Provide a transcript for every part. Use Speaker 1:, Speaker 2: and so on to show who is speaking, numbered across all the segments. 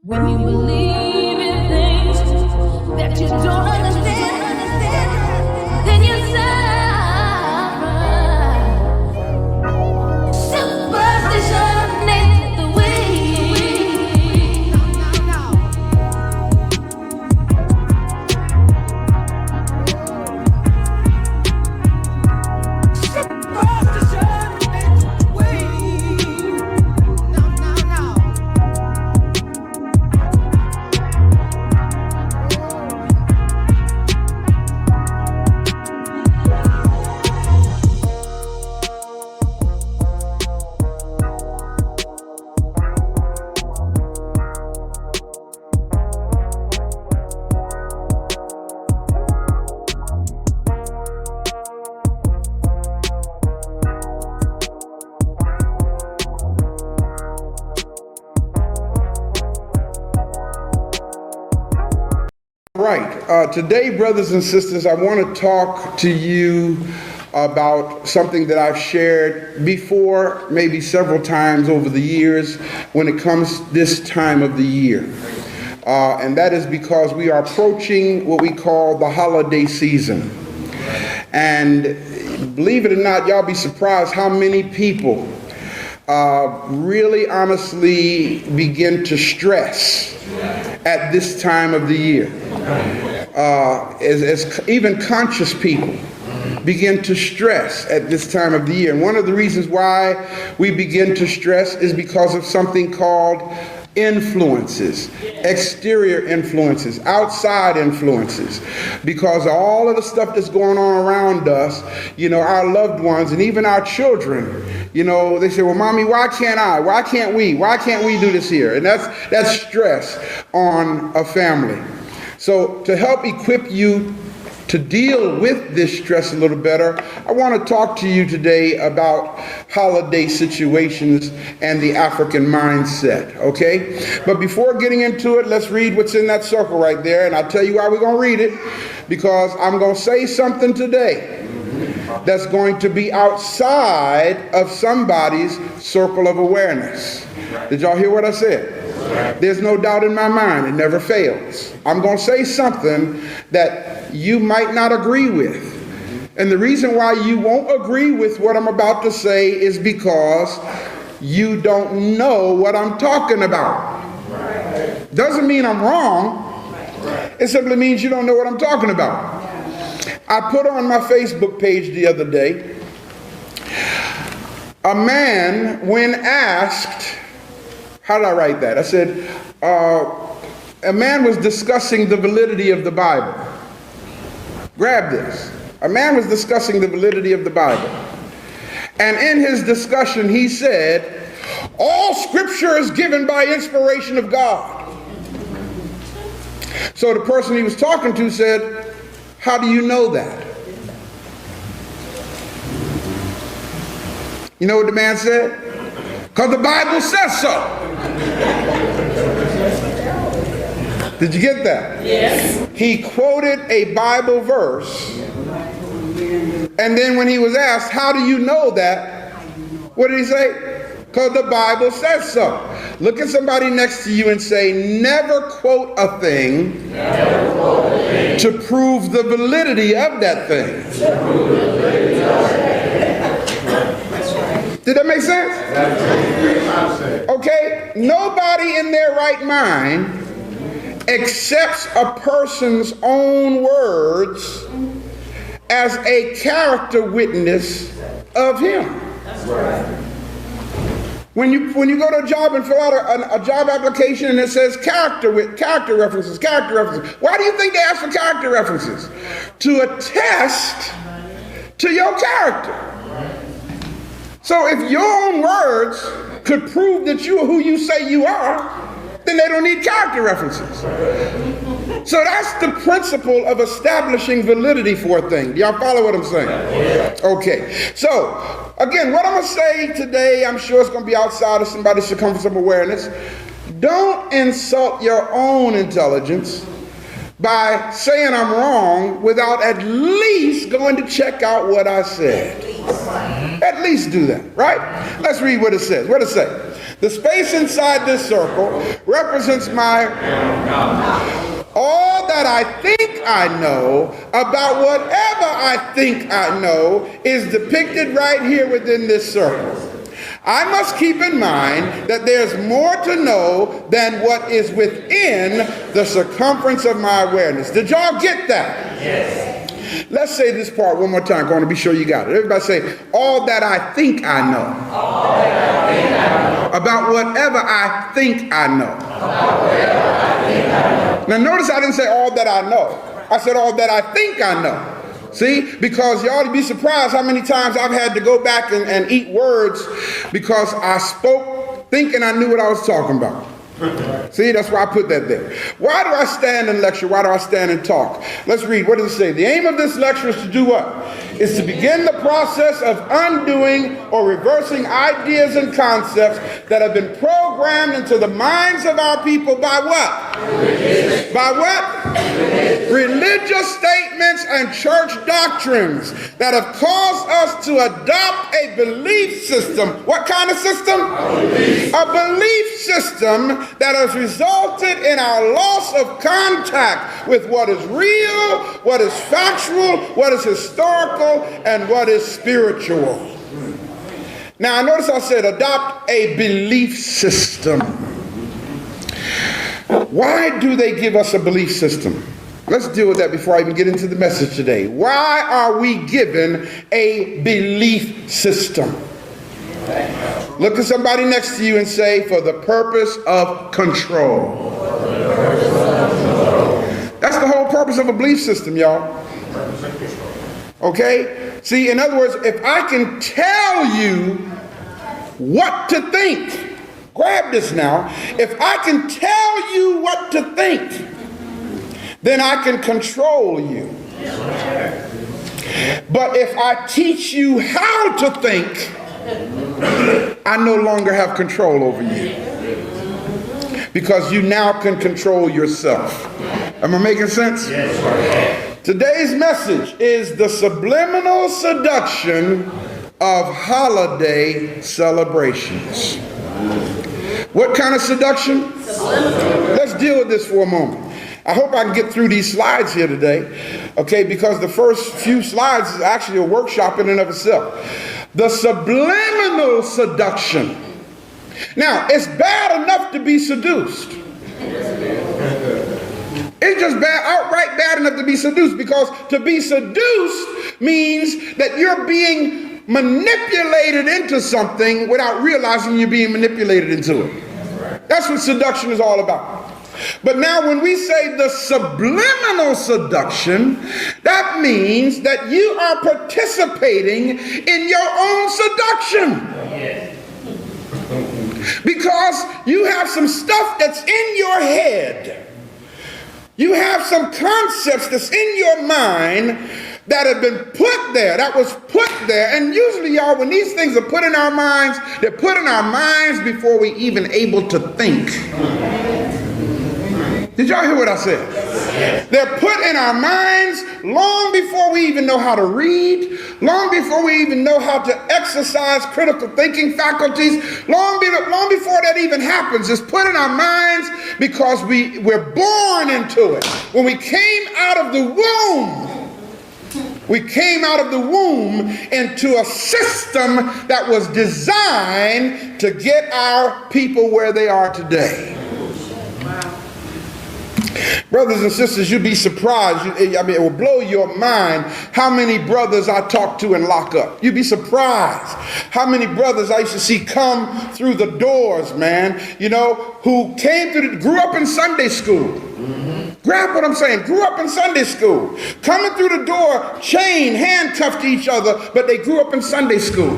Speaker 1: When you believe in things that you don't understand, then you suffer. Superstition ain't the way.
Speaker 2: Right. Today, brothers and sisters, I want to talk to you about something that I've shared before, maybe several times over the years, when it comes this time of the year. And that is because we are approaching what we call the holiday season. And believe it or not, y'all be surprised how many people really honestly begin to stress at this time of the year. As even conscious people begin to stress at this time of the year. And one of the reasons why we begin to stress is because of something called influences, exterior influences, outside influences, because all of the stuff that's going on around us, you know, our loved ones and even our children, you know, they say, well, mommy, why can't I? Why can't we? Why can't we do this here? And that's stress on a family. So to help equip you to deal with this stress a little better, I want to talk to you today about holiday situations and the African mindset, okay? But before getting into it, let's read what's in that circle right there, and I'll tell you why we're going to read it, because I'm going to say something today that's going to be outside of somebody's circle of awareness. Did y'all hear what I said? There's no doubt in my mind, it never fails. I'm going to say something that you might not agree with. And the reason why you won't agree with what I'm about to say is because you don't know what I'm talking about. Doesn't mean I'm wrong. It simply means you don't know what I'm talking about. I put on my Facebook page the other day, a man, when asked, how did I write that? I said, a man was discussing the validity of the Bible. Grab this. A man was discussing the validity of the Bible. And in his discussion, he said, all scripture is given by inspiration of God. So the person he was talking to said, how do you know that? You know what the man said? Because the Bible says so. Did you get that? Yes. He quoted a Bible verse, and then when he was asked, how do you know that? What did he say? Because the Bible says so. Look at somebody next to you and say, never quote a thing to prove the validity of that thing. Did that make sense? Okay, nobody in their right mind accepts a person's own words as a character witness of him. That's right. When you go to a job and fill out a job application and it says character references. Why do you think they ask for character references? To attest to your character. So if your own words could prove that you are who you say you are, then they don't need character references. So that's the principle of establishing validity for a thing. Do y'all follow what I'm saying? Okay. So, again, what I'm going to say today, I'm sure it's going to be outside of somebody's circumference of awareness. Don't insult your own intelligence by saying I'm wrong without at least going to check out what I said. At least do that, right? Let's read what it says. What does it say? The space inside this circle represents my all that I think I know about whatever I think I know is depicted right here within this circle. I must keep in mind that there's more to know than what is within the circumference of my awareness. Did y'all get that? Yes. Let's say this part one more time. I want to be sure you got it. Everybody say, all that I think I know. All that I think I know. About whatever I think I know. About whatever I think I know. Now notice I didn't say all that I know. I said all that I think I know. See, because you ought to be surprised how many times I've had to go back and eat words because I spoke thinking I knew what I was talking about. See, that's why I put that there. Why do I stand and lecture? Why do I stand and talk? Let's read. What does it say? The aim of this lecture is to do what? Is to begin the process of undoing or reversing ideas and concepts that have been programmed into the minds of our people by what? Religious. By what? Religious statements and church doctrines that have caused us to adopt a belief system. What kind of system? A belief system that has resulted in our loss of contact with what is real, what is factual, what is historical, and what is spiritual. Now, notice I said adopt a belief system. Why do they give us a belief system? Let's deal with that before I even get into the message today. Why are we given a belief system? Look at somebody next to you and say, for the purpose of control. That's the whole purpose of a belief system, y'all. Okay? See, in other words, if I can tell you what to think, grab this now. If I can tell you what to think, then I can control you. But if I teach you how to think, I no longer have control over you, because you now can control yourself. Am I making sense? Yes. Today's message is the subliminal seduction of holiday celebrations. What kind of seduction? Let's deal with this for a moment. I hope I can get through these slides here today, okay, because the first few slides is actually a workshop in and of itself. The subliminal seduction. Now, it's bad enough to be seduced. It's just outright bad enough to be seduced, because to be seduced means that you're being manipulated into something without realizing you're being manipulated into it. That's what seduction is all about. But now when we say the subliminal seduction, that means that you are participating in your own seduction. Because you have some stuff that's in your head. You have some concepts that's in your mind that have been put there, that was put there. And usually, y'all, when these things are put in our minds, they're put in our minds before we even able to think. Did y'all hear what I said? They're put in our minds long before we even know how to read, long before we even know how to exercise critical thinking faculties, long before that even happens. It's put in our minds because we're born into it. When we came out of the womb, into a system that was designed to get our people where they are today. Brothers and sisters, you'd be surprised. It will blow your mind how many brothers I talk to and lock up. You'd be surprised how many brothers I used to see come through the doors, man, who grew up in Sunday school. Grab what I'm saying. Grew up in Sunday school. Coming through the door, chained, handcuffed to each other, but they grew up in Sunday school.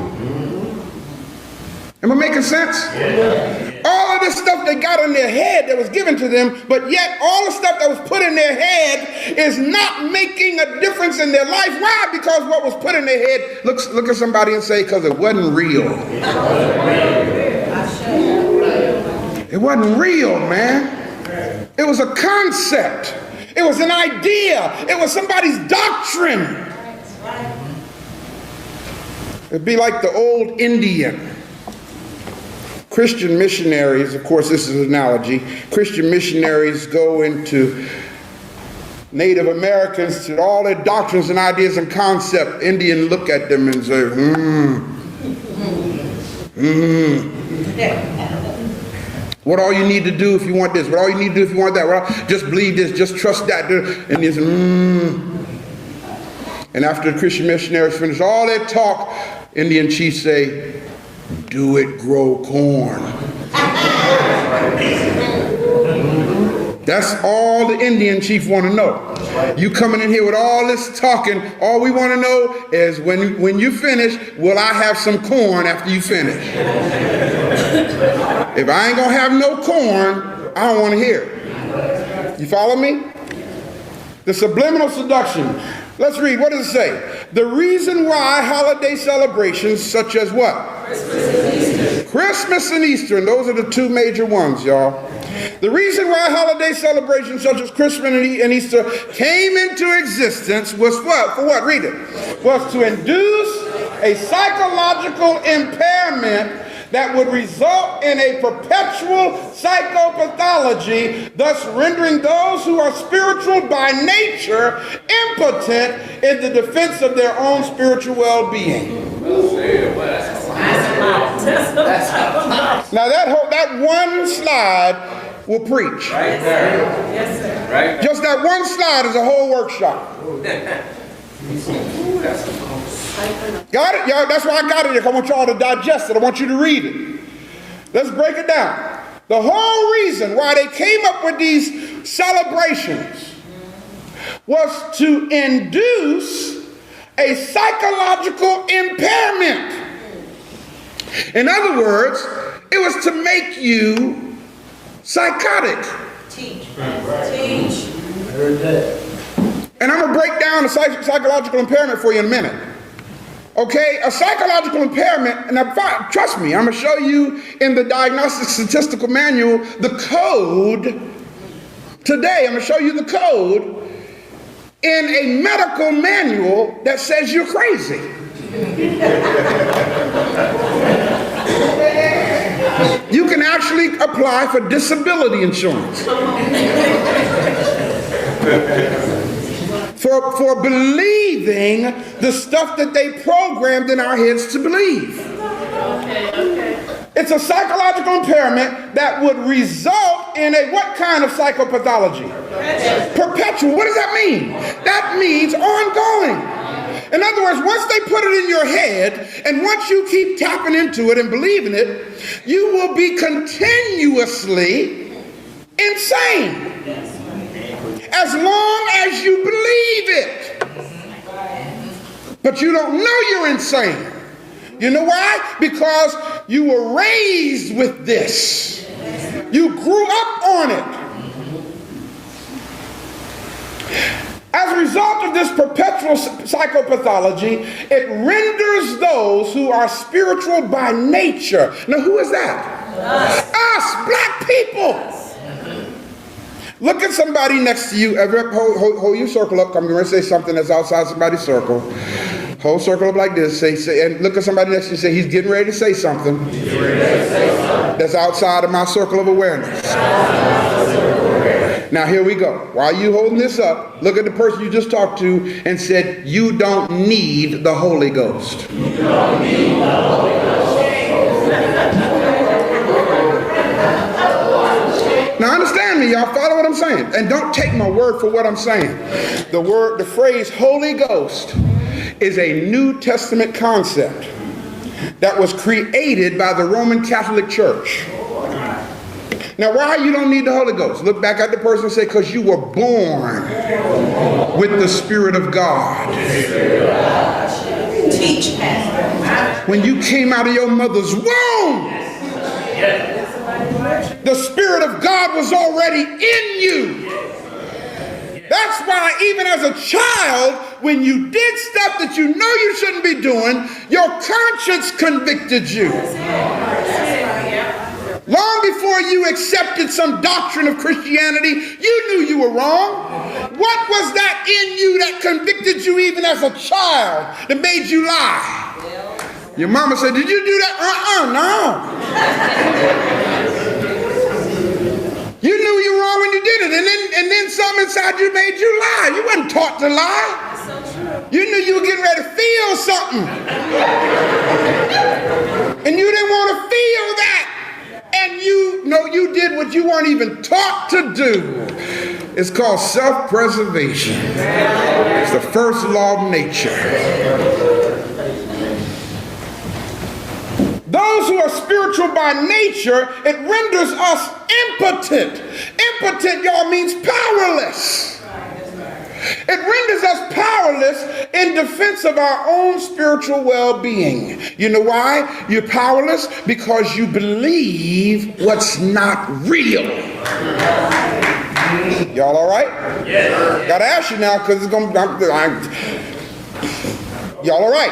Speaker 2: Am I making sense? Yeah. All of this stuff they got in their head that was given to them, but yet all the stuff that was put in their head is not making a difference in their life. Why? Because what was put in their head, look at somebody and say, because it wasn't real. It wasn't real, man. It was a concept. It was an idea. It was somebody's doctrine. It'd be like the old Indian. Christian missionaries, of course this is an analogy, Christian missionaries go into Native Americans to all their doctrines and ideas and concepts. Indian look at them and say, what all you need to do if you want this? What all you need to do if you want that? Well, just believe this, just trust that. And it's, And after the Christian missionaries finish all their talk, Indian chiefs say, do it grow corn. That's all the Indian chief want to know. You coming in here with all this talking, all we want to know is when you finish, will I have some corn after you finish? If I ain't going to have no corn, I don't want to hear it. You follow me? The subliminal seduction. Let's read. What does it say? The reason why holiday celebrations such as what? Christmas and Easter, and those are the two major ones, y'all. The reason why holiday celebrations such as Christmas and Easter came into existence was what? For what? Read it. Was to induce a psychological impairment that would result in a perpetual psychopathology, thus rendering those who are spiritual by nature impotent in the defense of their own spiritual well-being. Now that one slide will preach. Right there. Yes, sir. Right. Just that one slide is a whole workshop. Got it? Y'all, that's why I got it. I want y'all to digest it. I want you to read it. Let's break it down. The whole reason why they came up with these celebrations was to induce a psychological impairment. In other words, it was to make you psychotic. Teach. And I'm going to break down the psychological impairment for you in a minute. Okay, a psychological impairment, and trust me, I'm going to show you in the Diagnostic Statistical Manual the code today. I'm going to show you the code in a medical manual that says you're crazy. You can actually apply for disability insurance for believing the stuff that they programmed in our heads to believe. It's a psychological impairment that would result in a what kind of psychopathology? Perpetual. What does that mean? That means ongoing. In other words, once they put it in your head, and once you keep tapping into it and believing it, you will be continuously insane. As long as you believe it. But you don't know you're insane. You know why? Because you were raised with this. You grew up on it. As a result of this perpetual psychopathology, it renders those who are spiritual by nature. Now, who is that? Us, black people. Look at somebody next to you. Hold your circle up. I'm going to say something that's outside somebody's circle. Hold circle up like this. Say, and look at somebody next to you and say, he's getting ready to say something that's outside of my circle of awareness. Now here we go. While you holding this up, look at the person you just talked to and said, you don't need the Holy Ghost. You don't need the Holy Ghost. Now understand me, y'all. Follow what I'm saying. And don't take my word for what I'm saying. The phrase Holy Ghost is a New Testament concept that was created by the Roman Catholic Church. Now, why you don't need the Holy Ghost? Look back at the person and say, because you were born with the Spirit of God. Teach. When you came out of your mother's womb, the Spirit of God was already in you. That's why even as a child, when you did stuff that you know you shouldn't be doing, your conscience convicted you. Long before you accepted some doctrine of Christianity, you knew you were wrong. What was that in you that convicted you even as a child, that made you lie? Your mama said, did you do that? No. You knew you were wrong when you did it, and then something inside you made you lie. You wasn't taught to lie. You knew you were getting ready to feel something. And you didn't want to feel that. And you did what you weren't even taught to do. It's called self-preservation. It's the first law of nature. Those who are spiritual by nature, it renders us impotent. Impotent, y'all, means powerless. It renders us powerless in defense of our own spiritual well-being. You know why you're powerless? Because you believe what's not real. Y'all all right? Yes. Gotta ask you now because it's gonna. Y'all all right?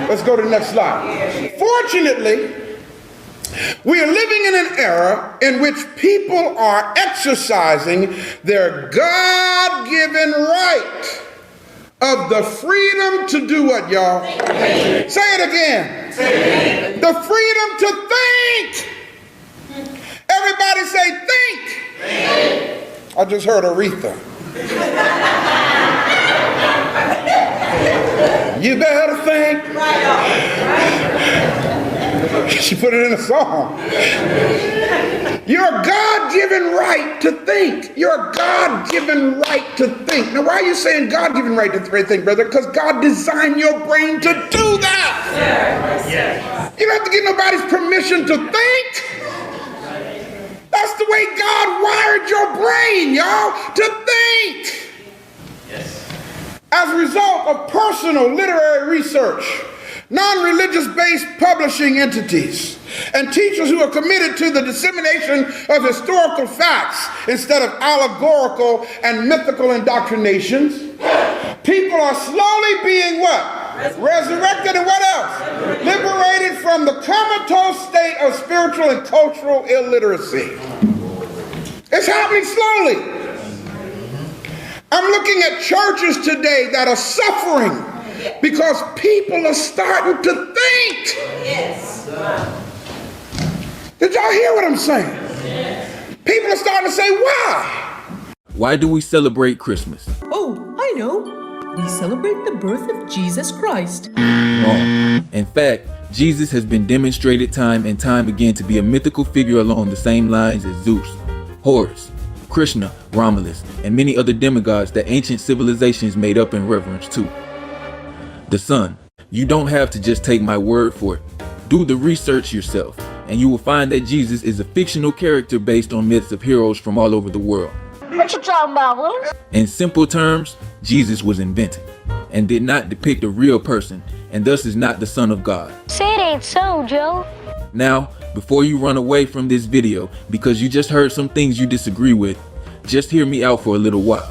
Speaker 2: Let's go to the next slide. Fortunately, we are living in an era in which people are exercising their God-given right of the freedom to do what, y'all? Say it again. Think. The freedom to think. Everybody say think. Think. I just heard Aretha. You better think. She put it in a song. Your God-given right to think. Your God-given right to think. Now, why are you saying God-given right to think, brother? Because God designed your brain to do that. Yes. You don't have to get nobody's permission to think. That's the way God wired your brain, y'all, to think. Yes. As a result of personal literary research, non-religious based publishing entities, and teachers who are committed to the dissemination of historical facts instead of allegorical and mythical indoctrinations, people are slowly being what? Resurrected, and what else? Liberated from the comatose state of spiritual and cultural illiteracy. It's happening slowly. I'm looking at churches today that are suffering because people are starting to think. Yes. Did y'all hear what I'm saying? Yes. People are starting to say, why?
Speaker 3: Why do we celebrate Christmas?
Speaker 4: Oh, I know. We celebrate the birth of Jesus Christ.
Speaker 3: Wrong. In fact, Jesus has been demonstrated time and time again to be a mythical figure along the same lines as Zeus, Horace, Krishna, Romulus, and many other demigods that ancient civilizations made up in reverence to. The Son. You don't have to just take my word for it. Do the research yourself, and you will find that Jesus is a fictional character based on myths of heroes from all over the world.
Speaker 5: What you talking about, Will?
Speaker 3: In simple terms, Jesus was invented and did not depict a real person, and thus is not the Son of God.
Speaker 5: Say it ain't so, Joe.
Speaker 3: Now, before you run away from this video because you just heard some things you disagree with, just hear me out for a little while.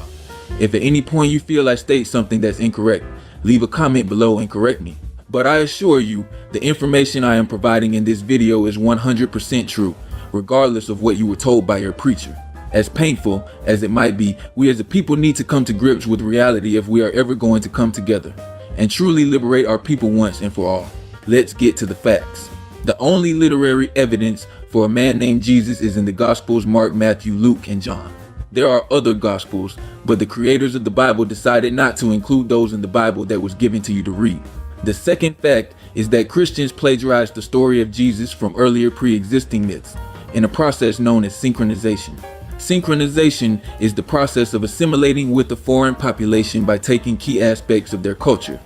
Speaker 3: If at any point you feel I state something that's incorrect, leave a comment below and correct me. But I assure you, the information I am providing in this video is 100% true, regardless of what you were told by your preacher. As painful as it might be, we as a people need to come to grips with reality if we are ever going to come together and truly liberate our people once and for all. Let's get to the facts. The only literary evidence for a man named Jesus is in the Gospels Mark, Matthew, Luke, and John. There are other Gospels, but the creators of the Bible decided not to include those in the Bible that was given to you to read. The second fact is that Christians plagiarized the story of Jesus from earlier pre-existing myths in a process known as synchronization. Synchronization is the process of assimilating with a foreign population by taking key aspects of their culture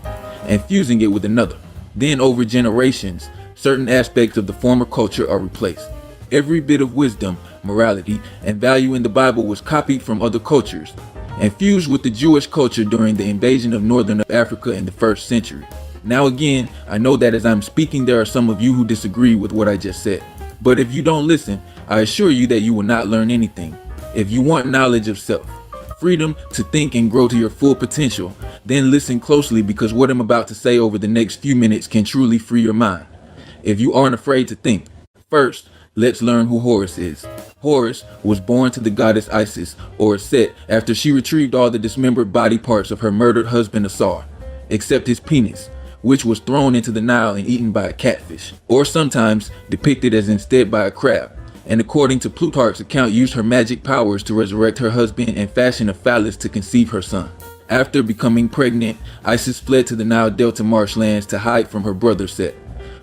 Speaker 3: and fusing it with another. Then over generations, certain aspects of the former culture are replaced. Every bit of wisdom, morality, and value in the Bible was copied from other cultures and fused with the Jewish culture during the invasion of northern Africa in the 1st century. Now again, I know that as I'm speaking there are some of you who disagree with what I just said. But if you don't listen, I assure you that you will not learn anything. If you want knowledge of self, freedom to think and grow to your full potential, then listen closely because what I'm about to say over the next few minutes can truly free your mind. If you aren't afraid to think, first, let's learn who Horace is. Horace was born to the goddess Isis, or Set, after she retrieved all the dismembered body parts of her murdered husband Asar, except his penis, which was thrown into the Nile and eaten by a catfish, or sometimes depicted as instead by a crab, and according to Plutarch's account used her magic powers to resurrect her husband and fashion a phallus to conceive her son. After becoming pregnant, Isis fled to the Nile Delta marshlands to hide from her brother Set,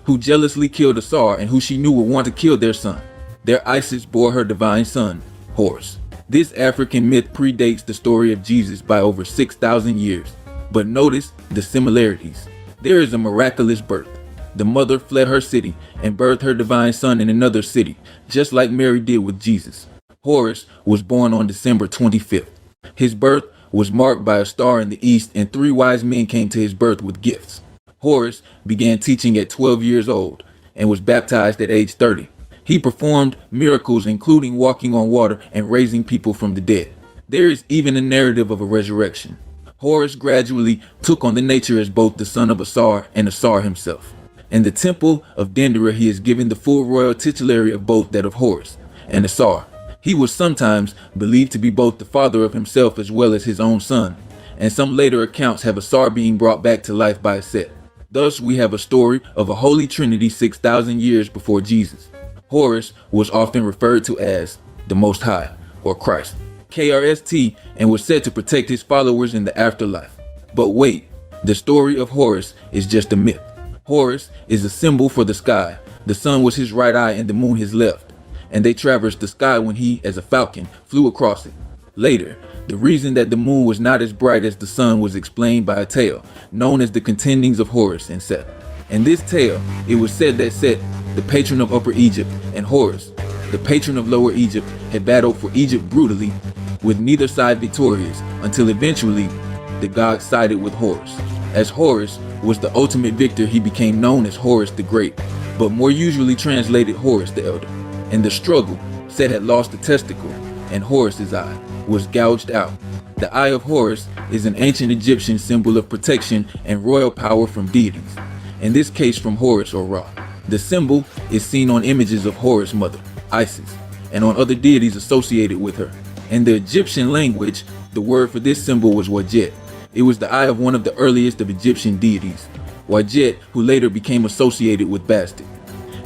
Speaker 3: who jealously killed Asar and who she knew would want to kill their son. There Isis bore her divine son, Horus. This African myth predates the story of Jesus by over 6,000 years. But notice the similarities. There is a miraculous birth. The mother fled her city and birthed her divine son in another city, just like Mary did with Jesus. Horus was born on December 25th. His birth was marked by a star in the east, and 3 wise men came to his birth with gifts. Horus began teaching at 12 years old and was baptized at age 30. He performed miracles including walking on water and raising people from the dead. There is even a narrative of a resurrection. Horus gradually took on the nature as both the son of Asar and Asar himself. In the temple of Dendera he is given the full royal titulary of both that of Horus and Asar. He was sometimes believed to be both the father of himself as well as his own son, and some later accounts have Asar being brought back to life by Set. Thus we have a story of a holy trinity 6,000 years before Jesus. Horus was often referred to as the Most High, or Christ, KRST, and was said to protect his followers in the afterlife. But wait, the story of Horus is just a myth. Horus is a symbol for the sky. The sun was his right eye and the moon his left, and they traversed the sky when he, as a falcon, flew across it. Later, the reason that the moon was not as bright as the sun was explained by a tale known as the Contendings of Horus and Set. In this tale, it was said that Set, the patron of Upper Egypt, and Horus, the patron of Lower Egypt, had battled for Egypt brutally, with neither side victorious, until eventually the gods sided with Horus. As Horus was the ultimate victor, he became known as Horus the Great, but more usually translated Horus the Elder. In the struggle, Set had lost a testicle, and Horus's eye was gouged out. The Eye of Horus is an ancient Egyptian symbol of protection and royal power from deities, in this case from Horus or Ra. The symbol is seen on images of Horus' mother, Isis, and on other deities associated with her. In the Egyptian language, the word for this symbol was Wadjet. It was the eye of one of the earliest of Egyptian deities, Wadjet, who later became associated with Bastet,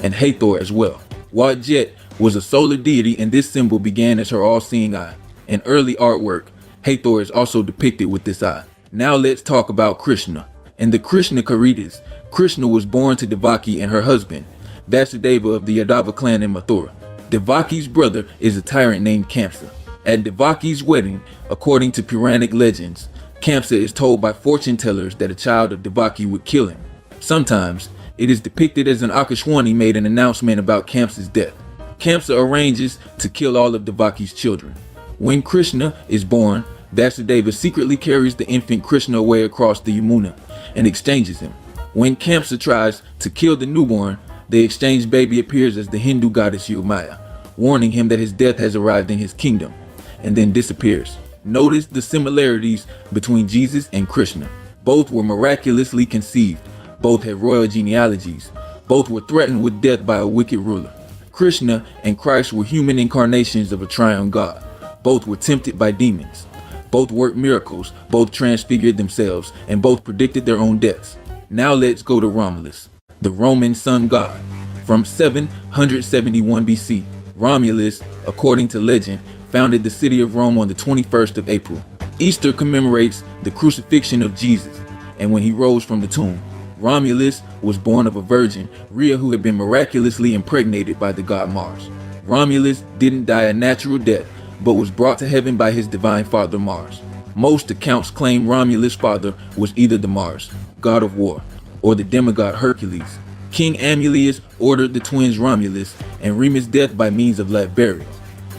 Speaker 3: and Hathor as well. Wadjet was a solar deity, and this symbol began as her all-seeing eye. In early artwork, Hathor is also depicted with this eye. Now let's talk about Krishna. In the Krishna Karitas, Krishna was born to Devaki and her husband, Vasudeva of the Yadava clan in Mathura. Devaki's brother is a tyrant named Kamsa. At Devaki's wedding, according to Puranic legends, Kamsa is told by fortune tellers that a child of Devaki would kill him. Sometimes, it is depicted as an Akashwani made an announcement about Kamsa's death. Kamsa arranges to kill all of Devaki's children. When Krishna is born, Vasudeva secretly carries the infant Krishna away across the Yamuna and exchanges him. When Kamsa tries to kill the newborn, the exchanged baby appears as the Hindu goddess Yogmaya, warning him that his death has arrived in his kingdom, and then disappears. Notice the similarities between Jesus and Krishna. Both were miraculously conceived. Both had royal genealogies. Both were threatened with death by a wicked ruler. Krishna and Christ were human incarnations of a triune God. Both were tempted by demons. Both worked miracles. Both transfigured themselves, and both predicted their own deaths. Now let's go to Romulus, the Roman sun god. From 771 BC, Romulus, according to legend, founded the city of Rome on the 21st of April. Easter commemorates the crucifixion of Jesus, and when he rose from the tomb. Romulus was born of a virgin, Rhea, who had been miraculously impregnated by the god Mars. Romulus didn't die a natural death, but was brought to heaven by his divine father Mars. Most accounts claim Romulus' father was either the Mars, god of war, or the demigod Hercules. King Amulius ordered the twins Romulus and Remus' death by means of live burial,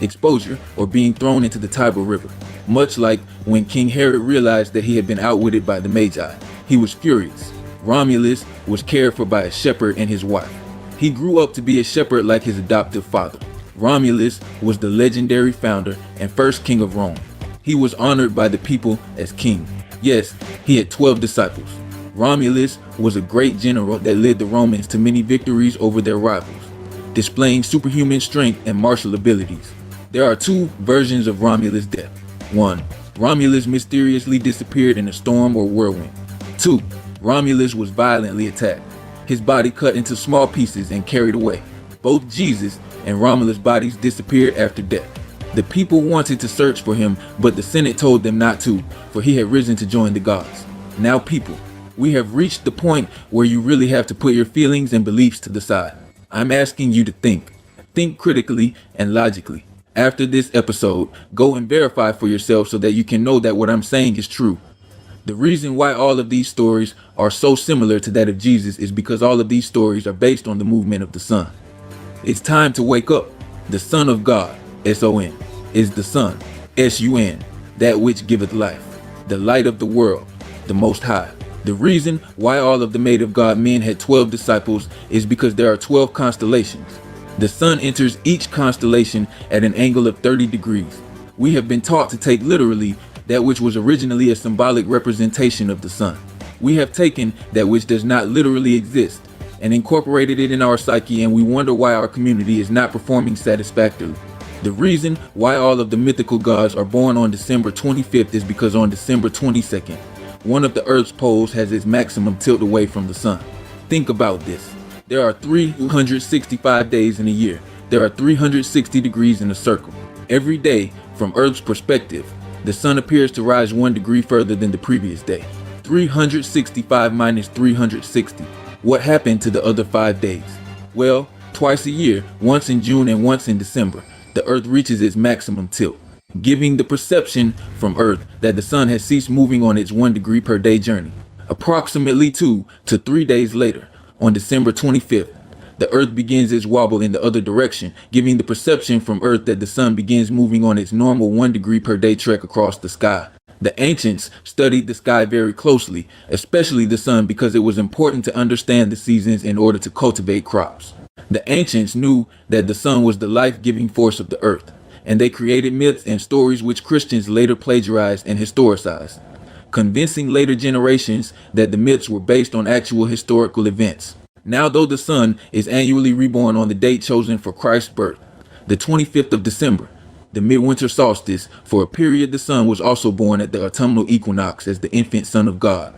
Speaker 3: exposure, or being thrown into the Tiber River. Much like when King Herod realized that he had been outwitted by the Magi, he was furious. Romulus was cared for by a shepherd and his wife. He grew up to be a shepherd like his adoptive father. Romulus was the legendary founder and first king of Rome. He was honored by the people as king. Yes, he had 12 disciples. Romulus was a great general that led the Romans to many victories over their rivals, displaying superhuman strength and martial abilities. There are two versions of Romulus' death. 1. Romulus mysteriously disappeared in a storm or whirlwind. 2. Romulus was violently attacked, his body cut into small pieces and carried away. Both Jesus and Romulus' bodies disappeared after death. The people wanted to search for him, but the Senate told them not to, for he had risen to join the gods. Now people, we have reached the point where you really have to put your feelings and beliefs to the side. I'm asking you to think. Think critically and logically. After this episode, go and verify for yourself so that you can know that what I'm saying is true. The reason why all of these stories are so similar to that of Jesus is because all of these stories are based on the movement of the sun. It's time to wake up. The Son of God, S-O-N, is the Son, S-U-N, that which giveth life, the light of the world, the Most High. The reason why all of the made of God men had 12 disciples is because there are 12 constellations. The sun enters each constellation at an angle of 30 degrees. We have been taught to take literally that which was originally a symbolic representation of the sun. We have taken that which does not literally exist and incorporated it in our psyche, and we wonder why our community is not performing satisfactorily. The reason why all of the mythical gods are born on December 25th is because on December 22nd, one of the Earth's poles has its maximum tilt away from the sun. Think about this. There are 365 days in a year. There are 360 degrees in a circle. Every day, from Earth's perspective, the sun appears to rise 1 degree further than the previous day. 365 minus 360. What happened to the other 5 days? Well, twice a year, once in June and once in December, the Earth reaches its maximum tilt, giving the perception from Earth that the sun has ceased moving on its 1 degree per day journey. Approximately 2 to 3 days later, on December 25th, the Earth begins its wobble in the other direction, giving the perception from Earth that the sun begins moving on its normal 1 degree per day trek across the sky. The ancients studied the sky very closely, especially the sun, because it was important to understand the seasons in order to cultivate crops. The ancients knew that the sun was the life-giving force of the earth, and they created myths and stories which Christians later plagiarized and historicized, convincing later generations that the myths were based on actual historical events. Now, though the sun is annually reborn on the date chosen for Christ's birth, the 25th of December, the midwinter solstice, for a period the sun was also born at the autumnal equinox as the infant Son of God,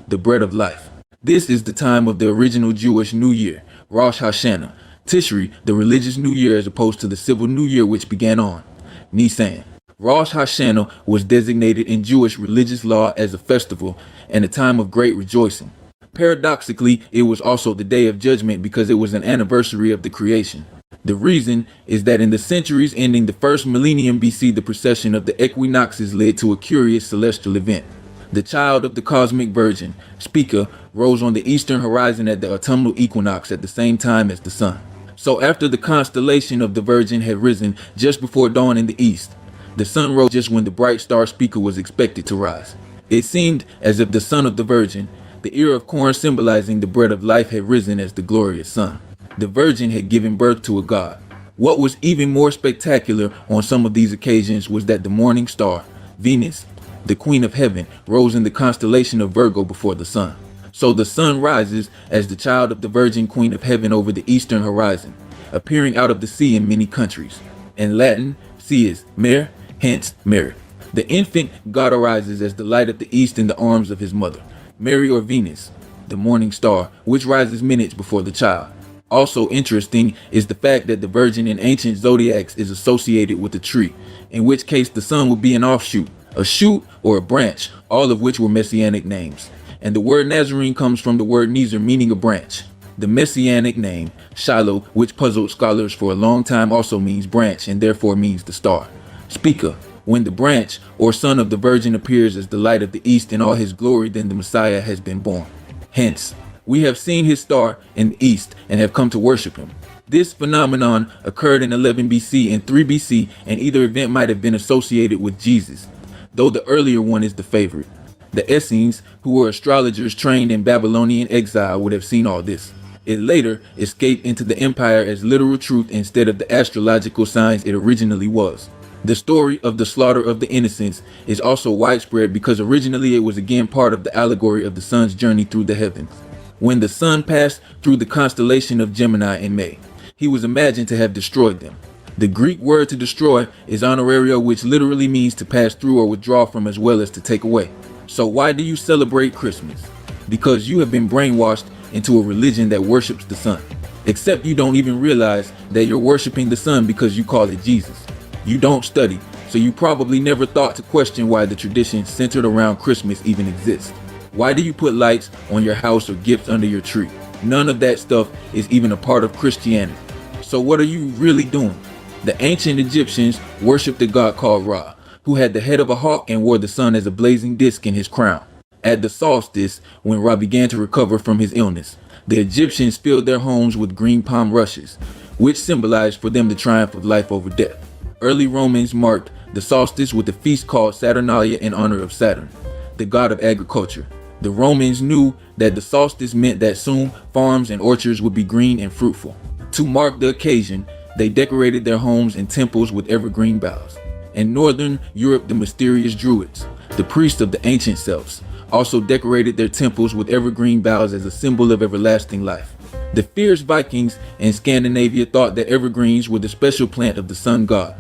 Speaker 3: the bread of life. This is the time of the original Jewish New Year, Rosh Hashanah, Tishri, the religious New Year, as opposed to the civil New Year which began on Nisan. Rosh Hashanah was designated in Jewish religious law as a festival and a time of great rejoicing. Paradoxically, it was also the day of judgment because it was an anniversary of the creation. The reason is that in the centuries ending the first millennium BC, the precession of the equinoxes led to a curious celestial event. The child of the cosmic virgin, Spica, rose on the eastern horizon at the autumnal equinox at the same time as the sun. So after the constellation of the Virgin had risen just before dawn in the east, the sun rose just when the bright star Spica was expected to rise. It seemed as if the son of the Virgin, the ear of corn symbolizing the bread of life, had risen as the glorious sun. The Virgin had given birth to a god. What was even more spectacular on some of these occasions was that the morning star, Venus, the Queen of Heaven, rose in the constellation of Virgo before the sun. So the sun rises as the child of the Virgin Queen of Heaven over the eastern horizon, appearing out of the sea in many countries. In Latin, sea is mare, hence Mary. The infant God arises as the light of the east in the arms of his mother, Mary or Venus, the morning star, which rises minutes before the child. Also interesting is the fact that the Virgin in ancient zodiacs is associated with a tree, in which case the sun would be an offshoot, a shoot, or a branch, all of which were messianic names. And the word Nazarene comes from the word Nezer, meaning a branch. The messianic name, Shiloh, which puzzled scholars for a long time, also means branch and therefore means the star. Spica, when the branch or son of the Virgin appears as the light of the east in all his glory, then the Messiah has been born. Hence, we have seen his star in the east and have come to worship him. This phenomenon occurred in 11 BC and 3 BC, and either event might have been associated with Jesus, though the earlier one is the favorite. The Essenes, who were astrologers trained in Babylonian exile, would have seen all this. It later escaped into the empire as literal truth instead of the astrological signs it originally was. The story of the slaughter of the innocents is also widespread because originally it was again part of the allegory of the sun's journey through the heavens. When the sun passed through the constellation of Gemini in May, he was imagined to have destroyed them. The Greek word to destroy is honorario, which literally means to pass through or withdraw from as well as to take away. So why do you celebrate Christmas? because you have been brainwashed into a religion that worships the sun. Except you don't even realize that you're worshiping the sun because you call it Jesus. You don't study, so you probably never thought to question why the tradition centered around Christmas even exists. Why do you put lights on your house or gifts under your tree? None of that stuff is even a part of Christianity. So what are you really doing? The ancient Egyptians worshipped a god called Ra, who had the head of a hawk and wore the sun as a blazing disc in his crown. At the solstice, when Ra began to recover from his illness, the Egyptians filled their homes with green palm rushes, which symbolized for them the triumph of life over death. Early Romans marked the solstice with a feast called Saturnalia in honor of Saturn, the god of agriculture. The Romans knew that the solstice meant that soon farms and orchards would be green and fruitful. To mark the occasion, they decorated their homes and temples with evergreen boughs. In northern Europe, the mysterious Druids, the priests of the ancient Celts, also decorated their temples with evergreen boughs as a symbol of everlasting life. The fierce Vikings in Scandinavia thought that evergreens were the special plant of the sun god,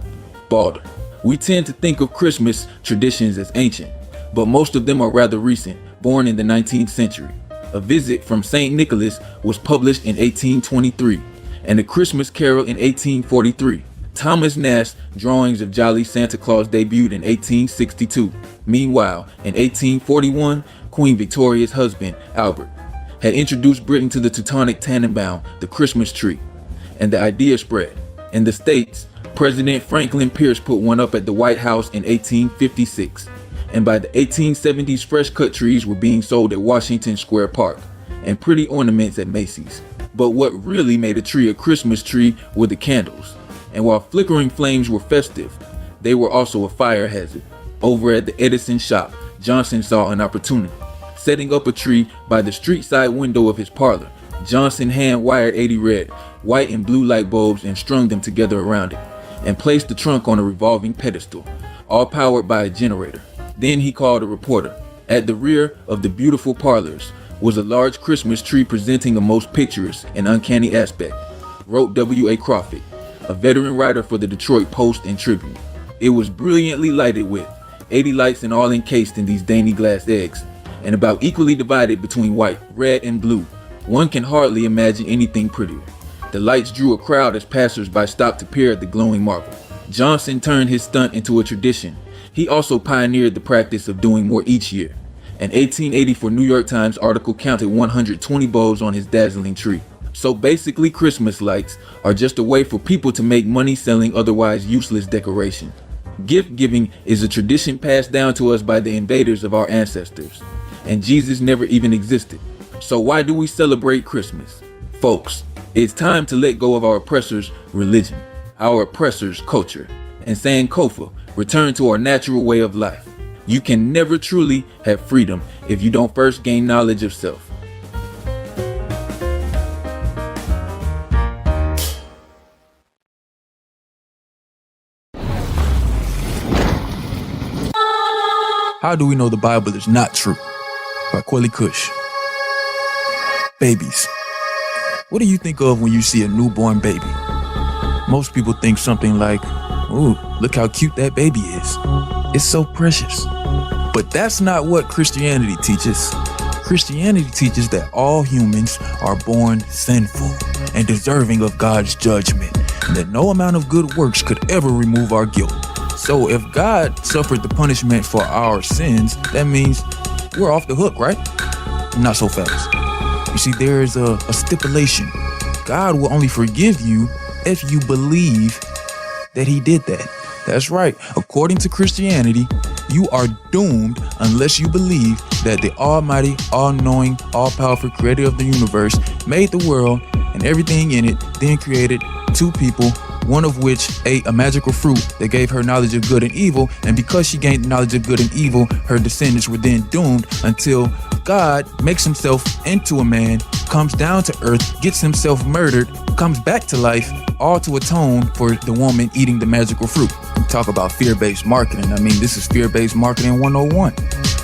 Speaker 3: Balder. We tend to think of Christmas traditions as ancient, but most of them are rather recent, born in the 19th century. A Visit from St. Nicholas was published in 1823, and A Christmas Carol in 1843. Thomas Nast's drawings of Jolly Santa Claus debuted in 1862. Meanwhile, in 1841, Queen Victoria's husband, Albert, had introduced Britain to the Teutonic Tannenbaum, the Christmas tree, and the idea spread. In the States, President Franklin Pierce put one up at the White House in 1856, and by the 1870s, fresh-cut trees were being sold at Washington Square Park, and pretty ornaments at Macy's. But what really made a tree a Christmas tree were the candles. And while flickering flames were festive, they were also a fire hazard. Over at the Edison shop, Johnson saw an opportunity. Setting up a tree by the street side window of his parlor, Johnson hand-wired 80 red, white, and blue light bulbs and strung them together around it, and placed the trunk on a revolving pedestal, all powered by a generator. Then he called a reporter. At the rear of the beautiful parlors was a large Christmas tree presenting a most picturesque and uncanny aspect, wrote W.A. Crawford, a veteran writer for the Detroit Post and Tribune. It was brilliantly lighted with 80 lights and all encased in these dainty glass eggs, and about equally divided between white, red, and blue. One can hardly imagine anything prettier. The lights drew a crowd as passers-by stopped to peer at the glowing marvel. Johnson turned his stunt into a tradition. He also pioneered the practice of doing more each year. An 1884 New York Times article counted 120 bulbs on his dazzling tree. So basically, Christmas lights are just a way for people to make money selling otherwise useless decoration. Gift giving is a tradition passed down to us by the invaders of our ancestors, and Jesus never even existed. So why do we celebrate Christmas? Folks, it's time to let go of our oppressors' religion, our oppressors' culture, and Sankofa, return to our natural way of life. You can never truly have freedom if you don't first gain knowledge of self.
Speaker 6: How do we know the Bible is not true? By Quelly Kush. Babies. What do you think of when you see a newborn baby? Most people think something like, ooh, look how cute that baby is. It's so precious. But that's not what Christianity teaches. Christianity teaches that all humans are born sinful and deserving of God's judgment, and that no amount of good works could ever remove our guilt. So if God suffered the punishment for our sins, that means we're off the hook, right? Not so fast. You see, there is a stipulation. God will only forgive you if you believe that he did that. That's right. According to Christianity, you are doomed unless you believe that the almighty, all-knowing, all-powerful creator of the universe made the world and everything in it, then created two people, one of which ate a magical fruit that gave her knowledge of good and evil, and because she gained the knowledge of good and evil, her descendants were then doomed until God makes himself into a man, comes down to earth, gets himself murdered, comes back to life, all to atone for the woman eating the magical fruit. We talk about fear-based marketing. I mean, this is fear-based marketing 101.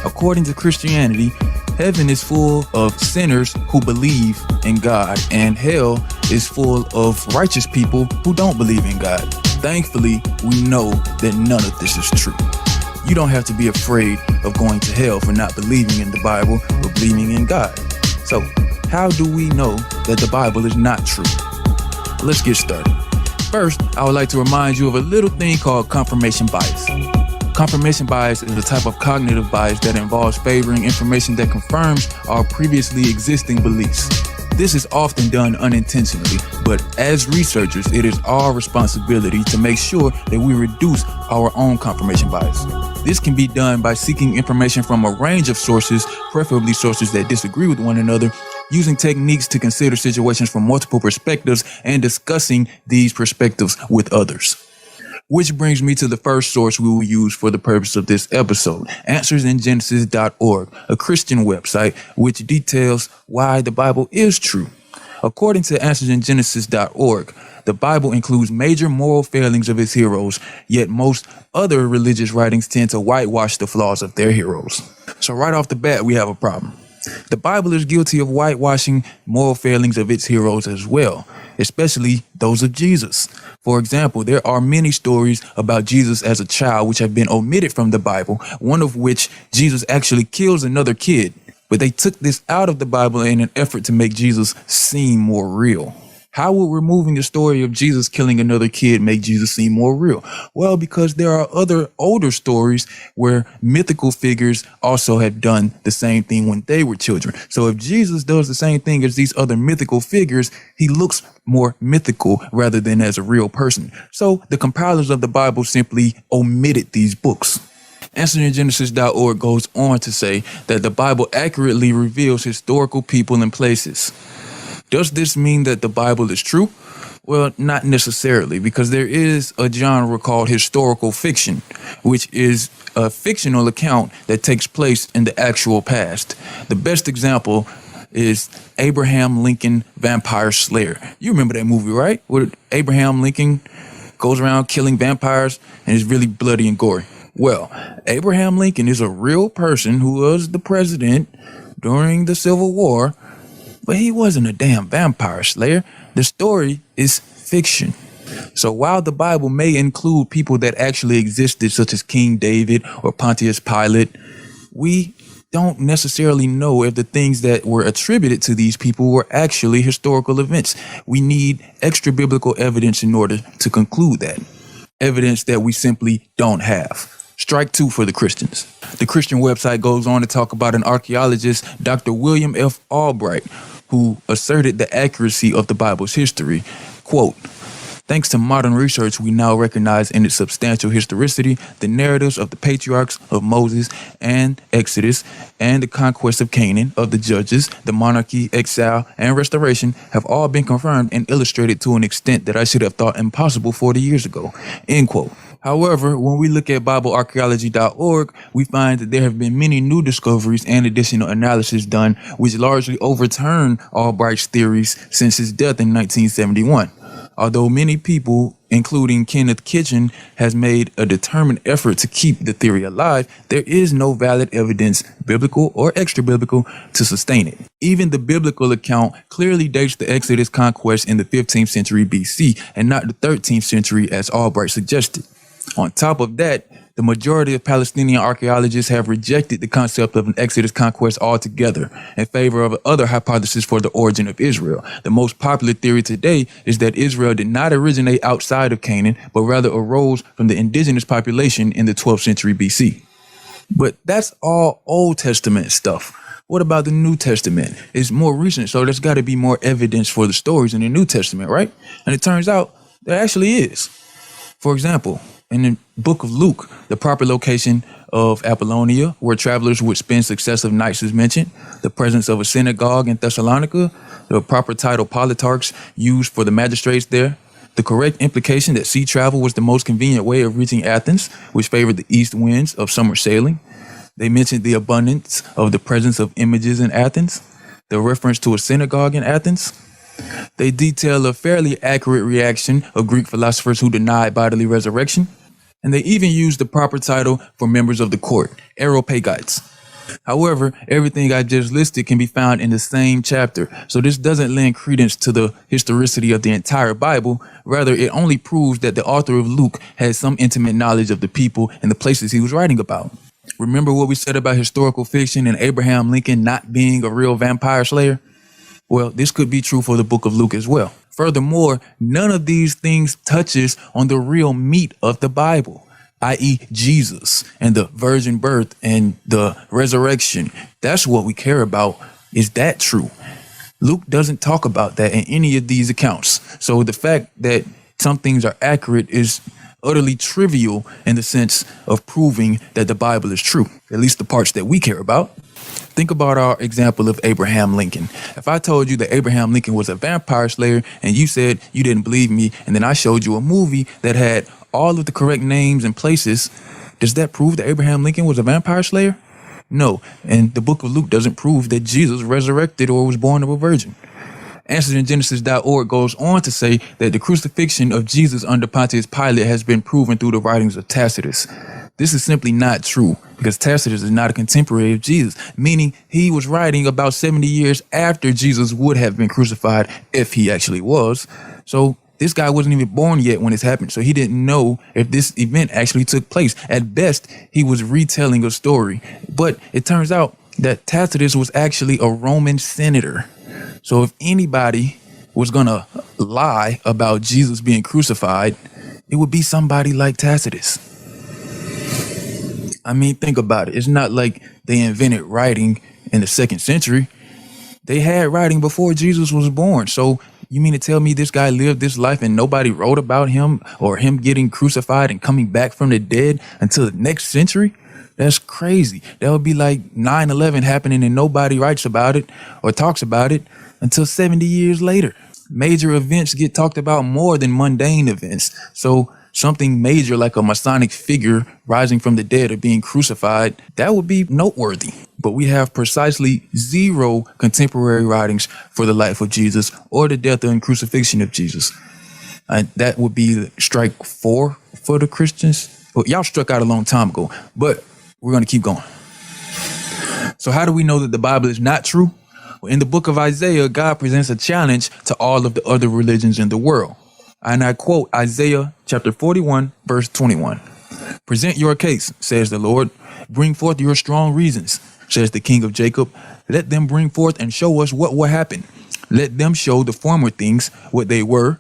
Speaker 6: According to Christianity, heaven is full of sinners who believe in God, and hell is full of righteous people who don't believe in God. Thankfully, we know that none of this is true. You don't have to be afraid of going to hell for not believing in the Bible or believing in God. So, how do we know that the Bible is not true? Let's get started. First, I would like to remind you of a little thing called confirmation bias. Confirmation bias is a type of cognitive bias that involves favoring information that confirms our previously existing beliefs. This is often done unintentionally, but as researchers, it is our responsibility to make sure that we reduce our own confirmation bias. This can be done by seeking information from a range of sources, preferably sources that disagree with one another, using techniques to consider situations from multiple perspectives and discussing these perspectives with others. Which brings me to the first source we will use for the purpose of this episode, AnswersInGenesis.org, a Christian website which details why the Bible is true. According to AnswersInGenesis.org, the Bible includes major moral failings of its heroes, yet most other religious writings tend to whitewash the flaws of their heroes. So right off the bat, we have a problem. The Bible is guilty of whitewashing moral failings of its heroes as well, especially those of Jesus. For example, there are many stories about Jesus as a child which have been omitted from the Bible, one of which Jesus actually kills another kid. But they took this out of the Bible in an effort to make Jesus seem more real. How would removing the story of Jesus killing another kid make Jesus seem more real? Well, because there are other older stories where mythical figures also have done the same thing when they were children. So if Jesus does the same thing as these other mythical figures, he looks more mythical rather than as a real person. So the compilers of the Bible simply omitted these books. AnswersInGenesis.org goes on to say that the Bible accurately reveals historical people and places. Does this mean that the Bible is true? Well, not necessarily, because there is a genre called historical fiction, which is a fictional account that takes place in the actual past. The best example is Abraham Lincoln Vampire Slayer. You remember that movie, right? Where Abraham Lincoln goes around killing vampires and is really bloody and gory. Well, Abraham Lincoln is a real person who was the president during the Civil War, but he wasn't a damn vampire slayer. The story is fiction. So while the Bible may include people that actually existed, such as King David or Pontius Pilate, we don't necessarily know if the things that were attributed to these people were actually historical events. We need extra biblical evidence in order to conclude that. Evidence that we simply don't have. Strike two for the Christians. The Christian website goes on to talk about an archaeologist, Dr. William F. Albright, who asserted the accuracy of the Bible's history. Quote, "Thanks to modern research, we now recognize in its substantial historicity the narratives of the patriarchs of Moses and Exodus and the conquest of Canaan, of the judges, the monarchy, exile, and restoration have all been confirmed and illustrated to an extent that I should have thought impossible 40 years ago." End quote. However, when we look at BibleArchaeology.org, we find that there have been many new discoveries and additional analysis done, which largely overturn Albright's theories since his death in 1971. Although many people, including Kenneth Kitchen, has made a determined effort to keep the theory alive, there is no valid evidence, biblical or extra-biblical, to sustain it. Even the biblical account clearly dates the Exodus conquest in the 15th century BC and not the 13th century as Albright suggested. On top of that, the majority of Palestinian archaeologists have rejected the concept of an Exodus conquest altogether in favor of other hypotheses for the origin of Israel. The most popular theory today is that Israel did not originate outside of Canaan, but rather arose from the indigenous population in the 12th century BC. But that's all Old Testament stuff. What about the New Testament? It's more recent, so there's got to be more evidence for the stories in the New Testament, right? And it turns out there actually is. For example, in the book of Luke, the proper location of Apollonia, where travelers would spend successive nights, is mentioned. The presence of a synagogue in Thessalonica, the proper title politarchs used for the magistrates there. The correct implication that sea travel was the most convenient way of reaching Athens, which favored the east winds of summer sailing. They mentioned the abundance of the presence of images in Athens, the reference to a synagogue in Athens. They detail a fairly accurate reaction of Greek philosophers who denied bodily resurrection. And they even used the proper title for members of the court, Areopagites. However, everything I just listed can be found in the same chapter. So this doesn't lend credence to the historicity of the entire Bible. Rather, it only proves that the author of Luke had some intimate knowledge of the people and the places he was writing about. Remember what we said about historical fiction and Abraham Lincoln not being a real vampire slayer? Well, this could be true for the book of Luke as well. Furthermore, none of these things touches on the real meat of the Bible, i.e. Jesus and the virgin birth and the resurrection. That's what we care about. Is that true? Luke doesn't talk about that in any of these accounts. So the fact that some things are accurate is utterly trivial in the sense of proving that the Bible is true, at least the parts that we care about. Think about our example of Abraham Lincoln. If I told you that Abraham Lincoln was a vampire slayer and you said you didn't believe me, and then I showed you a movie that had all of the correct names and places, does that prove that Abraham Lincoln was a vampire slayer? No, and the book of Luke doesn't prove that Jesus resurrected or was born of a virgin. AnswersInGenesis.org goes on to say that the crucifixion of Jesus under Pontius Pilate has been proven through the writings of Tacitus. This is simply not true because Tacitus is not a contemporary of Jesus, meaning he was writing about 70 years after Jesus would have been crucified if he actually was. So this guy wasn't even born yet when this happened, so he didn't know if this event actually took place. At best, he was retelling a story. But it turns out that Tacitus was actually a Roman senator. So if anybody was going to lie about Jesus being crucified, it would be somebody like Tacitus. I mean, think about it. It's not like they invented writing in the 2nd century. They had writing before Jesus was born. So you mean to tell me this guy lived this life and nobody wrote about him or him getting crucified and coming back from the dead until the next century? That's crazy. That would be like 9/11 happening and nobody writes about it or talks about it until 70 years later. Major events get talked about more than mundane events. So something major like a Masonic figure rising from the dead or being crucified, that would be noteworthy. But we have precisely 0 contemporary writings for the life of Jesus or the death and crucifixion of Jesus. And that would be strike 4 for the Christians. Well, y'all struck out a long time ago, but we're going to keep going. So how do we know that the Bible is not true? Well, in the book of Isaiah, God presents a challenge to all of the other religions in the world. And I quote Isaiah chapter 41, verse 21. "Present your case, says the Lord. Bring forth your strong reasons, says the King of Jacob. Let them bring forth and show us what will happen. Let them show the former things what they were,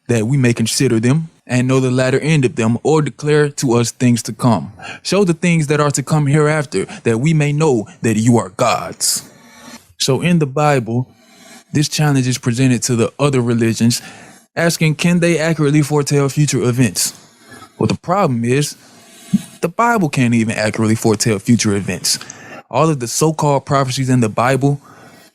Speaker 6: that we may consider them and know the latter end of them, or declare to us things to come. Show the things that are to come hereafter, that we may know that you are gods." So in the Bible, this challenge is presented to the other religions, asking, can they accurately foretell future events? Well, the problem is the Bible can't even accurately foretell future events. All of the so-called prophecies in the Bible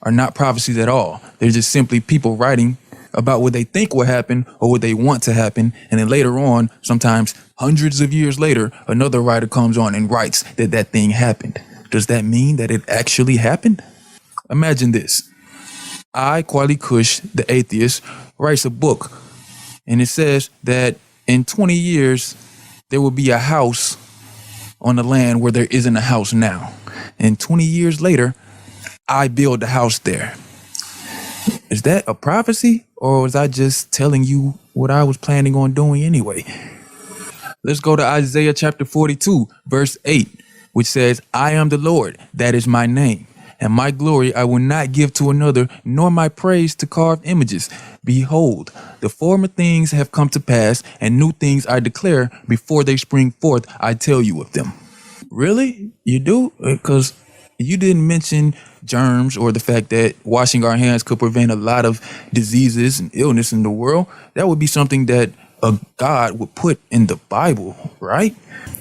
Speaker 6: are not prophecies at all. They're just simply people writing about what they think will happen or what they want to happen. And then later on, sometimes hundreds of years later, another writer comes on and writes that that thing happened. Does that mean that it actually happened? Imagine this. I, Kwali Kush, the atheist, writes a book, and it says that in 20 years, there will be a house on the land where there isn't a house now. And 20 years later, I build a house there. Is that a prophecy, or was I just telling you what I was planning on doing anyway? Let's go to Isaiah chapter 42, verse 8, which says, "I am the Lord, that is my name. And my glory I will not give to another, nor my praise to carved images. Behold, the former things have come to pass, and new things I declare before they spring forth, I tell you of them." Really? You do? Because you didn't mention germs or the fact that washing our hands could prevent a lot of diseases and illness in the world. That would be something that a God would put in the Bible, right?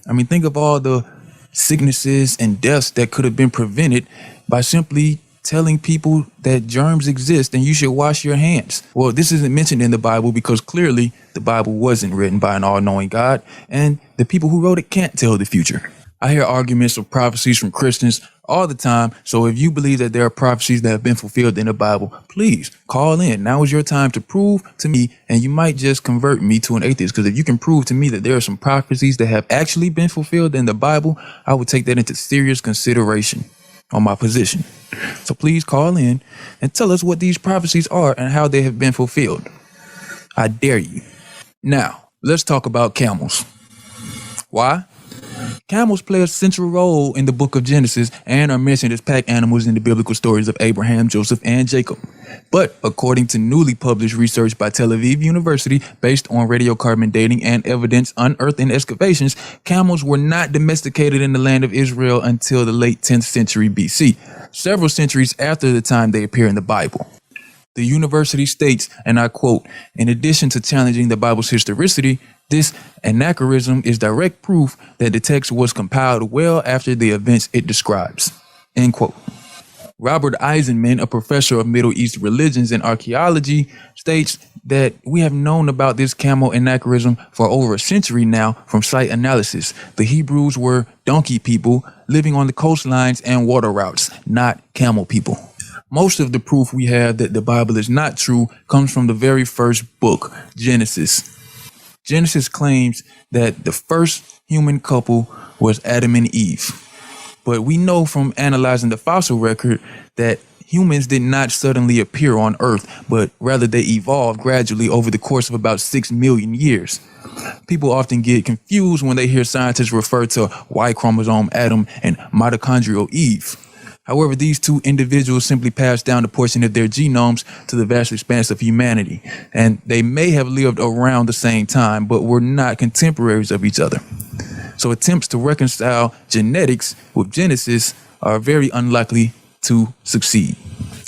Speaker 6: I mean, think of all the sicknesses and deaths that could have been prevented by simply telling people that germs exist and you should wash your hands. Well, this isn't mentioned in the Bible because clearly the Bible wasn't written by an all-knowing God, and the people who wrote it can't tell the future. I hear arguments of prophecies from Christians all the time, so if you believe that there are prophecies that have been fulfilled in the Bible, please call in. Now is your time to prove to me, and you might just convert me to an atheist, because if you can prove to me that there are some prophecies that have actually been fulfilled in the Bible, I would take that into serious consideration. on my position. So please call in and tell us what these prophecies are and how they have been fulfilled. I dare you. Now, let's talk about camels. Why? Camels play a central role in the book of Genesis and are mentioned as pack animals in the biblical stories of Abraham, Joseph, and Jacob. But according to newly published research by Tel Aviv University based on radiocarbon dating and evidence unearthed in excavations, camels were not domesticated in the land of Israel until the late 10th century BC, several centuries after the time they appear in the Bible. The university states, and I quote, "In addition to challenging the Bible's historicity, this anachronism is direct proof that the text was compiled well after the events it describes." End quote. Robert Eisenman, a professor of Middle East religions and archaeology, states that we have known about this camel anachronism for over a century now from site analysis. The Hebrews were donkey people living on the coastlines and water routes, not camel people. Most of the proof we have that the Bible is not true comes from the very first book, Genesis. Genesis claims that the first human couple was Adam and Eve. But we know from analyzing the fossil record that humans did not suddenly appear on Earth, but rather they evolved gradually over the course of about 6 million years. People often get confused when they hear scientists refer to Y chromosome Adam and mitochondrial Eve. However, these two individuals simply passed down a portion of their genomes to the vast expanse of humanity, and they may have lived around the same time, but were not contemporaries of each other. So attempts to reconcile genetics with Genesis are very unlikely to succeed.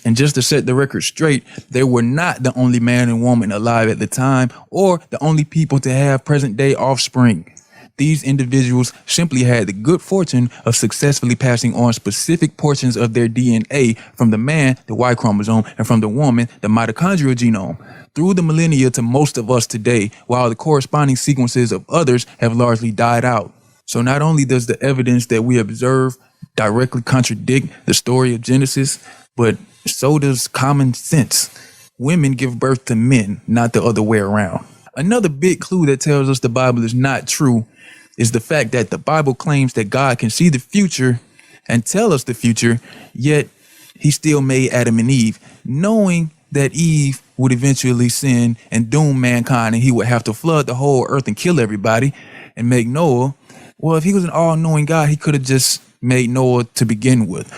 Speaker 6: And just to set the record straight, they were not the only man and woman alive at the time or the only people to have present-day offspring. These individuals simply had the good fortune of successfully passing on specific portions of their DNA from the man, the Y chromosome, and from the woman, the mitochondrial genome, through the millennia to most of us today, while the corresponding sequences of others have largely died out. So not only does the evidence that we observe directly contradict the story of Genesis, but so does common sense. Women give birth to men, not the other way around. Another big clue that tells us the Bible is not true is the fact that the Bible claims that God can see the future and tell us the future, yet he still made Adam and Eve, knowing that Eve would eventually sin and doom mankind and he would have to flood the whole earth and kill everybody and make Noah. Well, if he was an all-knowing God, he could have just made Noah to begin with.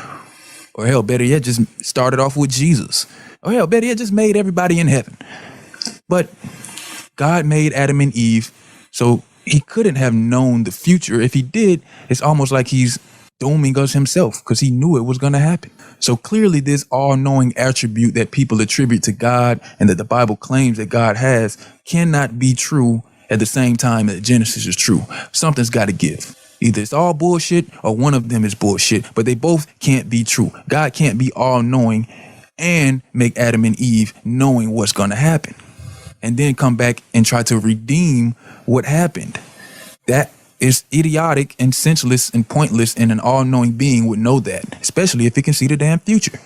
Speaker 6: Or hell, better yet, just started off with Jesus. Or hell, better yet, just made everybody in heaven. But God made Adam and Eve, so he couldn't have known the future. If he did, it's almost like he's dooming us himself because he knew it was going to happen. So clearly this all-knowing attribute that people attribute to God and that the Bible claims that God has cannot be true at the same time that Genesis is true. Something's got to give. Either it's all bullshit or one of them is bullshit, but they both can't be true. God can't be all-knowing and make Adam and Eve knowing what's going to happen and then come back and try to redeem what happened. That is idiotic and senseless and pointless, and an all-knowing being would know that, especially if it can see the damn future.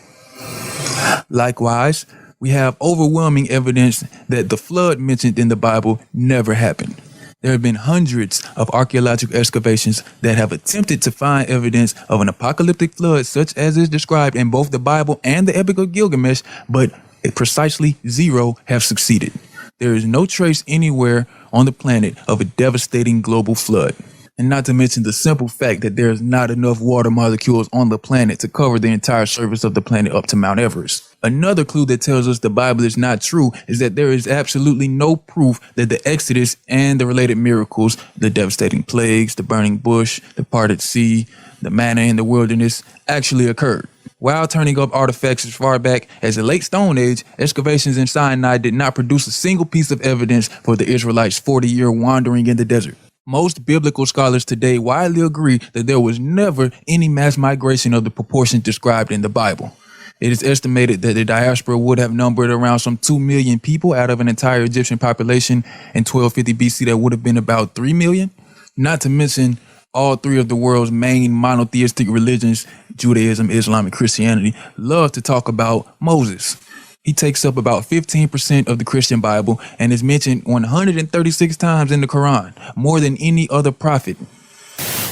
Speaker 6: Likewise, we have overwhelming evidence that the flood mentioned in the Bible never happened. There have been hundreds of archaeological excavations that have attempted to find evidence of an apocalyptic flood such as is described in both the Bible and the Epic of Gilgamesh, but precisely zero have succeeded. There is no trace anywhere on the planet of a devastating global flood. And not to mention the simple fact that there is not enough water molecules on the planet to cover the entire surface of the planet up to Mount Everest. Another clue that tells us the Bible is not true is that there is absolutely no proof that the Exodus and the related miracles, the devastating plagues, the burning bush, the parted sea, the manna in the wilderness, actually occurred. While turning up artifacts as far back as the late Stone Age, excavations in Sinai did not produce a single piece of evidence for the Israelites' 40-year wandering in the desert. Most biblical scholars today widely agree that there was never any mass migration of the proportions described in the Bible. It is estimated that the diaspora would have numbered around some 2 million people out of an entire Egyptian population in 1250 BC that would have been about 3 million. Not to mention all three of the world's main monotheistic religions, Judaism, Islam, and Christianity, love to talk about Moses. He takes up about 15% of the Christian Bible and is mentioned 136 times in the Quran, more than any other prophet.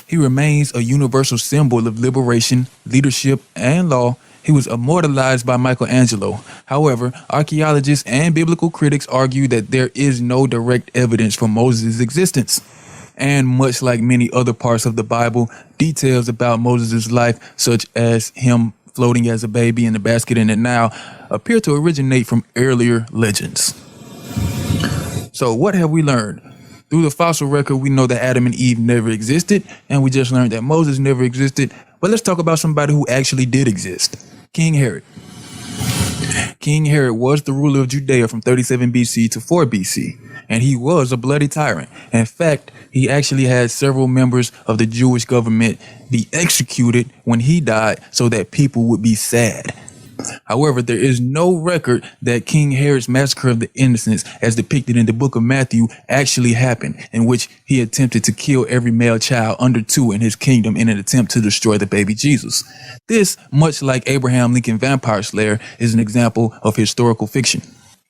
Speaker 6: He remains a universal symbol of liberation, leadership, and law. He was immortalized by Michelangelo. However, archaeologists and biblical critics argue that there is no direct evidence for Moses' existence. And much like many other parts of the Bible, details about Moses' life, such as him floating as a baby in a basket in the Nile, appear to originate from earlier legends. So what have we learned? Through the fossil record, we know that Adam and Eve never existed, and we just learned that Moses never existed. But let's talk about somebody who actually did exist. King Herod. King Herod was the ruler of Judea from 37 BC to 4 BC, and he was a bloody tyrant. In fact, he actually had several members of the Jewish government be executed when he died so that people would be sad. However, there is no record that King Herod's massacre of the innocents, as depicted in the book of Matthew, actually happened, in which he attempted to kill every male child under 2 in his kingdom in an attempt to destroy the baby Jesus. This, much like Abraham Lincoln Vampire Slayer, is an example of historical fiction.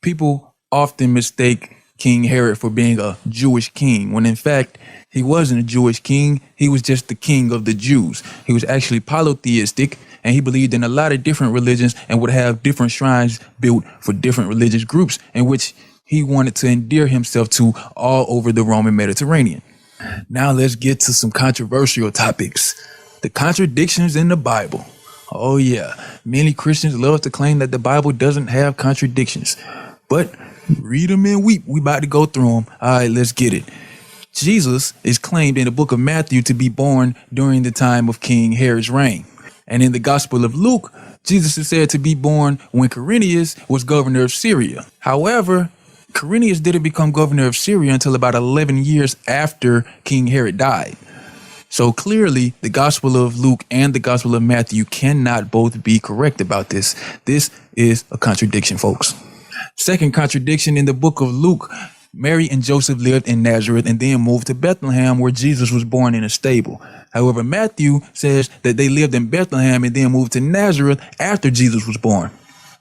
Speaker 6: People often mistake King Herod for being a Jewish king, when in fact, he wasn't a Jewish king. He was just the king of the Jews. He was actually polytheistic, and he believed in a lot of different religions and would have different shrines built for different religious groups, in which he wanted to endear himself to all over the Roman Mediterranean. Now let's get to some controversial topics. The contradictions in the Bible. Oh yeah, many Christians love to claim that the Bible doesn't have contradictions, but read them and weep. We about to go through them. All right, let's get it. Jesus is claimed in the book of Matthew to be born during the time of King Herod's reign. And in the Gospel of Luke, Jesus is said to be born when Quirinius was governor of Syria. However, Quirinius didn't become governor of Syria until about 11 years after King Herod died. So clearly, the Gospel of Luke and the Gospel of Matthew cannot both be correct about this. This is a contradiction, folks. Second contradiction in the book of Luke, Mary and Joseph lived in Nazareth and then moved to Bethlehem, where Jesus was born in a stable. However, Matthew says that they lived in Bethlehem and then moved to Nazareth after Jesus was born.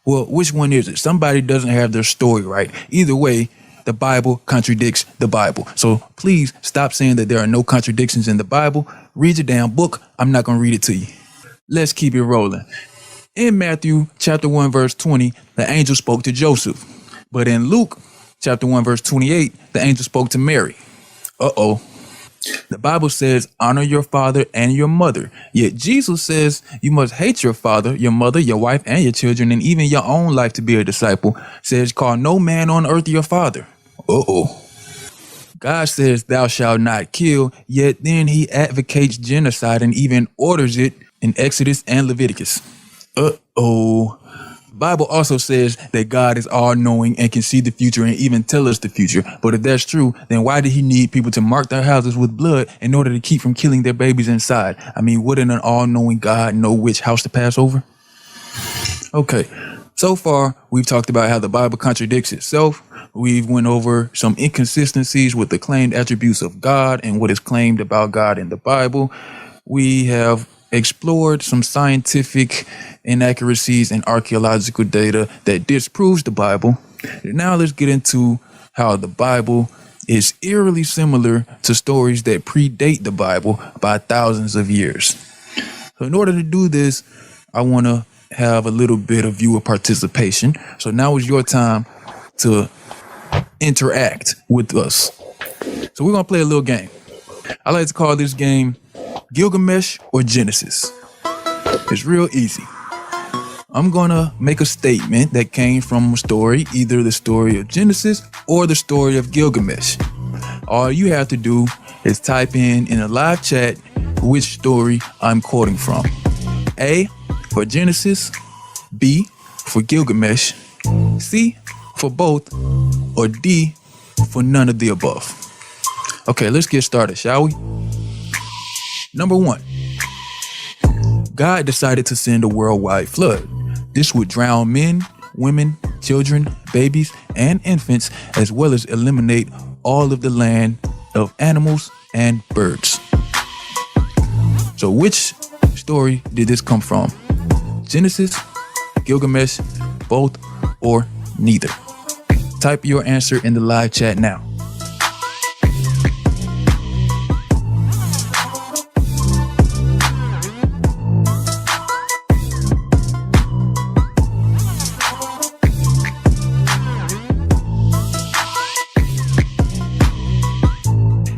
Speaker 6: Well, which one is it? Somebody doesn't have their story right. Either way, the Bible contradicts the Bible. So please stop saying that there are no contradictions in the Bible. Read your damn book. I'm not going to read it to you. Let's keep it rolling. In Matthew chapter 1, verse 20, the angel spoke to Joseph. But in Luke chapter 1, verse 28, the angel spoke to Mary. Uh-oh. The Bible says, honor your father and your mother. Yet Jesus says you must hate your father, your mother, your wife, and your children, and even your own life to be a disciple. Says, call no man on earth your father. Uh-oh. God says thou shalt not kill, yet then he advocates genocide and even orders it in Exodus and Leviticus. Uh-oh. The Bible also says that God is all-knowing and can see the future and even tell us the future. But if that's true, then why did he need people to mark their houses with blood in order to keep from killing their babies inside? I mean, wouldn't an all-knowing God know which house to pass over? Okay, so far, we've talked about how the Bible contradicts itself. We've went over some inconsistencies with the claimed attributes of God and what is claimed about God in the Bible. We have explored some scientific inaccuracies and archaeological data that disproves the Bible. Now let's get into how the Bible is eerily similar to stories that predate the Bible by thousands of years. So in order to do this, I want to have a little bit of viewer participation. So now is your time to interact with us. So we're going to play a little game. I like to call this game Gilgamesh or Genesis. It's real easy. I'm gonna make a statement that came from a story, either the story of Genesis or the story of Gilgamesh. All you have to do is type in a live chat which story I'm quoting from. A for Genesis, B for Gilgamesh, C for both, or D for none of the above. Okay, let's get started, shall we? Number 1, God decided to send a worldwide flood. This would drown men, women, children, babies, and infants, as well as eliminate all of the land of animals and birds. So which story did this come from? Genesis, Gilgamesh, both, or neither? Type your answer in the live chat now.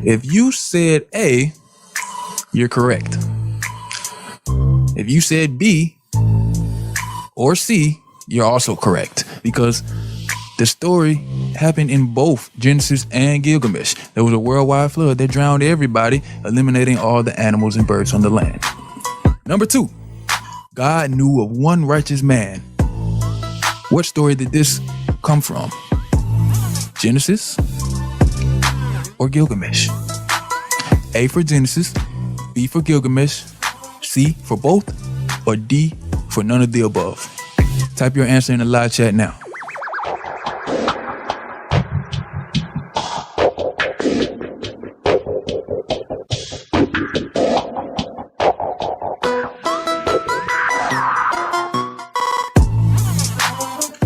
Speaker 6: If you said A, you're correct. If you said B or C, you're also correct, because the story happened in both Genesis and Gilgamesh. There was a worldwide flood that drowned everybody, eliminating all the animals and birds on the land. Number 2, God knew of one righteous man. What story did this come from? Genesis or Gilgamesh? A for Genesis, B for Gilgamesh, C for both, or D for none of the above? Type your answer in the live chat now.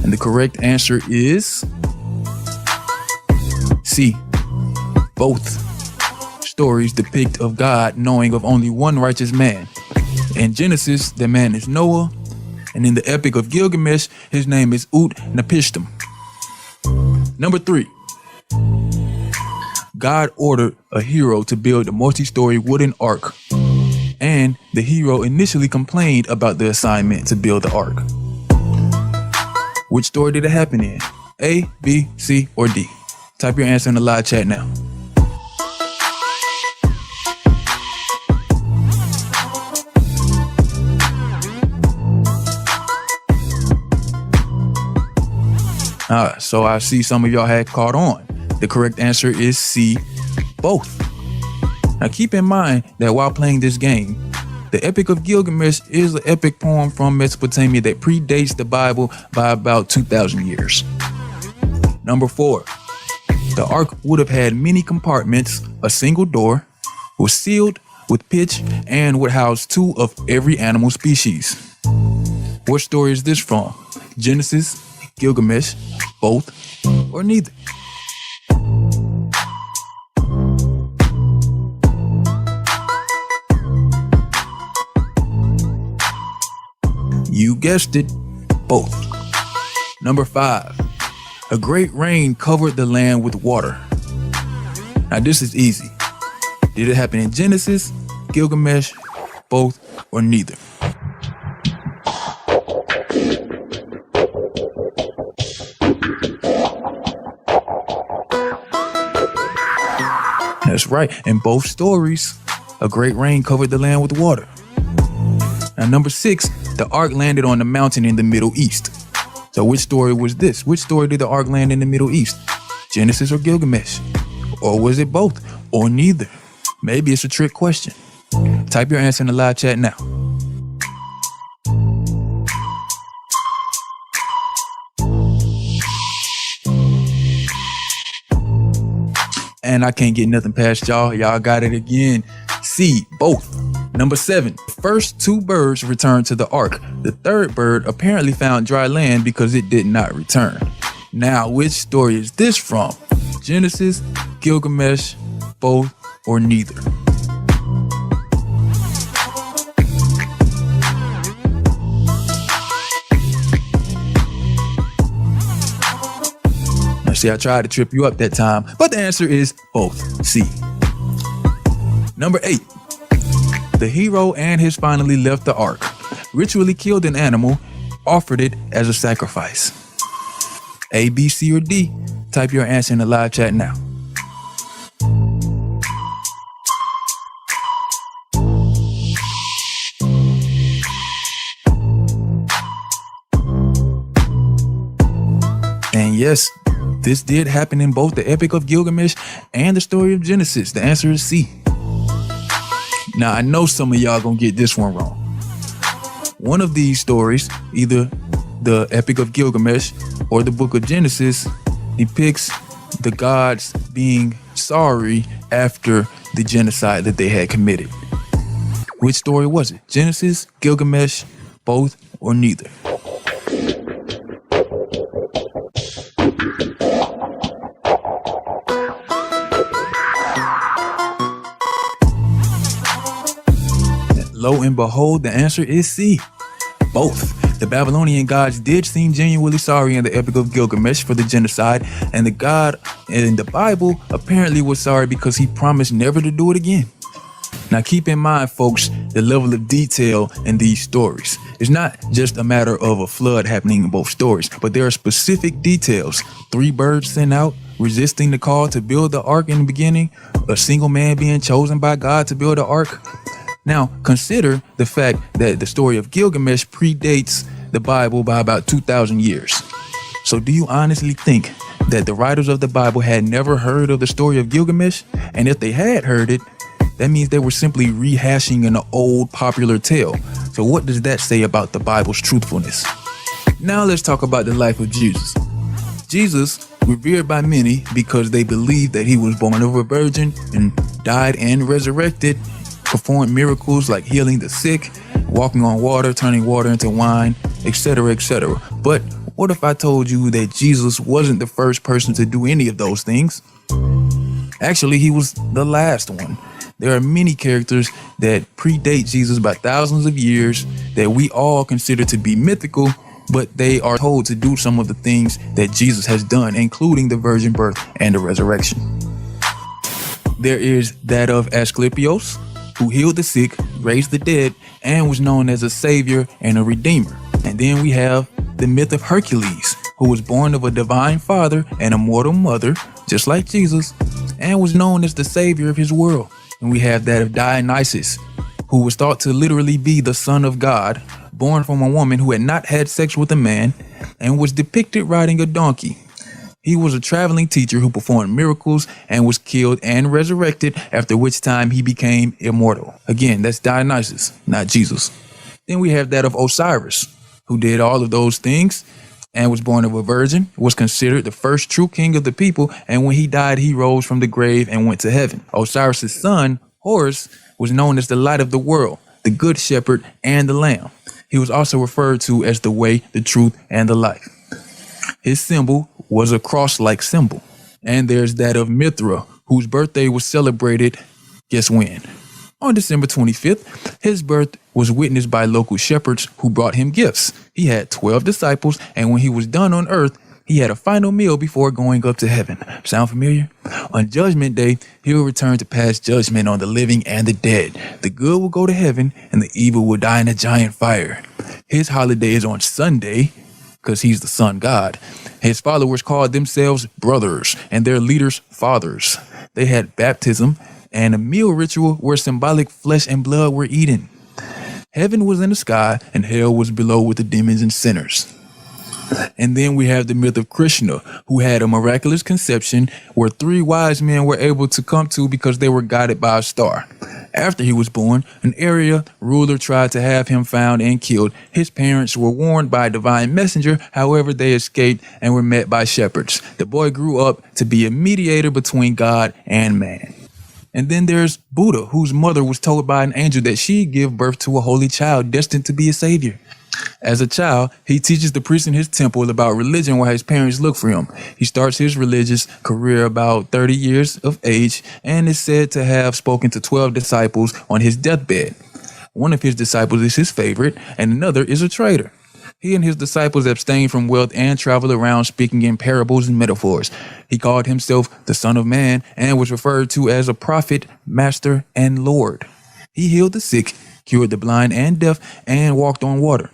Speaker 6: And the correct answer is C. Both stories depict of God knowing of only one righteous man. In Genesis, the man is Noah, and in the Epic of Gilgamesh, his name is Ut-Napishtim. Number 3, God ordered a hero to build a multi-story wooden ark, and the hero initially complained about the assignment to build the ark. Which story did it happen in? A, B, C, or D? Type your answer in the live chat now. So I see some of y'all had caught on. The correct answer is C, both. Now keep in mind that while playing this game, the Epic of Gilgamesh is an epic poem from Mesopotamia that predates the Bible by about 2,000 years. Number 4, the ark would have had many compartments, a single door, was sealed with pitch, and would house 2 of every animal species. What story is this from? Genesis, Gilgamesh, both, or neither? You guessed it, both. Number 5, a great rain covered the land with water. Now this is easy. Did it happen in Genesis, Gilgamesh, both, or neither? That's right. In both stories, a great rain covered the land with water. Now, number 6, the ark landed on the mountain in the Middle East. So which story was this? Which story did the ark land in the Middle East? Genesis or Gilgamesh? Or was it both? Or neither? Maybe it's a trick question. Type your answer in the live chat now. And I can't get nothing past y'all. Y'all got it again. C, both. Number 7, the first 2 birds returned to the ark. The third bird apparently found dry land because it did not return. Now, which story is this from? Genesis, Gilgamesh, both, or neither? See, I tried to trip you up that time, but the answer is both. C. Number 8. The hero and his family left the ark, ritually killed an animal, offered it as a sacrifice. A, B, C, or D? Type your answer in the live chat now. And yes, this did happen in both the Epic of Gilgamesh and the story of Genesis. The answer is C. Now, I know some of y'all gonna get this one wrong. One of these stories, either the Epic of Gilgamesh or the Book of Genesis, depicts the gods being sorry after the genocide that they had committed. Which story was it? Genesis, Gilgamesh, both, or neither? Lo and behold, the answer is C. Both. The Babylonian gods did seem genuinely sorry in the Epic of Gilgamesh for the genocide, and the god in the Bible apparently was sorry because he promised never to do it again. Now keep in mind, folks, the level of detail in these stories. It's not just a matter of a flood happening in both stories, but there are specific details. 3 birds sent out, resisting the call to build the ark in the beginning, a single man being chosen by God to build the ark. Now, consider the fact that the story of Gilgamesh predates the Bible by about 2,000 years. So do you honestly think that the writers of the Bible had never heard of the story of Gilgamesh? And if they had heard it, that means they were simply rehashing an old popular tale. So what does that say about the Bible's truthfulness? Now let's talk about the life of Jesus. Jesus, revered by many because they believed that he was born of a virgin and died and resurrected, performed miracles like healing the sick, walking on water, turning water into wine, etc., etc. But what if I told you that Jesus wasn't the first person to do any of those things? Actually, he was the last one. There are many characters that predate Jesus by thousands of years that we all consider to be mythical, but they are told to do some of the things that Jesus has done, including the virgin birth and the resurrection. There is that of Asclepius, who healed the sick, raised the dead, and was known as a savior and a redeemer. And then we have the myth of Hercules, who was born of a divine father and a mortal mother, just like Jesus, and was known as the savior of his world. And we have that of Dionysus, who was thought to literally be the son of God, born from a woman who had not had sex with a man, and was depicted riding a donkey. He was a traveling teacher who performed miracles and was killed and resurrected, after which time he became immortal. Again, that's Dionysus, not Jesus. Then we have that of Osiris, who did all of those things and was born of a virgin, was considered the first true king of the people, and when he died, he rose from the grave and went to heaven. Osiris' son, Horace, was known as the light of the world, the good shepherd, and the lamb. He was also referred to as the way, the truth, and the life. His symbol was a cross-like symbol. And there's that of Mithra, whose birthday was celebrated, guess when? On December 25th, his birth was witnessed by local shepherds who brought him gifts. He had 12 disciples, and when he was done on earth, he had a final meal before going up to heaven. Sound familiar? On Judgment Day, he will return to pass judgment on the living and the dead. The good will go to heaven, and the evil will die in a giant fire. His holiday is on Sunday, because he's the sun god. His followers called themselves brothers, and their leaders fathers. They had baptism and a meal ritual where symbolic flesh and blood were eaten. Heaven was in the sky, and hell was below with the demons and sinners. And then we have the myth of Krishna, who had a miraculous conception where 3 wise men were able to come to because they were guided by a star. After he was born, an area ruler tried to have him found and killed. His parents were warned by a divine messenger, however they escaped and were met by shepherds. The boy grew up to be a mediator between God and man. And then there's Buddha, whose mother was told by an angel that she'd give birth to a holy child destined to be a savior. As a child, he teaches the priests in his temple about religion while his parents look for him. He starts his religious career about 30 years of age and is said to have spoken to 12 disciples on his deathbed. One of his disciples is his favorite, and another is a traitor. He and his disciples abstained from wealth and traveled around speaking in parables and metaphors. He called himself the Son of Man and was referred to as a prophet, master, and Lord. He healed the sick, cured the blind and deaf, and walked on water.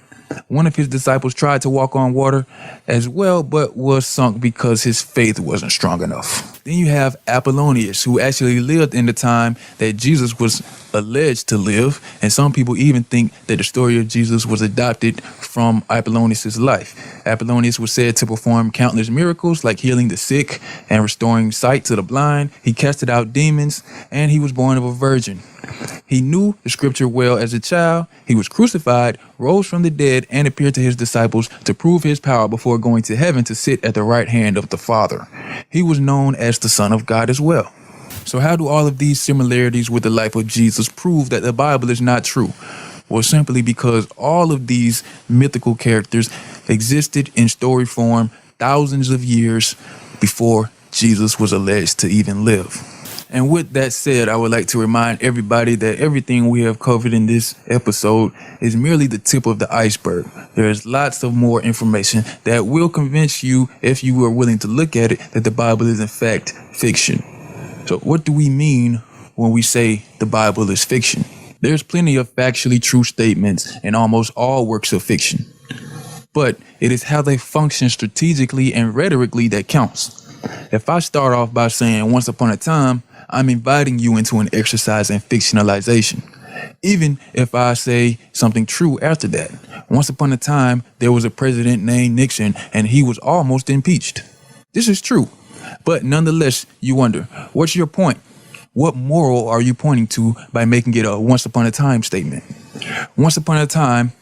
Speaker 6: One of his disciples tried to walk on water as well, but was sunk because his faith wasn't strong enough. Then you have Apollonius, who actually lived in the time that Jesus was alleged to live, and some people even think that the story of Jesus was adopted from Apollonius' life. Apollonius was said to perform countless miracles like healing the sick and restoring sight to the blind. He casted out demons, and he was born of a virgin. He knew the scripture well as a child. He was crucified, rose from the dead, and appeared to his disciples to prove his power before going to heaven to sit at the right hand of the Father. He was known as the Son of God as well. So how do all of these similarities with the life of Jesus prove that the Bible is not true? Well, simply because all of these mythical characters existed in story form thousands of years before Jesus was alleged to even live. And with that said, I would like to remind everybody that everything we have covered in this episode is merely the tip of the iceberg. There is lots of more information that will convince you, if you are willing to look at it, that the Bible is in fact fiction. So what do we mean when we say the Bible is fiction? There's plenty of factually true statements in almost all works of fiction, but it is how they function strategically and rhetorically that counts. If I start off by saying once upon a time, I'm inviting you into an exercise in fictionalization. Even if I say something true after that. Once upon a time, there was a president named Nixon and he was almost impeached. This is true. But nonetheless, you wonder, what's your point? What moral are you pointing to by making it a once upon a time statement? Once upon a time,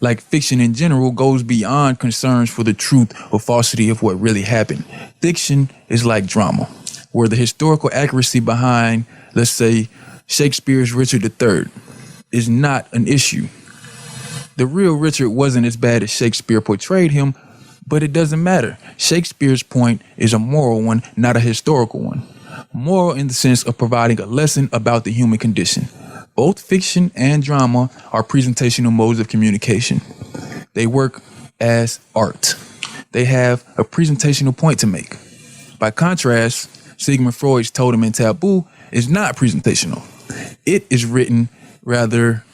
Speaker 6: like fiction in general, goes beyond concerns for the truth or falsity of what really happened. Fiction is like drama, where the historical accuracy behind, let's say, Shakespeare's Richard III is not an issue. The real Richard wasn't as bad as Shakespeare portrayed him, but it doesn't matter. Shakespeare's point is a moral one, not a historical one. Moral in the sense of providing a lesson about the human condition. Both fiction and drama are presentational modes of communication. They work as art. They have a presentational point to make. By contrast, Sigmund Freud's Totem and Taboo is not presentational. It is written rather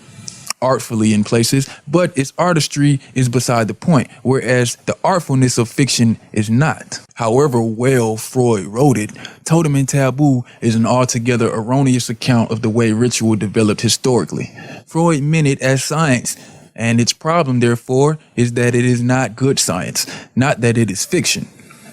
Speaker 6: artfully in places, but its artistry is beside the point, whereas the artfulness of fiction is not. However well Freud wrote it, Totem and Taboo is an altogether erroneous account of the way ritual developed historically. Freud meant it as science, and its problem, therefore, is that it is not good science, not that it is fiction.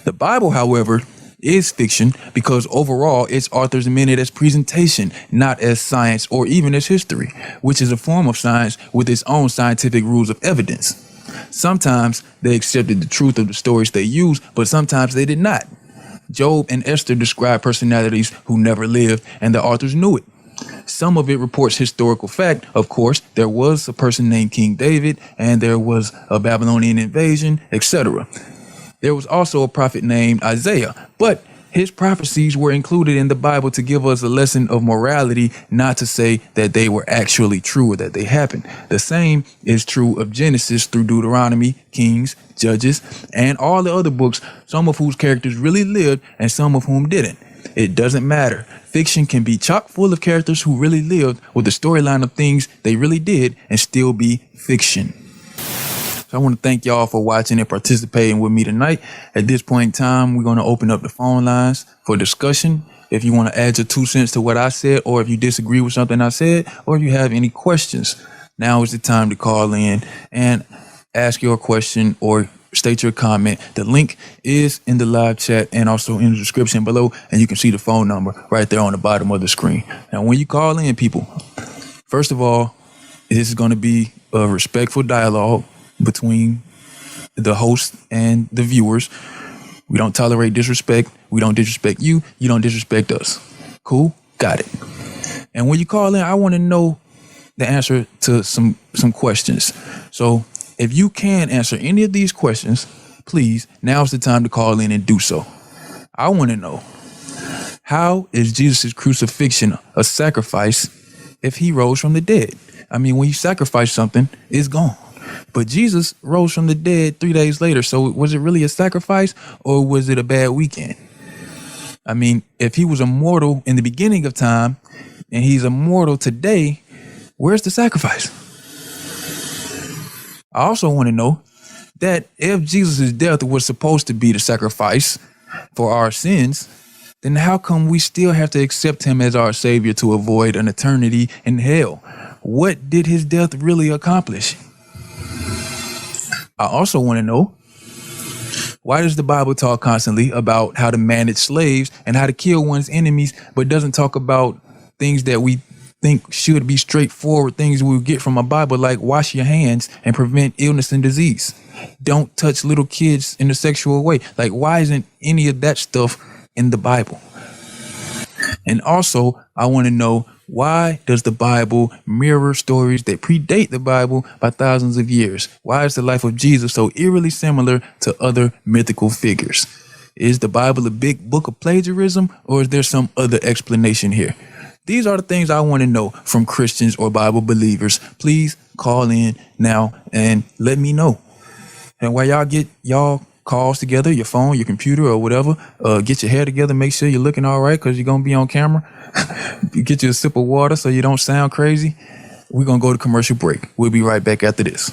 Speaker 6: The Bible, however, is fiction because overall its authors meant it as presentation, not as science or even as history, which is a form of science with its own scientific rules of evidence. Sometimes they accepted the truth of the stories they used, but sometimes they did not. Job and Esther describe personalities who never lived, and the authors knew it. Some of it reports historical fact. Of course, there was a person named King David, and there was a Babylonian invasion, etc. There was also a prophet named Isaiah, but his prophecies were included in the Bible to give us a lesson of morality, not to say that they were actually true or that they happened. The same is true of Genesis through Deuteronomy, Kings, Judges, and all the other books, some of whose characters really lived and some of whom didn't. It doesn't matter. Fiction can be chock full of characters who really lived with the storyline of things they really did and still be fiction. So I want to thank y'all for watching and participating with me tonight. At this point in time, we're going to open up the phone lines for discussion. If you want to add your 2 cents to what I said, or if you disagree with something I said, or if you have any questions, now is the time to call in and ask your question or state your comment. The link is in the live chat and also in the description below, and you can see the phone number right there on the bottom of the screen. Now, when you call in, people, first of all, this is going to be a respectful dialogue between the host and the viewers. We don't tolerate disrespect. We don't disrespect you. You don't disrespect us. Cool? Got it. And when you call in, I want to know the answer to some questions. So if you can answer any of these questions, please, now's the time to call in and do so. I want to know, how is Jesus' crucifixion a sacrifice if he rose from the dead? I mean, when you sacrifice something, it's gone. But Jesus rose from the dead 3 days later. So was it really a sacrifice, or was it a bad weekend? I mean, if he was immortal in the beginning of time and he's immortal today, where's the sacrifice? I also want to know that if Jesus' death was supposed to be the sacrifice for our sins, then how come we still have to accept him as our savior to avoid an eternity in hell? What did his death really accomplish? I also want to know, why does the Bible talk constantly about how to manage slaves and how to kill one's enemies, but doesn't talk about things that we think should be straightforward things we get from a Bible, like wash your hands and prevent illness and disease? Don't touch little kids in a sexual way. Like, why isn't any of that stuff in the Bible? And also, I want to know, why does the Bible mirror stories that predate the Bible by thousands of years? Why is the life of Jesus so eerily similar to other mythical figures? Is the Bible a big book of plagiarism, or is there some other explanation here? These are the things I want to know from Christians or Bible believers. Please call in now and let me know. And while y'all get y'all calls together, your phone, your computer, or whatever, get your hair together, make sure you're looking all right because you're going to be on camera. You get you a sip of water so you don't sound crazy. We're going to go to commercial break. We'll be right back after this.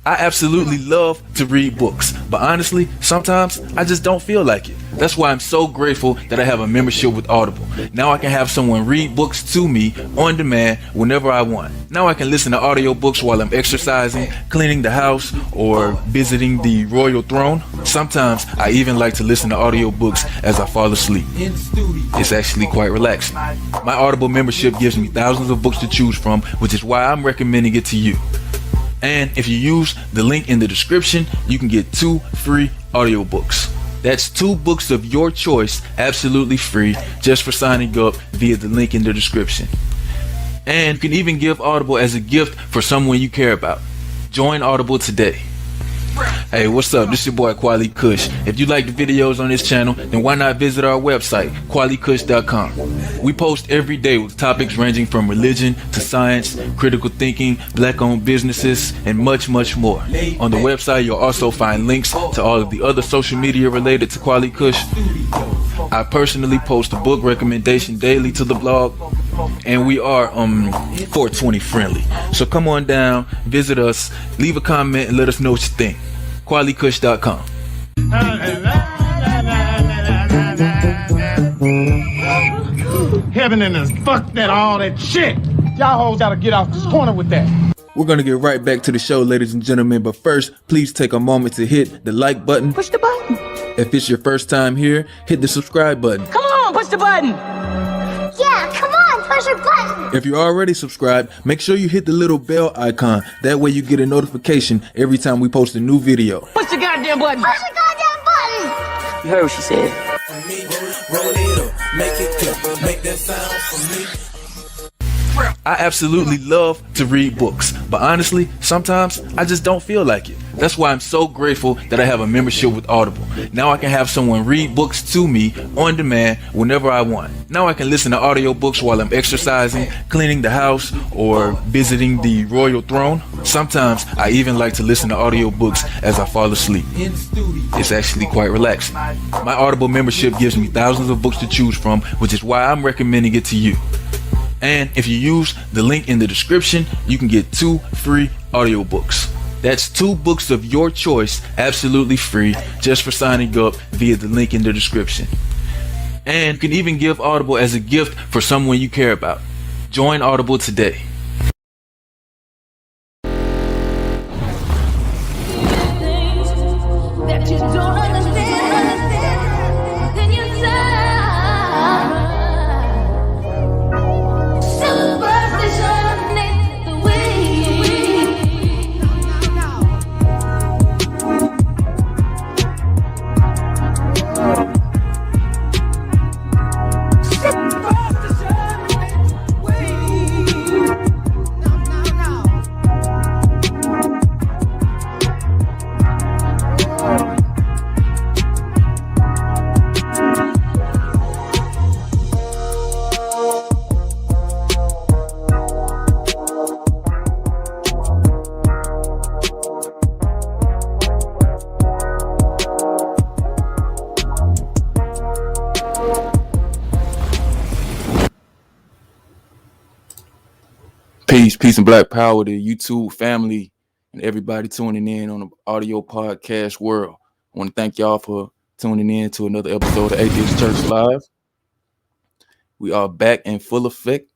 Speaker 3: I absolutely love to read books, but honestly, sometimes I just don't feel like it. That's why I'm so grateful that I have a membership with Audible. Now I can have someone read books to me on demand whenever I want. Now I can listen to audiobooks while I'm exercising, cleaning the house, or visiting the royal throne. Sometimes I even like to listen to audiobooks as I fall asleep. It's actually quite relaxing. My Audible membership gives me thousands of books to choose from, which is why I'm recommending it to you. And if you use the link in the description, you can get 2 free audiobooks. That's 2 books of your choice, absolutely free, just for signing up via the link in the description. And you can even give Audible as a gift for someone you care about. Join Audible today. Hey, what's up? This is your boy Quali Kush. If you like the videos on this channel, then why not visit our website, QualiKush.com. We post every day with topics ranging from religion to science, critical thinking, black-owned businesses, and much, much more. On the website, you'll also find links to all of the other social media related to Quali Kush. I personally post a book recommendation daily to the blog, and we are 420 friendly. So come on down, visit us, leave a comment, and let us know what you think. QualiKush.com.
Speaker 7: Heaven and earth, fuck that, all that shit. Y'all hoes gotta get off this corner with that.
Speaker 3: We're gonna get right back to the show, ladies and gentlemen, but first, please take a moment to hit the like button.
Speaker 4: Push the button.
Speaker 3: If it's your first time here, hit the subscribe button.
Speaker 4: Come on, push the button.
Speaker 5: Yeah, come on, push your button.
Speaker 3: If you're already subscribed, make sure you hit the little bell icon. That way you get a notification every time we post a new video.
Speaker 4: Push the goddamn button.
Speaker 5: Push the goddamn button.
Speaker 4: You heard what she said.
Speaker 3: I absolutely love to read books, but honestly, sometimes I just don't feel like it. That's why I'm so grateful that I have a membership with Audible. Now I can have someone read books to me on demand whenever I want. Now I can listen to audiobooks while I'm exercising, cleaning the house, or visiting the royal throne. Sometimes I even like to listen to audiobooks as I fall asleep. It's actually quite relaxing. My Audible membership gives me thousands of books to choose from, which is why I'm recommending it to you. And if you use the link in the description, you can get 2 free audiobooks. That's 2 books of your choice, absolutely free, just for signing up via the link in the description. And you can even give Audible as a gift for someone you care about. Join Audible today.
Speaker 1: Things that you don't understand, then you superstition ain't the way.
Speaker 3: Peace and black power to YouTube family and everybody tuning in on the audio podcast world. I want to thank y'all for tuning in to another episode of Atheist Church Live. We are back in full effect.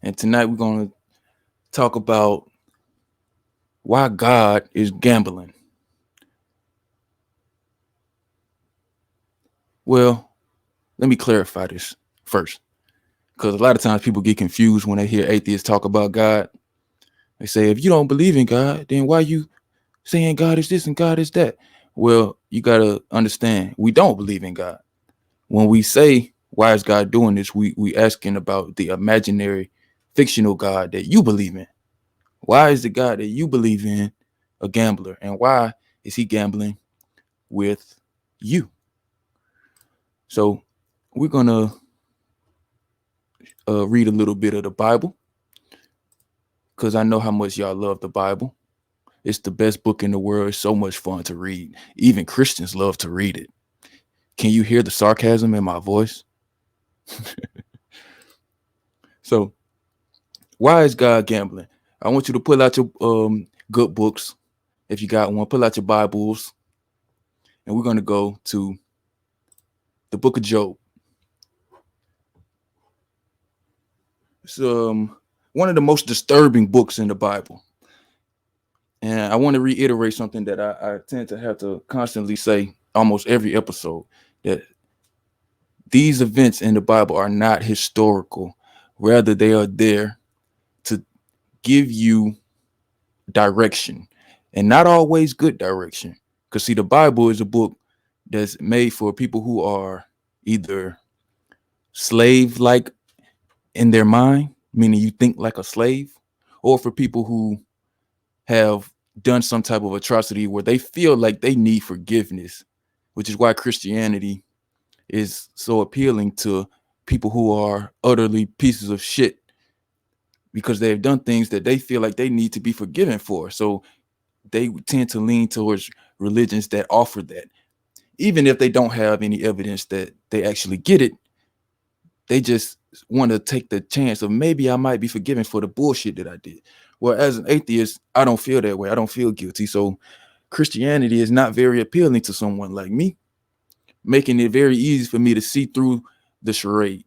Speaker 3: And tonight we're going to talk about why God is gambling. Well, let me clarify this first. Because a lot of times people get confused when they hear atheists talk about God. They say, if you don't believe in God, then why you saying God is this and God is that? Well, you got to understand, we don't believe in God. When we say, why is God doing this? We asking about the imaginary, fictional God that you believe in. Why is the God that you believe in a gambler? And why is he gambling
Speaker 6: with you. So we're going to read a little bit of the Bible, because I know how much y'all love the Bible. It's the best book in the world. It's so much fun to read. Even Christians love to read it. Can you hear the sarcasm in my voice? So, why is God gambling? I want you to pull out your good books. If you got one, pull out your Bibles. And we're going to go to the book of Job. It's one of the most disturbing books in the Bible. And I want to reiterate something that I tend to have to constantly say almost every episode, that these events in the Bible are not historical. Rather, they are there to give you direction, and not always good direction. Because see, the Bible is a book that's made for people who are either slave-like in their mind, meaning you think like a slave, or for people who have done some type of atrocity where they feel like they need forgiveness, which is why Christianity is so appealing to people who are utterly pieces of shit, because they've done things that they feel like they need to be forgiven for. So they tend to lean towards religions that offer that. Even if they don't have any evidence that they actually get it, they just want to take the chance of maybe I might be forgiven for the bullshit that I did. Well, as an atheist, I don't feel that way. I don't feel guilty. So Christianity is not very appealing to someone like me, making it very easy for me to see through the charade.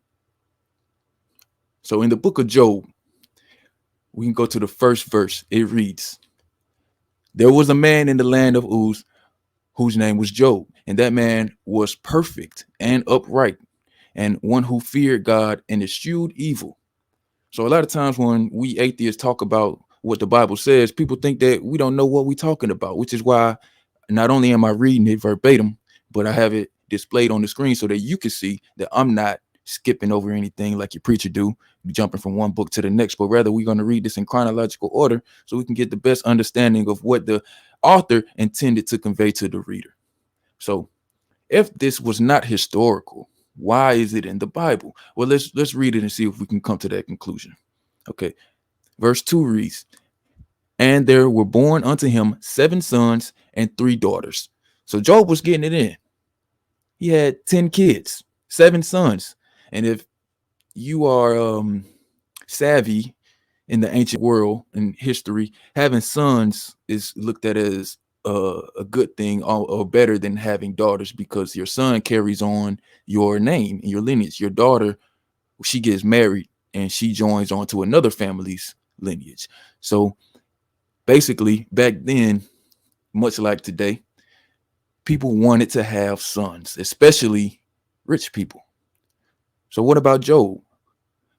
Speaker 6: So in the book of Job, we can go to the first verse. It reads, "There was a man in the land of Uz whose name was Job, and that man was perfect and upright, and one who feared God and eschewed evil." So a lot of times when we atheists talk about what the Bible says, people think that we don't know what we're talking about, which is why not only am I reading it verbatim, but I have it displayed on the screen so that you can see that I'm not skipping over anything like your preacher do, jumping from one book to the next, but rather we're going to read this in chronological order so we can get the best understanding of what the author intended to convey to the reader. So if this was not historical, why is it in the Bible? Well, let's read it and see if we can come to that conclusion. Okay. Verse 2 reads, "And there were born unto him 7 sons and 3 daughters." So Job was getting it in. He had 10 kids, 7 sons. And if you are savvy in the ancient world and history, having sons is looked at as a good thing, or better than having daughters, because your son carries on your name and your lineage. Your daughter, she gets married and she joins on to another family's lineage. So basically, back then, much like today, people wanted to have sons, especially rich people. So what about Job?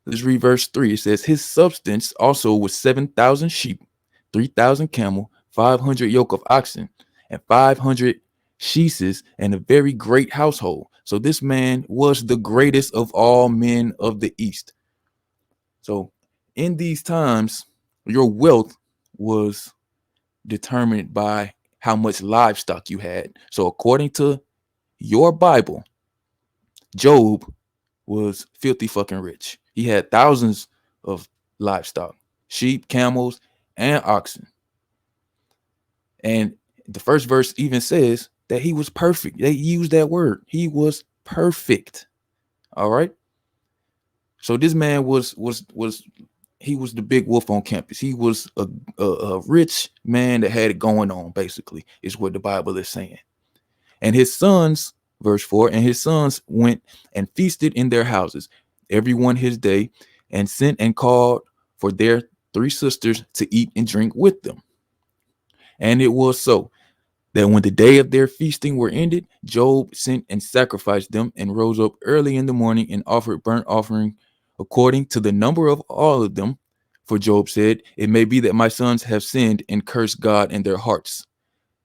Speaker 6: Let's read verse 3. It says, "His substance also was 7,000 sheep, 3,000 camel, 500 yoke of oxen, and 500 sheeses, and a very great household." So this man was the greatest of all men of the East. So in these times, your wealth was determined by how much livestock you had. So according to your Bible, Job was filthy fucking rich. He had thousands of livestock, sheep, camels, and oxen. And the first verse even says that he was perfect. They used that word. He was perfect. All right. So this man was he was the big wolf on campus. He was a rich man that had it going on, basically, is what the Bible is saying. And his sons, verse 4, "and his sons went and feasted in their houses, every one his day, and sent and called for their 3 sisters to eat and drink with them. And it was so that when the day of their feasting were ended, Job sent and sacrificed them, and rose up early in the morning and offered burnt offering according to the number of all of them. For Job said, 'It may be that my sons have sinned and cursed God in their hearts.'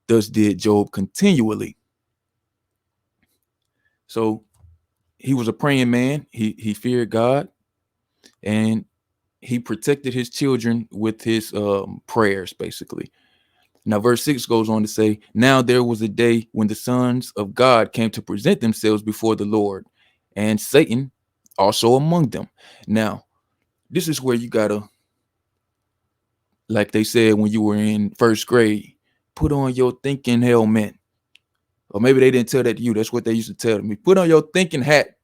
Speaker 6: Thus did Job continually." So he was a praying man. He feared God, and he protected his children with his prayers, basically. Now, verse 6 goes on to say, now there was a day when the sons of God came to present themselves before the Lord, and Satan also among them. Now, this is where you gotta, like they said when you were in first grade, put on your thinking helmet. Or maybe they didn't tell that to you. That's what they used to tell me. Put on your thinking hat.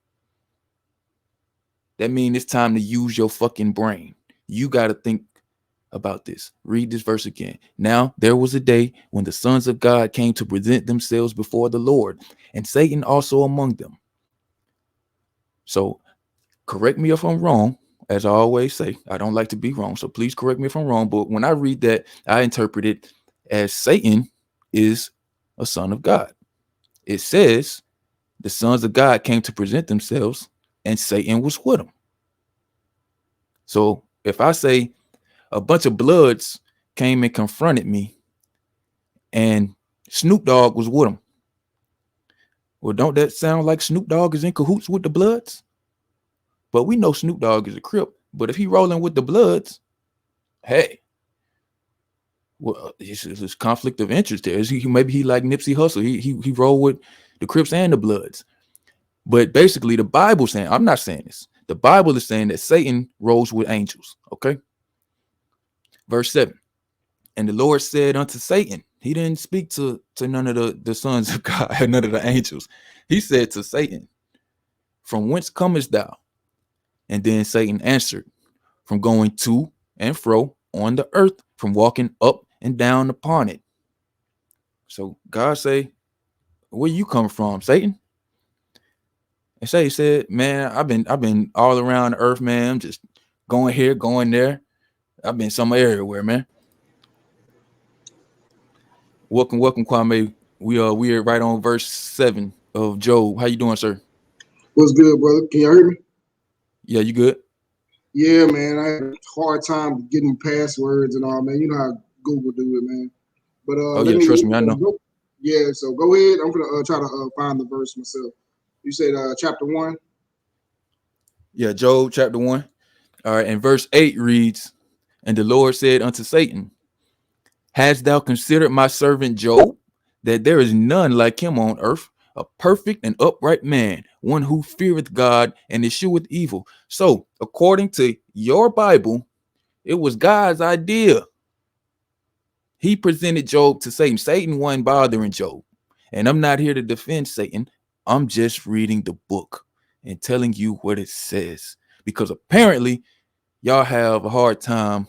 Speaker 6: That means it's time to use your fucking brain. You gotta think about this. Read this verse again. Now there was a day when the sons of God came to present themselves before the Lord, and Satan also among them. So correct me if I'm wrong. As I always say, I don't like to be wrong, so please correct me if I'm wrong. But when I read that, I interpret it as Satan is a son of God. It says the sons of God came to present themselves, and Satan was with them. So if I say a bunch of Bloods came and confronted me, and Snoop Dogg was with them. Well, don't that sound like Snoop Dogg is in cahoots with the Bloods? But we know Snoop Dogg is a Crip. But if he rolling with the Bloods, hey, well, it's conflict of interest there. Maybe he like Nipsey Hussle. He roll with the Crips and the Bloods. But basically, the Bible's saying, I'm not saying this. The Bible is saying that Satan rolls with angels. Okay. Verse 7. And the Lord said unto Satan, he didn't speak to none of the sons of God, none of the angels. He said to Satan, from whence comest thou? And then Satan answered, from going to and fro on the earth, from walking up and down upon it. So God say, where you come from, Satan? And Satan said, man, I've been all around the earth, man. I'm just going here, going there. I've been somewhere everywhere, man. Welcome, Kwame. We are right on verse 7 of Job. How you doing, sir?
Speaker 8: What's good, brother? Can you hear me?
Speaker 6: Yeah, you good?
Speaker 8: Yeah, man. I had a hard time getting passwords and all, man. You know how Google do it, man. But
Speaker 6: Oh yeah, trust me, I know.
Speaker 8: go. Yeah, so go ahead. I'm gonna try to find the verse myself. You said chapter 1.
Speaker 6: Yeah, Job chapter 1. All right, and verse 8 reads, and the Lord said unto Satan, hast thou considered my servant Job, that there is none like him on earth, a perfect and upright man, one who feareth God and escheweth evil. So, according to your Bible, it was God's idea. He presented Job to Satan. Satan wasn't bothering Job. And I'm not here to defend Satan. I'm just reading the book and telling you what it says. Because apparently, y'all have a hard time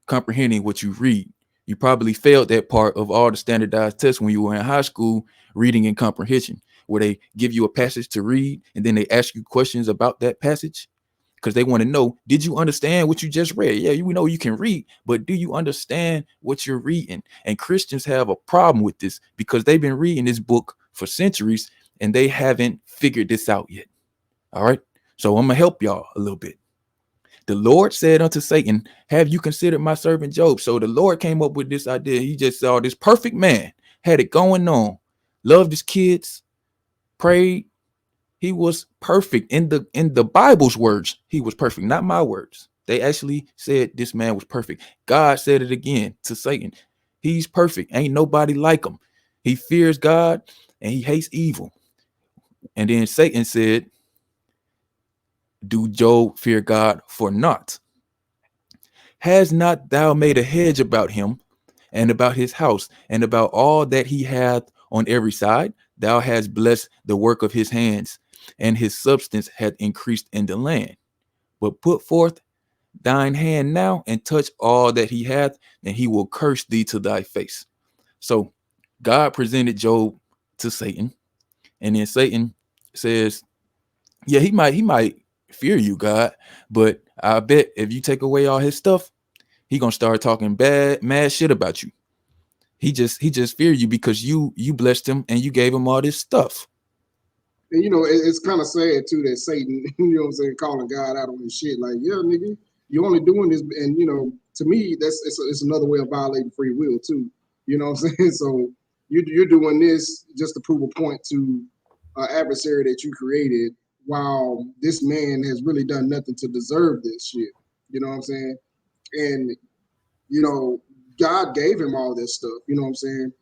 Speaker 6: comprehending what you read. You probably failed that part of all the standardized tests when you were in high school, reading and comprehension, where they give you a passage to read and then they ask you questions about that passage because they want to know, did you understand what you just read? Yeah, you know you can read, but do you understand what you're reading? And Christians have a problem with this because they've been reading this book for centuries and they haven't figured this out yet. All right, so I'm gonna help y'all a little bit. The Lord said unto Satan, have you considered my servant Job? So the Lord came up with this idea. He just saw this perfect man, had it going on, loved his kids, prayed. He was perfect. In the Bible's words, he was perfect, not my words. They actually said this man was perfect. God said it again to Satan. He's perfect. Ain't nobody like him. He fears God and he hates evil. And then Satan said, do Job fear God for naught? Has not thou made a hedge about him and about his house and about all that he hath on every side? Thou hast blessed the work of his hands, and his substance hath increased in the land. But put forth thine hand now and touch all that he hath, and he will curse thee to thy face. So God presented Job to Satan, and then Satan says, yeah, he might fear you, God, but I bet if you take away all his stuff, he gonna start talking mad shit about you. He just fear you because you blessed him and you gave him all this stuff.
Speaker 8: And you know, it's kind of sad too that Satan, you know what I'm saying, calling God out on his shit. Like, yeah, nigga, you only doing this, and you know, to me, it's another way of violating free will too. You know what I'm saying? So you're doing this just to prove a point to an adversary that you created, while this man has really done nothing to deserve this shit. You know what I'm saying? And you know, God gave him all this stuff, you know what I'm saying?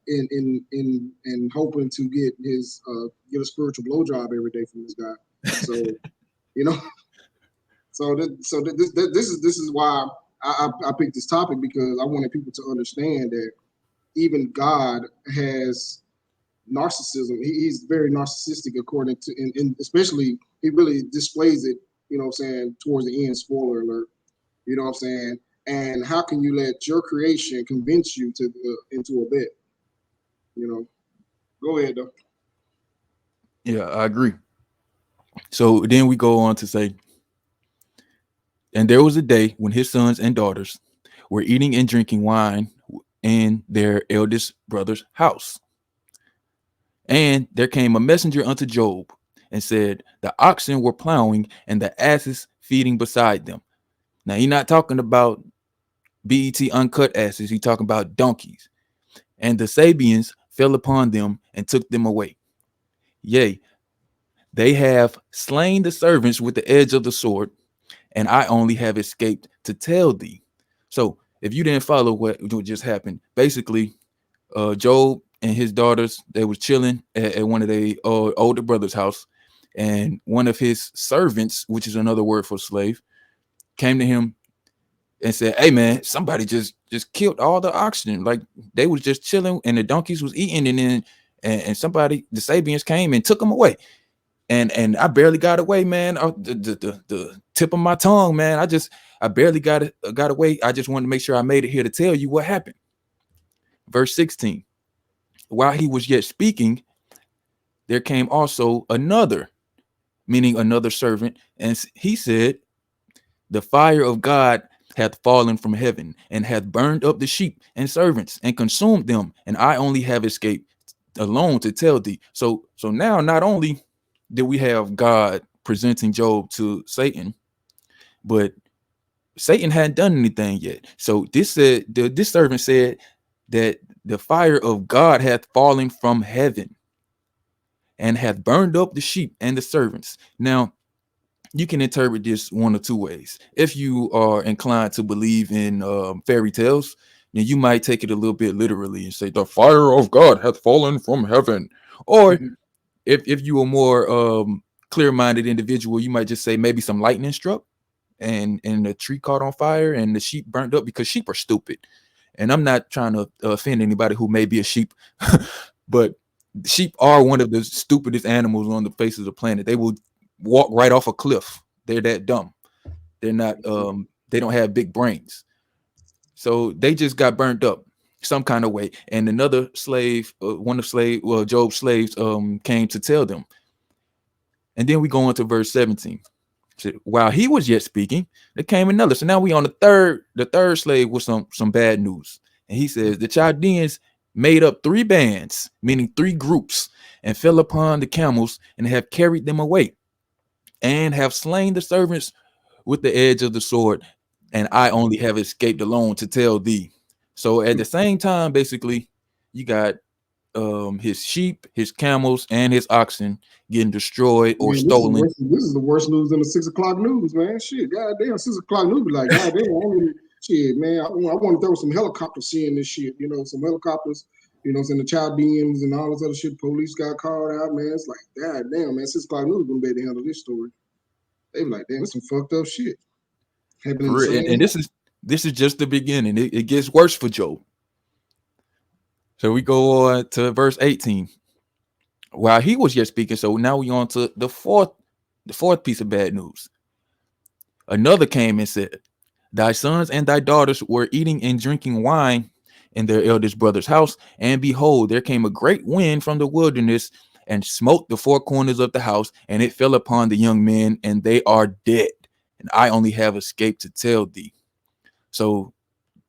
Speaker 8: In hoping to get a spiritual blowjob every day from this guy. So, you know, this is why I picked this topic, because I wanted people to understand that even God has narcissism. He's very narcissistic, according to, and especially he really displays it, you know what I'm saying, towards the end, spoiler alert, you know what I'm saying? And how can you let your creation convince you into a bet? You know, go ahead though.
Speaker 6: Yeah, I agree. So then we go on to say, and there was a day when his sons and daughters were eating and drinking wine in their eldest brother's house. And there came a messenger unto Job and said, the oxen were plowing and the asses feeding beside them. Now, he's not talking about BET uncut asses. He's talking about donkeys. And the Sabians fell upon them and took them away. Yea, they have slain the servants with the edge of the sword, and I only have escaped to tell thee. So if you didn't follow what just happened, basically, Job and his daughters, they was chilling at one of their older brother's house, and one of his servants, which is another word for slave, came to him and said, hey man, somebody just killed all the oxen. Like, they was just chilling and the donkeys was eating, and then and somebody, the Sabians, came and took them away. And I barely got away, man. The tip of my tongue, man. I barely got away. I just wanted to make sure I made it here to tell you what happened. Verse 16. While he was yet speaking, there came also another, meaning another servant, and he said, the fire of God hath fallen from heaven and hath burned up the sheep and servants and consumed them, and I only have escaped alone to tell thee. So now not only did we have God presenting Job to Satan, but Satan hadn't done anything yet. So this servant said that the fire of God hath fallen from heaven and hath burned up the sheep and the servants. Now, you can interpret this one or two ways. If you are inclined to believe in fairy tales, then you might take it a little bit literally and say, the fire of God hath fallen from heaven. Or if you are more clear-minded individual, you might just say maybe some lightning struck and the tree caught on fire and the sheep burnt up, because sheep are stupid. And I'm not trying to offend anybody who may be a sheep, but sheep are one of the stupidest animals on the face of the planet. They will walk right off a cliff. They're that dumb. They're not, they don't have big brains. So they just got burnt up some kind of way. And another slave, Job's slaves came to tell them. And then we go on to verse 17. So, while he was yet speaking, there came another. So now we on the third slave with some bad news. And he says, the Chaldeans made up 3 bands, meaning 3 groups, and fell upon the camels and have carried them away, and have slain the servants with the edge of the sword, and I only have escaped alone to tell thee. So at the same time, basically, you got his sheep, his camels, and his oxen getting destroyed or stolen.
Speaker 8: This is the worst news in the 6 o'clock news, man. Shit, goddamn, 6 o'clock news. Like, goddamn, shit, man. I want to throw some helicopters seeing this shit. You know, some helicopters. You know, in the Chaldeans and all this other shit. Police got called out, man. It's like, goddamn, man. 6 o'clock news gonna be able to handle this story. They be like, damn, it's some fucked up shit.
Speaker 6: And this is just the beginning. It gets worse for Job. So we go on to verse 18. While he was yet speaking, so now we on to the fourth piece of bad news. Another came and said, thy sons and thy daughters were eating and drinking wine in their eldest brother's house, and behold, there came a great wind from the wilderness and smote the 4 corners of the house, and it fell upon the young men, and they are dead, and I only have escaped to tell thee. So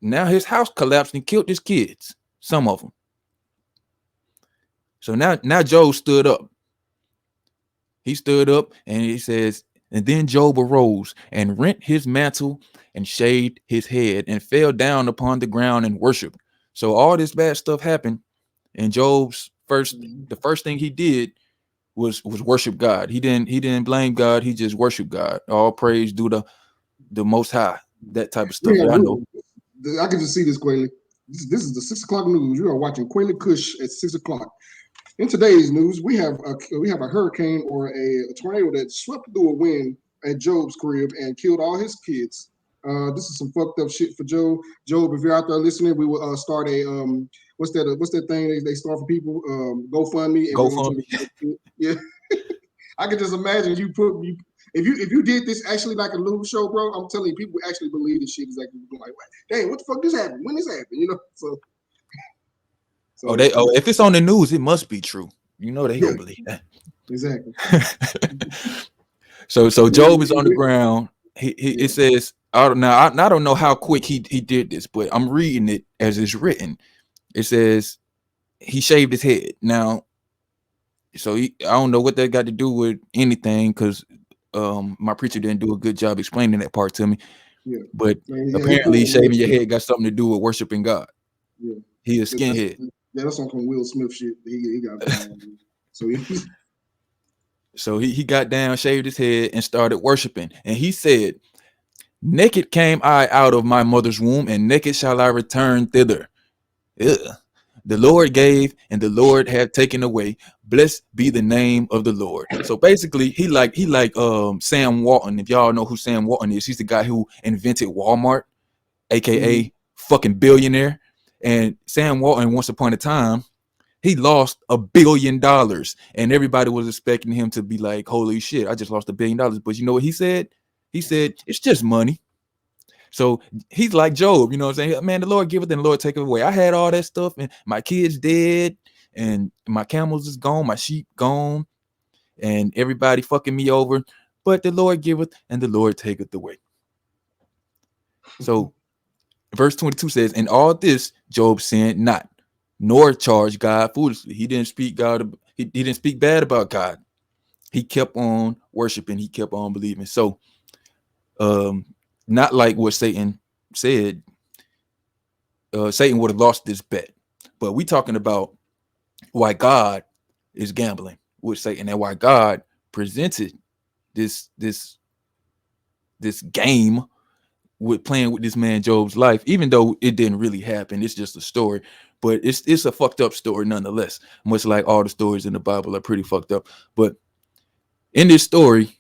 Speaker 6: now his house collapsed and killed his kids, some of them. So now Job stood up. He stood up and he says, and then Job arose and rent his mantle and shaved his head and fell down upon the ground and worshiped. So all this bad stuff happened, and Job's the first thing he did was worship God. He didn't blame God. He just worshiped God. All praise due to the Most High. That type of stuff. I know.
Speaker 8: I can just see this, Quaylen. This is the 6 o'clock news. You are watching Quaylen Kush at 6 o'clock. In today's news, we have a hurricane or a tornado that swept through a wind at Job's crib and killed all his kids. This is some fucked up shit for Job. Job, if you're out there listening, we will start a what's that thing they start for people? GoFundMe.
Speaker 6: GoFundMe.
Speaker 8: Yeah. I can just imagine if you did this actually like a news show, bro. I'm telling you, people actually believe this shit exactly. Like, dang, what the fuck this happened? When this happened? You know, so
Speaker 6: if it's on the news, it must be true. You know they gonna believe that.
Speaker 8: Exactly.
Speaker 6: So Job is on the ground. It says, I don't know how quick he did this, but I'm reading it as it's written. It says he shaved his head. Now, so I don't know what that got to do with anything, because my preacher didn't do a good job explaining that part to me. Yeah. But apparently shaving your head got something to do with worshiping God.
Speaker 8: Yeah.
Speaker 6: He a skinhead.
Speaker 8: Yeah, that's some Will Smith shit. He got
Speaker 6: so he got down, shaved his head, and started worshiping. And he said, "Naked came I out of my mother's womb, and naked shall I return thither. Ugh. The Lord gave, and the Lord had taken away. Blessed be the name of the Lord." So basically, he like Sam Walton. If y'all know who Sam Walton is, he's the guy who invented Walmart, aka fucking billionaire. And Sam Walton, once upon a time, he lost $1 billion, and everybody was expecting him to be like, "Holy shit, I just lost $1 billion." But you know what he said? He said, "It's just money." So he's like Job, you know what I'm saying? Man, the Lord giveth and the Lord taketh away. I had all that stuff, and my kids dead, and my camels is gone, my sheep gone, and everybody fucking me over. But the Lord giveth and the Lord taketh away. So verse 22 says, "In all this Job sinned not, nor charged God foolishly." He didn't speak he didn't speak bad about God. He kept on worshiping, he kept on believing. So not like what Satan said. Satan would have lost this bet. But we talking about why God is gambling with Satan, and why God presented this game with playing with this man Job's life, even though it didn't really happen. It's just a story, but it's a fucked up story nonetheless. Much like all the stories in the Bible are pretty fucked up. But in this story,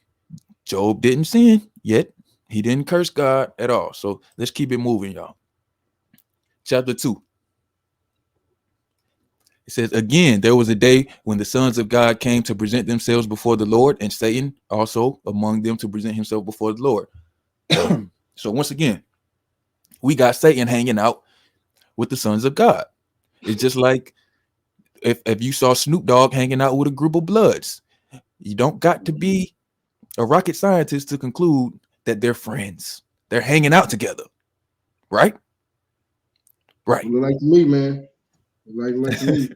Speaker 6: Job didn't sin yet. He didn't curse God at all. So let's keep it moving, y'all. Chapter 2. It says, "Again, there was a day when the sons of God came to present themselves before the Lord, and Satan also among them to present himself before the Lord." So once again, we got Satan hanging out with the sons of God. It's just like if you saw Snoop Dogg hanging out with a group of Bloods. You don't got to be a rocket scientist to conclude that they're friends. They're hanging out together, right? Right.
Speaker 8: Look like to me, man. Like to me.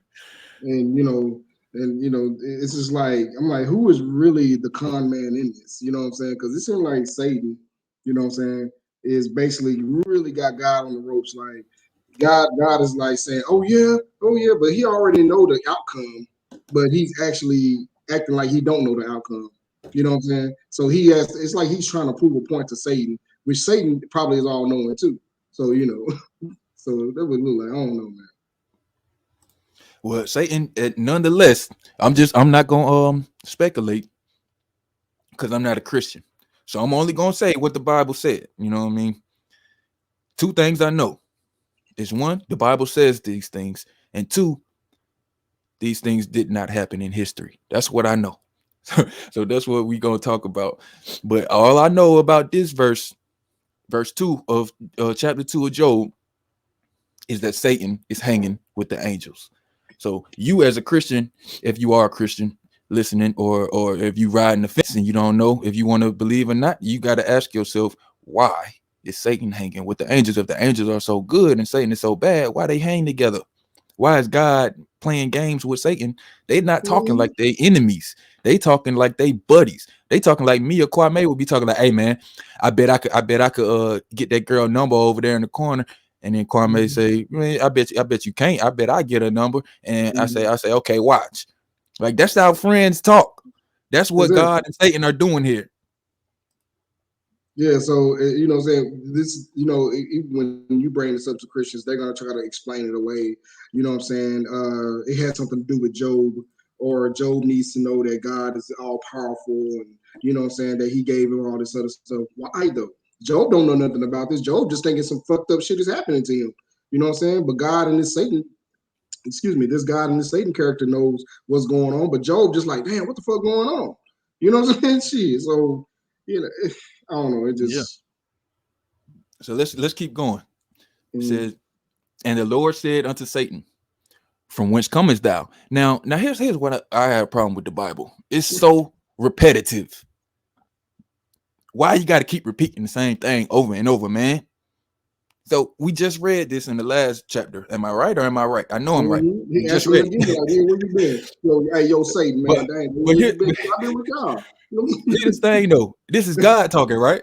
Speaker 8: And it's just like, I'm like, who is really the con man in this? You know what I'm saying? Because it seems like Satan, you know what I'm saying, is basically really got God on the ropes. Like God is like saying, oh yeah, but he already know the outcome, but he's actually acting like he don't know the outcome. You know what I'm saying? So it's like he's trying to prove a point to Satan, which Satan probably is all knowing too. So, so that would look like, I don't know, man.
Speaker 6: Well, Satan, nonetheless, I'm not gonna speculate, because I'm not a Christian. So I'm only gonna say what the Bible said. You know what I mean? 2 things I know is, 1, the Bible says these things, and 2, these things did not happen in history. That's what I know. So that's what we're gonna talk about. But all I know about this verse 2 of chapter 2 of Job, is that Satan is hanging with the angels. So you, as a Christian, if you are a Christian listening, or if you riding the fence and you don't know if you want to believe or not, you got to ask yourself, why is Satan hanging with the angels? If the angels are so good and Satan is so bad, why they hang together? Why is God playing games with Satan? They not talking like they enemies. They talking like they buddies. They talking like me or Kwame would be talking like, "Hey man, I bet I could get that girl number over there in the corner." And then Kwame say, "Man, I bet you can't. I bet I get a number." And I say, "Okay, watch." Like, that's how friends talk. That's what God and Satan are doing here.
Speaker 8: Yeah, so you know what I'm saying, this, you know, even when you bring this up to Christians, they're gonna try to explain it away. You know what I'm saying? It had something to do with Job, or Job needs to know that God is all powerful, and you know what I'm saying, that he gave him all this other stuff. Why though? Job don't know nothing about this. Job just thinking some fucked up shit is happening to him. You know what I'm saying? But God and this Satan, excuse me, this God and this Satan character knows what's going on. But Job just like, damn, what the fuck going on? You know what I'm saying? Shit. So, you know, I don't know. It
Speaker 3: Yeah.
Speaker 8: just
Speaker 3: So let's keep going. It
Speaker 8: Mhm.
Speaker 3: says, and the Lord said unto Satan, from whence comest thou? Now here's what I have a problem with the Bible. It's so repetitive. Why you got to keep repeating the same thing over and over, man? So we just read this in the last chapter. Am I right or am I right? I know I'm right. We
Speaker 8: He
Speaker 3: just
Speaker 8: asked him
Speaker 3: read
Speaker 8: again,
Speaker 3: it.
Speaker 8: like, hey, where you been? Yo, hey, yo, Satan, man,
Speaker 3: But,
Speaker 8: dang,
Speaker 3: but
Speaker 8: where
Speaker 3: here,
Speaker 8: you been? I've been with y'all. You know?
Speaker 3: here's the thing though. This is God talking, right?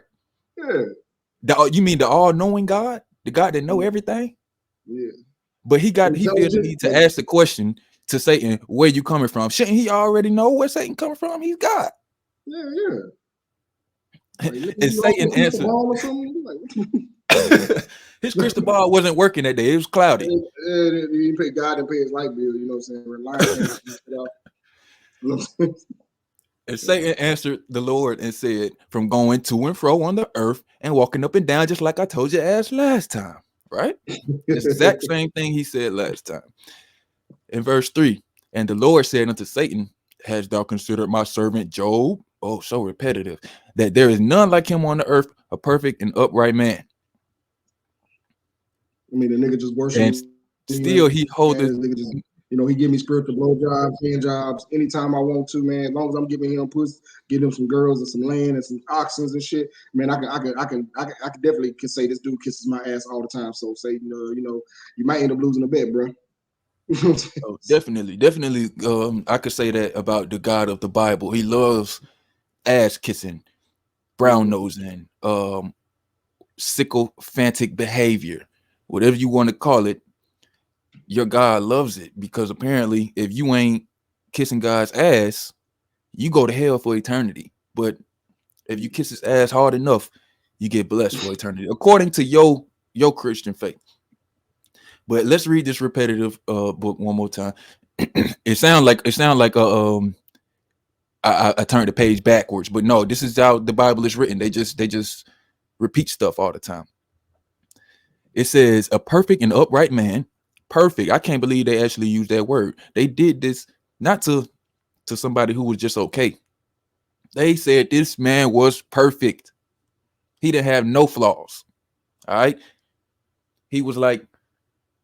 Speaker 8: Yeah,
Speaker 3: You mean the all-knowing God? The God that know everything?
Speaker 8: yeah.
Speaker 3: But he feel the need to ask the question to Satan, where you coming from? Shouldn't he already know where Satan coming from? He's God.
Speaker 8: Yeah, yeah. Like,
Speaker 3: And
Speaker 8: you off
Speaker 3: Satan
Speaker 8: your crystal
Speaker 3: answered.
Speaker 8: ball or something? Like,
Speaker 3: His crystal ball wasn't working that day. It was cloudy.
Speaker 8: and he pay God and pay his light bill. You know what I'm saying? Reliance ain't off. You know what I'm saying?
Speaker 3: And Satan answered the Lord and said, from going to and fro on the earth and walking up and down, just like I told your ass last time, right? The exact same thing he said last time. In verse 3, and the Lord said unto Satan, hast thou considered my servant Job? Oh, so repetitive. That there is none like him on the earth, a perfect and upright man.
Speaker 8: I mean, the nigga just
Speaker 3: And
Speaker 8: worshiping
Speaker 3: still he
Speaker 8: me,
Speaker 3: holdeth.
Speaker 8: man. This nigga just, you know, he give me spiritual blowjobs, hand jobs, anytime I want to, man. As long as I'm giving him pussy, give him some girls and some land and some oxens and shit, man. I can definitely can say this dude kisses my ass all the time. So say, you know, you might end up losing a bet, bro.
Speaker 3: Oh, definitely. I could say that about the God of the Bible. He loves ass kissing, brown nosing, sycophantic behavior, whatever you want to call it. Your God loves it, because apparently if you ain't kissing God's ass, you go to hell for eternity. But if you kiss his ass hard enough, you get blessed for eternity, according to your Christian faith. But let's read this repetitive book one more time. It sounds like I turned the page backwards, but no, this is how the Bible is written. They just repeat stuff all the time. It says, a perfect and upright man. Perfect. I can't believe they actually used that word. They did this not to somebody who was just okay. They said this man was perfect. He didn't have no flaws. All right. He was like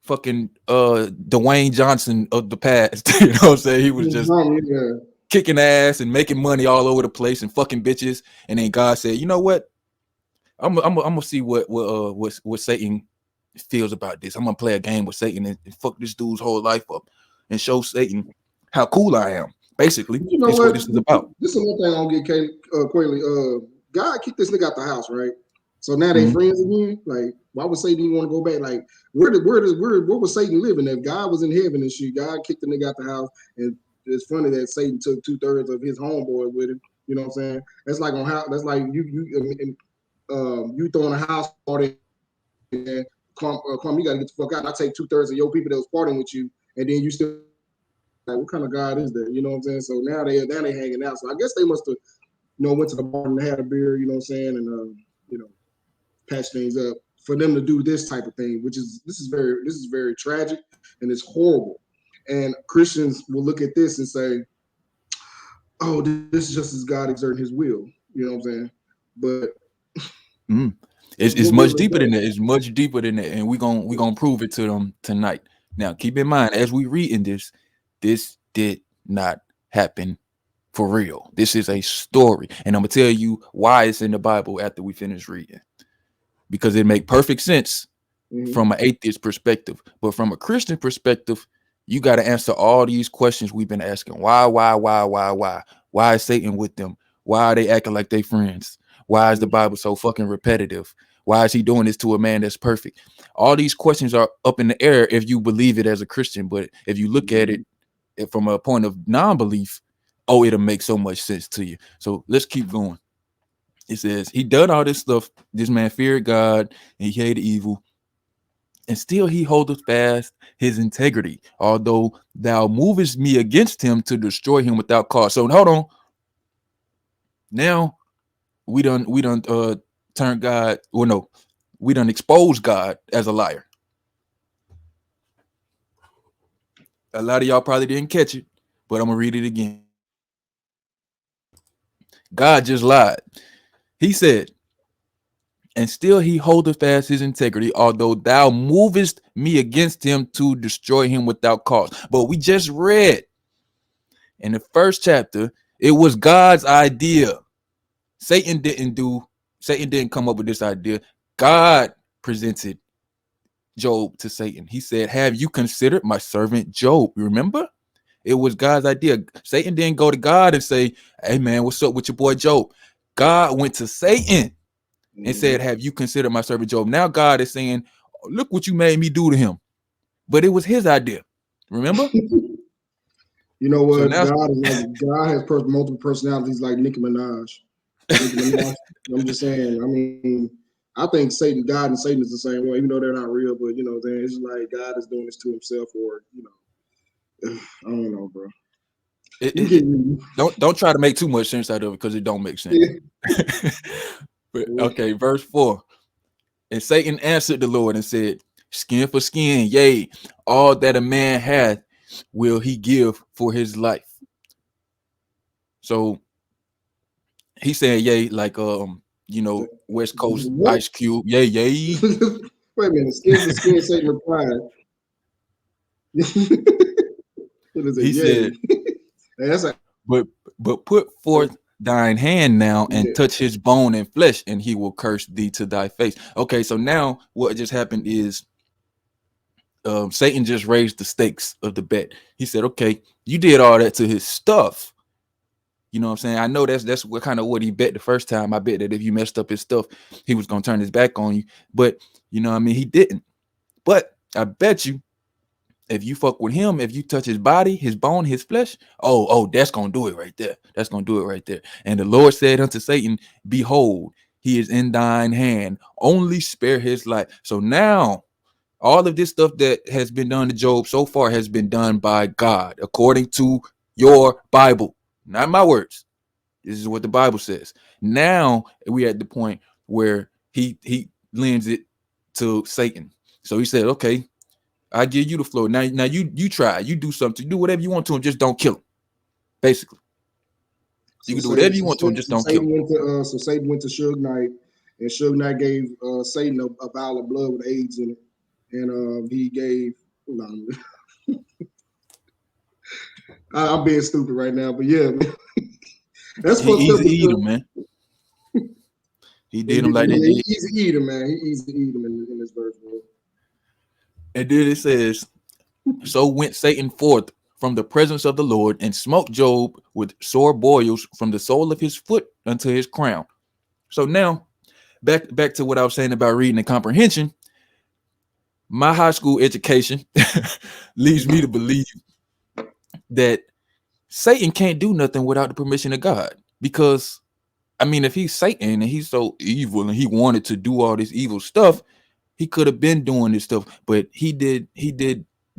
Speaker 3: fucking Dwayne Johnson of the past. You know what I'm saying? He was just kicking ass and making money all over the place and fucking bitches. And then God said, you know what? I'm gonna see what Satan feels about this. I'm gonna play a game with Satan and fuck this dude's whole life up and show Satan how cool I am. Basically,
Speaker 8: you know
Speaker 3: it's
Speaker 8: what
Speaker 3: this is about.
Speaker 8: This is one thing I don't get Quayle. God kicked this nigga out the house, right? So now they
Speaker 3: Mhm.
Speaker 8: friends again. Like, why would Satan even want to go back? Like, where was Satan living? If God was in heaven and shit, God kicked the nigga out the house, and it's funny that Satan took 2/3 of his homeboy with him. You know what I'm saying? That's like on how. That's like you throwing a house party and Clum, you got to get the fuck out. And I take 2/3 of your people that was partying with you, and then you still like, what kind of God is that? You know what I'm saying? So now they hanging out. So I guess they must have, went to the bar and had a beer. You know what I'm saying? And patch things up for them to do this type of thing, which is this is very tragic and it's horrible. And Christians will look at this and say, "Oh, this is just as God exerting His will." You know what I'm saying? But
Speaker 3: It's much deeper than that. It's much deeper than that, and we're gonna prove it to them tonight. Now, keep in mind, as we read in this did not happen for real. This is a story, and I'm gonna tell you why it's in the Bible after we finish reading, because it makes perfect sense from an atheist perspective, but from a Christian perspective, you got to answer all these questions we've been asking. Why is Satan with them? Why are they acting like they friends? Why is the Bible so fucking repetitive? Why is he doing this to a man that's perfect? All these questions are up in the air if you believe it as a Christian, but if you look at it from a point of non-belief, it'll make so much sense to you. So let's keep going.
Speaker 6: It says he done all this stuff. This man feared God and he hated evil, and still he holdeth fast his integrity, although thou movest me against him to destroy him without cause. So hold on. Now we done turn God, well, no, we done expose God as a liar. A lot of y'all probably didn't catch it, but I'm gonna read it again. God just lied. He said, and still he holdeth fast his integrity, although thou movest me against him to destroy him without cause. But we just read in the first chapter, it was God's idea. Satan didn't come up with this idea. God presented Job to Satan. He said, have you considered my servant Job? You remember? It was God's idea. Satan didn't go to God and say, hey man, what's up with your boy Job? God went to Satan and said, have you considered my servant Job? Now God is saying, look what you made me do to him. But it was his idea. Remember?
Speaker 8: You know what?
Speaker 6: So now,
Speaker 8: God has multiple personalities like Nicki Minaj. I'm just saying. I mean, I think God and Satan is the same way, even though they're not real. But you know, it's like God is doing this to himself, or you know, I don't know, bro.
Speaker 6: Don't try to make too much sense out of it because it don't make sense. Yeah. But, okay, verse 4. And Satan answered the Lord and said, skin for skin, yea, all that a man hath will he give for his life. So he said, yay, like you know, West Coast Ice Cube, yay, yay.
Speaker 8: Wait a minute, skin for skin, Satan replied.
Speaker 6: He said, but put forth thine hand now and touch his bone and flesh, and he will curse thee to thy face. Okay, so now what just happened is Satan just raised the stakes of the bet. He said, okay, you did all that to his stuff. You know what I'm saying? I know that's what kind of what he bet the first time. I bet that if you messed up his stuff, he was going to turn his back on you. But, you know what I mean? He didn't. But I bet you if you fuck with him, if you touch his body, his bone, his flesh, oh, that's going to do it right there. That's going to do it right there. And the Lord said unto Satan, behold, he is in thine hand. Only spare his life. So now all of this stuff that has been done to Job so far has been done by God, according to your Bible. Not my words. This is what the Bible says. Now we at the point where he lends it to Satan. So he said, okay, I give you the floor. Now you try. You do something. You do whatever you want to him. Just don't kill him. Basically. You can do whatever you want to him. Just don't kill him.
Speaker 8: So Satan went to Suge Knight, and Suge Knight gave Satan a vial of blood with AIDS in it. And he gave, I'm being stupid right now, but yeah, that's
Speaker 6: he easy eat him, man. He did him like that.
Speaker 8: He easy eat him, man. He easy eat him in this verse, bro.
Speaker 6: And then it says, so went Satan forth from the presence of the Lord and smote Job with sore boils from the sole of his foot unto his crown. So now back to what I was saying about reading and comprehension. My high school education leads me to believe that Satan can't do nothing without the permission of God. Because, I mean, if he's Satan and he's so evil and he wanted to do all this evil stuff, he could have been doing this stuff. But he did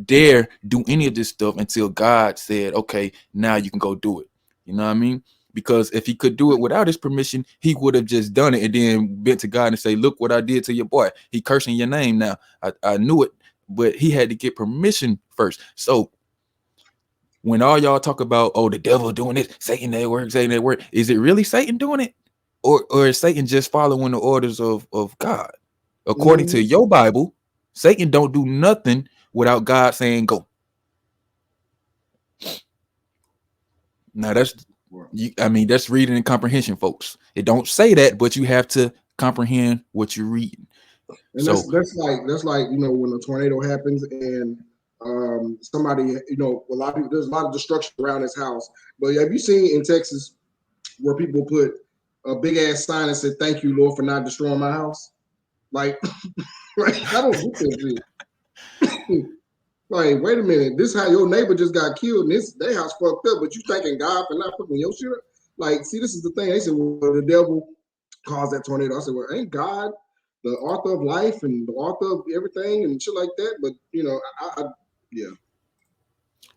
Speaker 6: dare do any of this stuff until God said, okay, now you can go do it. You know what I mean? Because if he could do it without his permission, he would have just done it and then bent to God and say, look what I did to your boy. He cursing your name now. I knew it, but he had to get permission first. So when all y'all talk about, oh, the devil doing it, Satan at work, is it really Satan doing it? Or is Satan just following the orders of God? According to your Bible, Satan don't do nothing without God saying go. Now that's reading and comprehension, folks. It don't say that, but you have to comprehend what you're reading.
Speaker 8: And so that's like you know, when a tornado happens and somebody, you know, there's a lot of destruction around his house. But have you seen in Texas where people put a big ass sign and said, "Thank you, Lord, for not destroying my house"? Like, like I don't get that shit. Like, wait a minute, this how your neighbor just got killed and their house fucked up, but you thanking God for not putting your shit up? Like, see, this is the thing. They said, well, the devil caused that tornado. I said, well, ain't God the author of life and the author of everything and shit like that? But you know, yeah.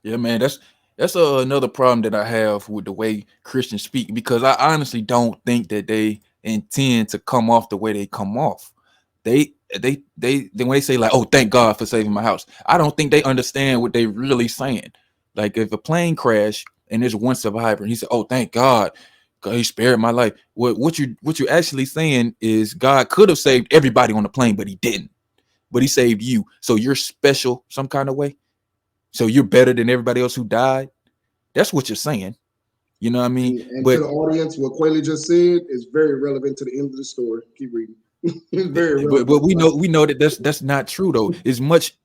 Speaker 6: Yeah, man, that's another problem that I have with the way Christians speak, because I honestly don't think that they intend to come off the way they come off. They when they say like, "Oh, thank God for saving my house," I don't think they understand what they really saying. Like if a plane crash and there's one survivor, and he said, "Oh, thank God, God, he spared my life." What you're actually saying is God could have saved everybody on the plane, but he didn't. But he saved you, so you're special some kind of way. So you're better than everybody else who died. That's what you're saying. You know what I mean?
Speaker 8: And to
Speaker 6: But
Speaker 8: the audience, what Quayle just said is very relevant to the end of the story. Keep reading. It's very relevant.
Speaker 6: but we know that that's not true though. It's much.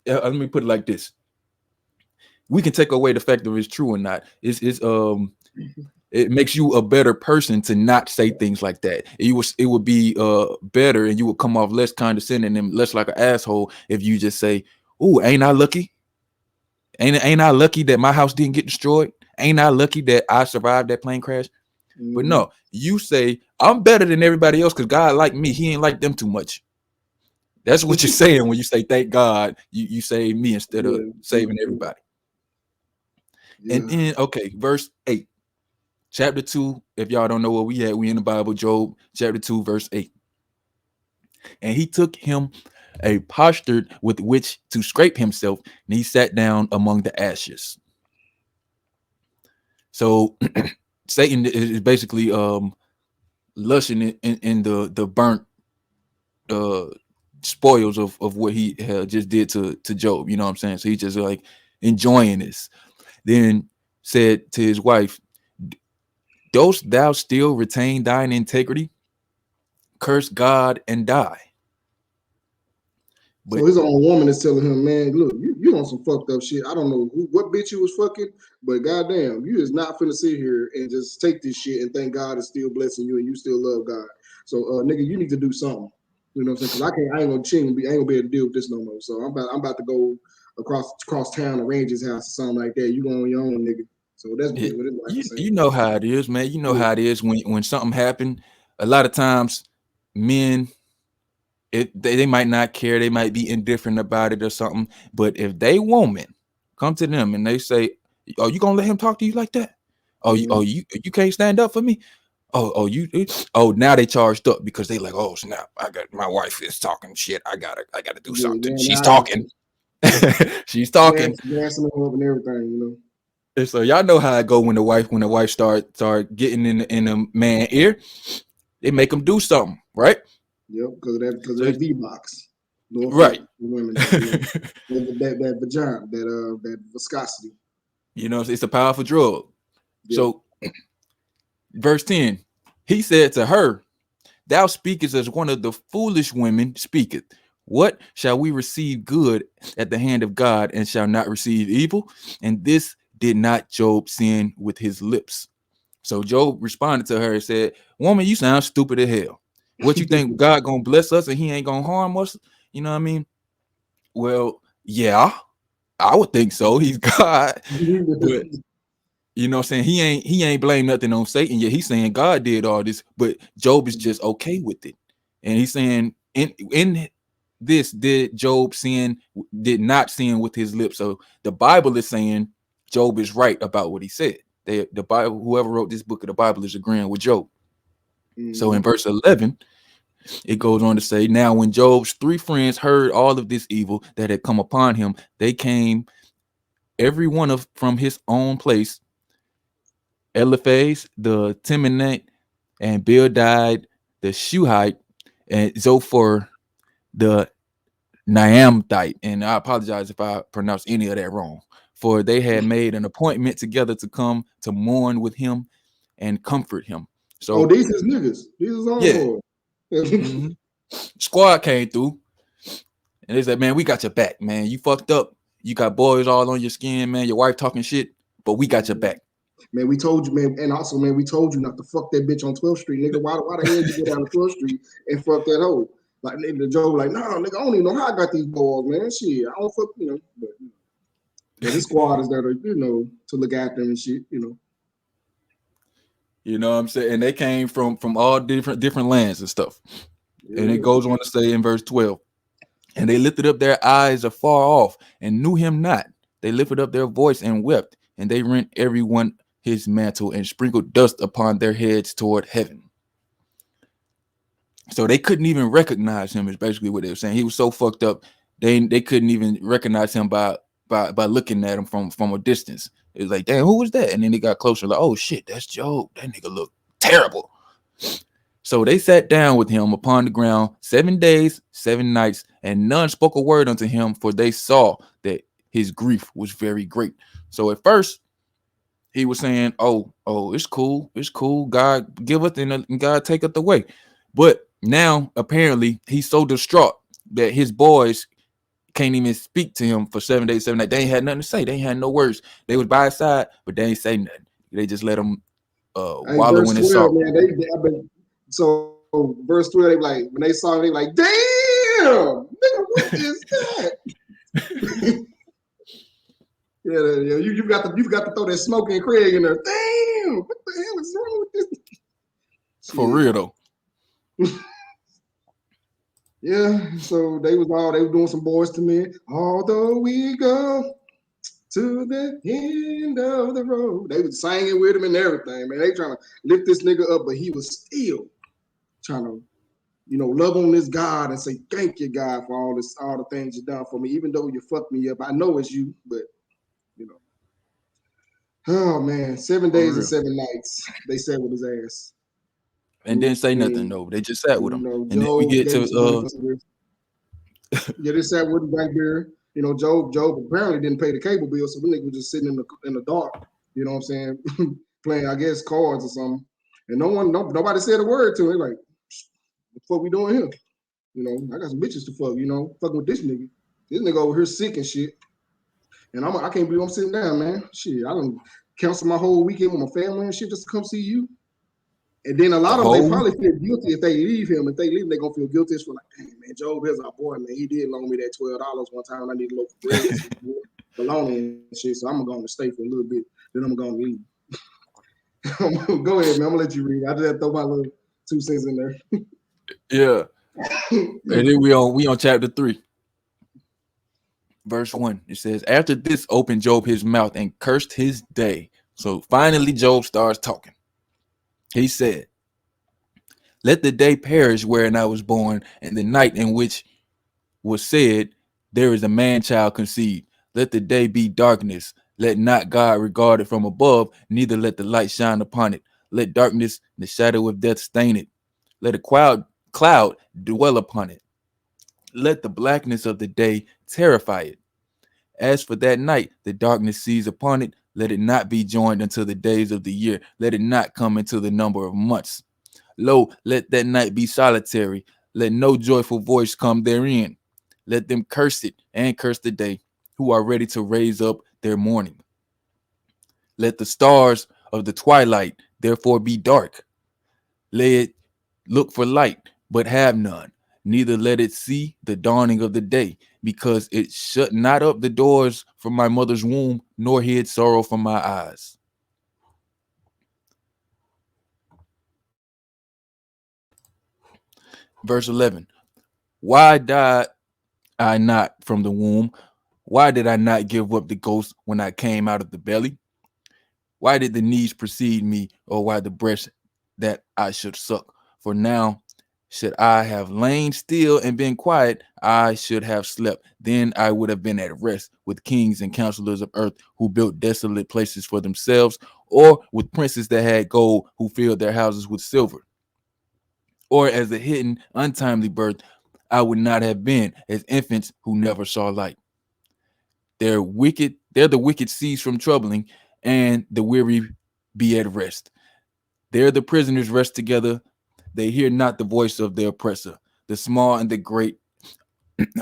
Speaker 6: Let me put it like this: we can take away the fact of it's true or not. It makes you a better person to not say things like that. It would be better, and you would come off less condescending and less like an asshole if you just say, "Ooh, ain't I lucky? Ain't I lucky that my house didn't get destroyed? Ain't I lucky that I survived that plane crash?" But no, you say, "I'm better than everybody else because God liked me. He ain't like them too much." That's what you're saying when you say, "Thank God you saved me instead of saving everybody."
Speaker 8: Yeah.
Speaker 6: And then, okay, verse 8, chapter 2. If y'all don't know where we at, we in the Bible, Job, chapter 2, verse 8. And he took him a potsherd with which to scrape himself, and he sat down among the ashes. So Satan is basically lusting in the burnt spoils of what he just did to Job. You know what I'm saying? So he just like enjoying this. Then said to his wife, "Dost thou still retain thine integrity? Curse God and die."
Speaker 8: So his own woman is telling him, man, look, you on some fucked up shit. I don't know what bitch you was fucking, but goddamn, you is not finna sit here and just take this shit and think God is still blessing you and you still love God. So nigga, you need to do something. You know what I'm saying? Because I ain't gonna be able to deal with this no more. So I'm about to go across town to Ranger's house or something like that. You go on your own, nigga. So that's what his wife is saying.
Speaker 6: You know how it is, man. You know how it is when something happened. A lot of times, men, they might not care, they might be indifferent about it or something. But if they woman come to them and they say, "Oh, you gonna let him talk to you like that? Oh, you can't stand up for me? Now they charged up because they like, oh snap, I got my wife is talking shit. I gotta do something. She's talking. She's talking.
Speaker 8: Gassing them up and everything, you know.
Speaker 6: And so y'all know how it go when the wife start getting in the man ear, they make them do something, right?
Speaker 8: Yep, because that V-box. No
Speaker 6: right.
Speaker 8: Women, that vagina, that viscosity.
Speaker 6: You know, it's a powerful drug.
Speaker 8: Yep.
Speaker 6: So verse 10, he said to her, "Thou speakest as one of the foolish women speaketh. What shall we receive good at the hand of God and shall not receive evil? And this did not Job sin with his lips." So Job responded to her and said, "Woman, you sound stupid as hell. What you think God gonna bless us and he ain't gonna harm us?" You know what I mean? Well, yeah, I would think so. He's God. But you know what I'm saying? He ain't blame nothing on Satan, yet he's saying God did all this, but Job is just okay with it. And he's saying in this did not sin with his lips. So the Bible is saying Job is right about what he said. The Bible, whoever wrote this book of the Bible is agreeing with Job. So in verse 11, it goes on to say, "Now when Job's 3 friends heard all of this evil that had come upon him, they came every one from his own place. Eliphaz the Temanite, and Bildad the Shuhite, and Zophar the Naamathite." And I apologize if I pronounce any of that wrong. "For they had made an appointment together to come to mourn with him and comfort him." So
Speaker 8: these is niggas. These is all
Speaker 6: yeah. Squad came through and they said, "Man, we got your back, man. You fucked up. You got boys all on your skin, man. Your wife talking shit, but we got your back.
Speaker 8: Man, we told you, man, and also, man, we told you not to fuck that bitch on 12th Street, nigga. Why the hell you go down to 12th Street and fuck that hoe?" Like, nigga, Joe, like, "No, nigga, I don't even know how I got these balls, man. Shit, I don't fuck, you know." But yeah, this squad is there to, you know, to look after them and shit, you know.
Speaker 3: You know what I'm saying? And they came from all different lands and stuff. And it
Speaker 8: Yeah.
Speaker 3: goes on to say in verse 12, and they lifted up their eyes afar off and knew him not. They lifted up their voice and wept, and they rent everyone his mantle and sprinkled dust upon their heads toward heaven. So they couldn't even recognize him, is basically what they were saying. He was so fucked up, they couldn't even recognize him by looking at him from a distance. It was like, damn, who was that? And then they got closer, like, oh shit, that's Job. That nigga look terrible. So they sat down with him upon the ground 7 days, 7 nights, and none spoke a word unto him, for they saw that his grief was very great. So at first, he was saying, oh, it's cool. God giveth and God taketh away. But now, apparently, he's so distraught that his boys can't even speak to him for 7 days, 7 nights. They ain't had nothing to say. They ain't had no words. They was by his side, but they ain't say nothing. They just let him
Speaker 8: Hey,
Speaker 3: wallow
Speaker 8: verse
Speaker 3: in his
Speaker 8: 12,
Speaker 3: sorrow.
Speaker 8: man. So verse 12, they like when they saw him, they like, damn, nigga, what is that? yeah, you got to throw that smoke and Craig in there. Damn, what the hell is wrong with this?
Speaker 3: For real though.
Speaker 8: Yeah, so they were doing some boys to men. Although we go to the end of the road. They was singing with him and everything, man. They trying to lift this nigga up, but he was still trying to, love on this God and say, thank you, God, for all the things you done for me. Even though you fucked me up, I know it's you, but oh man, 7 days and 7 nights they sat with his ass.
Speaker 3: And didn't say nothing though. They just sat with him. And then we
Speaker 8: Job
Speaker 3: get
Speaker 8: gave
Speaker 3: to
Speaker 8: yeah, they sat with him back there. Job apparently didn't pay the cable bill, so the nigga was just sitting in the dark. You know what I'm saying? Playing, I guess, cards or something. And nobody said a word to him. Like, what the fuck we doing here? I got some bitches to fuck. Fucking with this nigga. This nigga over here sick and shit. And I can't believe I'm sitting down, man. Shit, I done cancel my whole weekend with my family and shit just to come see you. And then a lot of them, they probably feel guilty if they leave him. If they leave him, they're going to feel guilty. It's for like, dang, man, Job is our boy, man. He did loan me that $12 one time when I needed a loaf of bread, bologna and shit. So I'm going to stay for a little bit. Then I'm going to leave. Go ahead, man. I'm going to let you read. I just had to throw my little 2 cents in there.
Speaker 3: yeah. And then we on chapter 3. Verse 1. It says, after this opened Job his mouth and cursed his day. So finally Job starts talking. He said, let the day perish wherein I was born, and the night in which was said, there is a man-child conceived. Let the day be darkness. Let not God regard it from above, neither let the light shine upon it. Let darkness, the shadow of death, stain it. Let a cloud dwell upon it. Let the blackness of the day terrify it. As for that night, the darkness seize upon it. Let it not be joined unto the days of the year. Let it not come into the number of months. Lo, let that night be solitary. Let no joyful voice come therein. Let them curse it and curse the day, who are ready to raise up their mourning. Let the stars of the twilight therefore be dark. Let it look for light, but have none. Neither let it see the dawning of the day, because it shut not up the doors from my mother's womb, nor hid sorrow from my eyes. Verse 11. Why died I not from the womb? Why did I not give up the ghost when I came out of the belly? Why did the knees precede me, or why the breast that I should suck? For now, should I have lain still and been quiet, I should have slept. Then I would have been at rest with kings and counselors of earth who built desolate places for themselves, or with princes that had gold who filled their houses with silver. Or as a hidden, untimely birth, I would not have been as infants who never saw light. They're the wicked cease from troubling, and the weary be at rest. There the prisoners rest together. They hear not the voice of their oppressor. The small and the great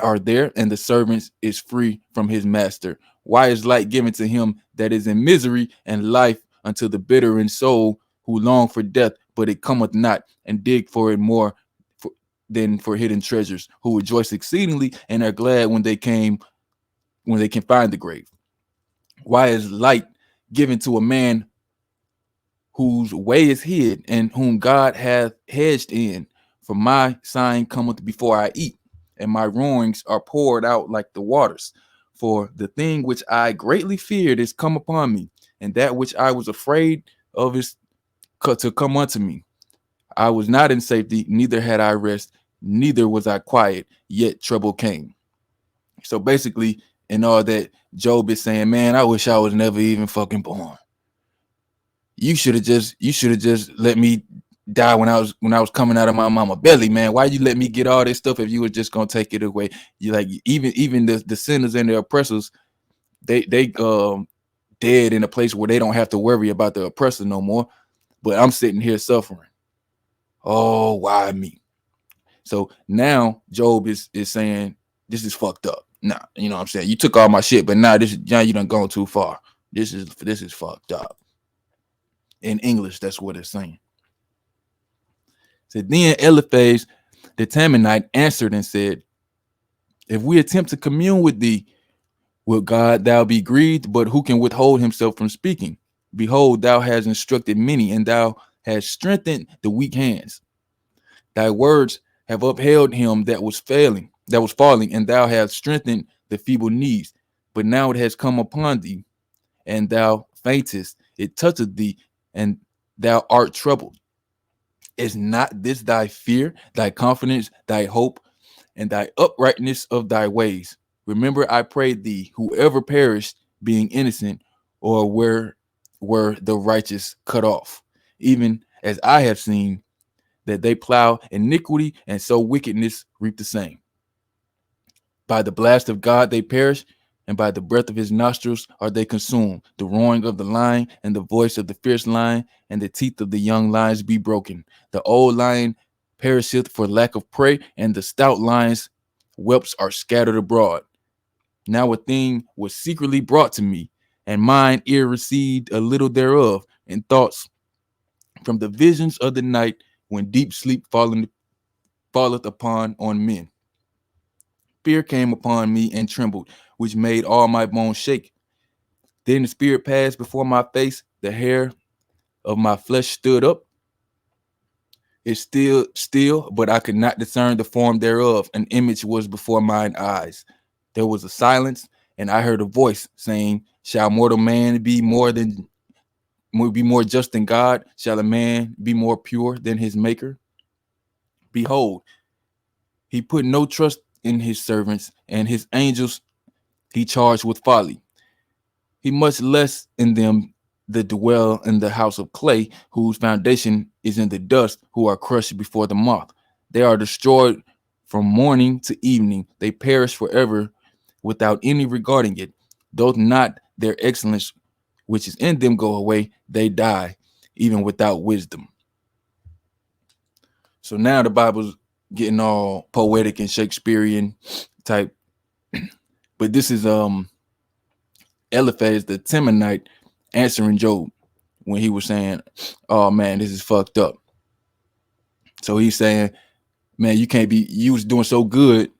Speaker 3: are there, and the servant is free from his master. Why is light given to him that is in misery, and life unto the bitter in soul, who long for death, but it cometh not, and dig for it more than for hidden treasures, who rejoice exceedingly and are glad when they can find the grave? Why is light given to a man whose way is hid, and whom God hath hedged in. For my sign cometh before I eat, and my roarings are poured out like the waters. For the thing which I greatly feared is come upon me, and that which I was afraid of is to come unto me. I was not in safety, neither had I rest, neither was I quiet, yet trouble came. So basically, in all that, Job is saying, man, I wish I was never even fucking born. You should have just let me die when I was coming out of my mama belly, man. Why you let me get all this stuff if you were just gonna take it away? You like even the sinners and the oppressors, they dead in a place where they don't have to worry about the oppressor no more. But I'm sitting here suffering. Oh, why me? So now Job is saying this is fucked up. Nah, you know what I'm saying? You took all my shit, but now you done gone too far. This is fucked up. In English, that's what it's saying. So then Eliphaz the Temanite answered and said, if we attempt to commune with thee, will God thou be grieved? But who can withhold himself from speaking? Behold, thou hast instructed many, and thou hast strengthened the weak hands. Thy words have upheld him that was falling, and thou hast strengthened the feeble knees. But now it has come upon thee, and thou faintest. It toucheth thee, and thou art troubled. Is not this thy fear, thy confidence, thy hope, and thy uprightness of thy ways? Remember, I pray thee, whoever perished, being innocent, or were the righteous cut off, even as I have seen that they plow iniquity and sow wickedness, reap the same. By the blast of God they perish, and by the breath of his nostrils are they consumed. The roaring of the lion and the voice of the fierce lion and the teeth of the young lions be broken. The old lion perisheth for lack of prey, and the stout lion's whelps are scattered abroad. Now a thing was secretly brought to me, and mine ear received a little thereof, and thoughts from the visions of the night, when deep sleep falleth upon men. Fear came upon me and trembled, which made all my bones shake. Then the spirit passed before my face, the hair of my flesh stood up. It's still, but I could not discern the form thereof. An image was before mine eyes. There was a silence, and I heard a voice saying, shall mortal man be more just than God? Shall a man be more pure than his maker? Behold, he put no trust in his servants, and his angels he charged with folly. He much less in them that dwell in the house of clay, whose foundation is in the dust, who are crushed before the moth. They are destroyed from morning to evening. They perish forever without any regarding it. Though not their excellence which is in them go away, they die, even without wisdom. So now the Bible's getting all poetic and Shakespearean type. But this is Eliphaz the Temanite answering Job when he was saying, oh man, this is fucked up. So he's saying, man, you was doing so good.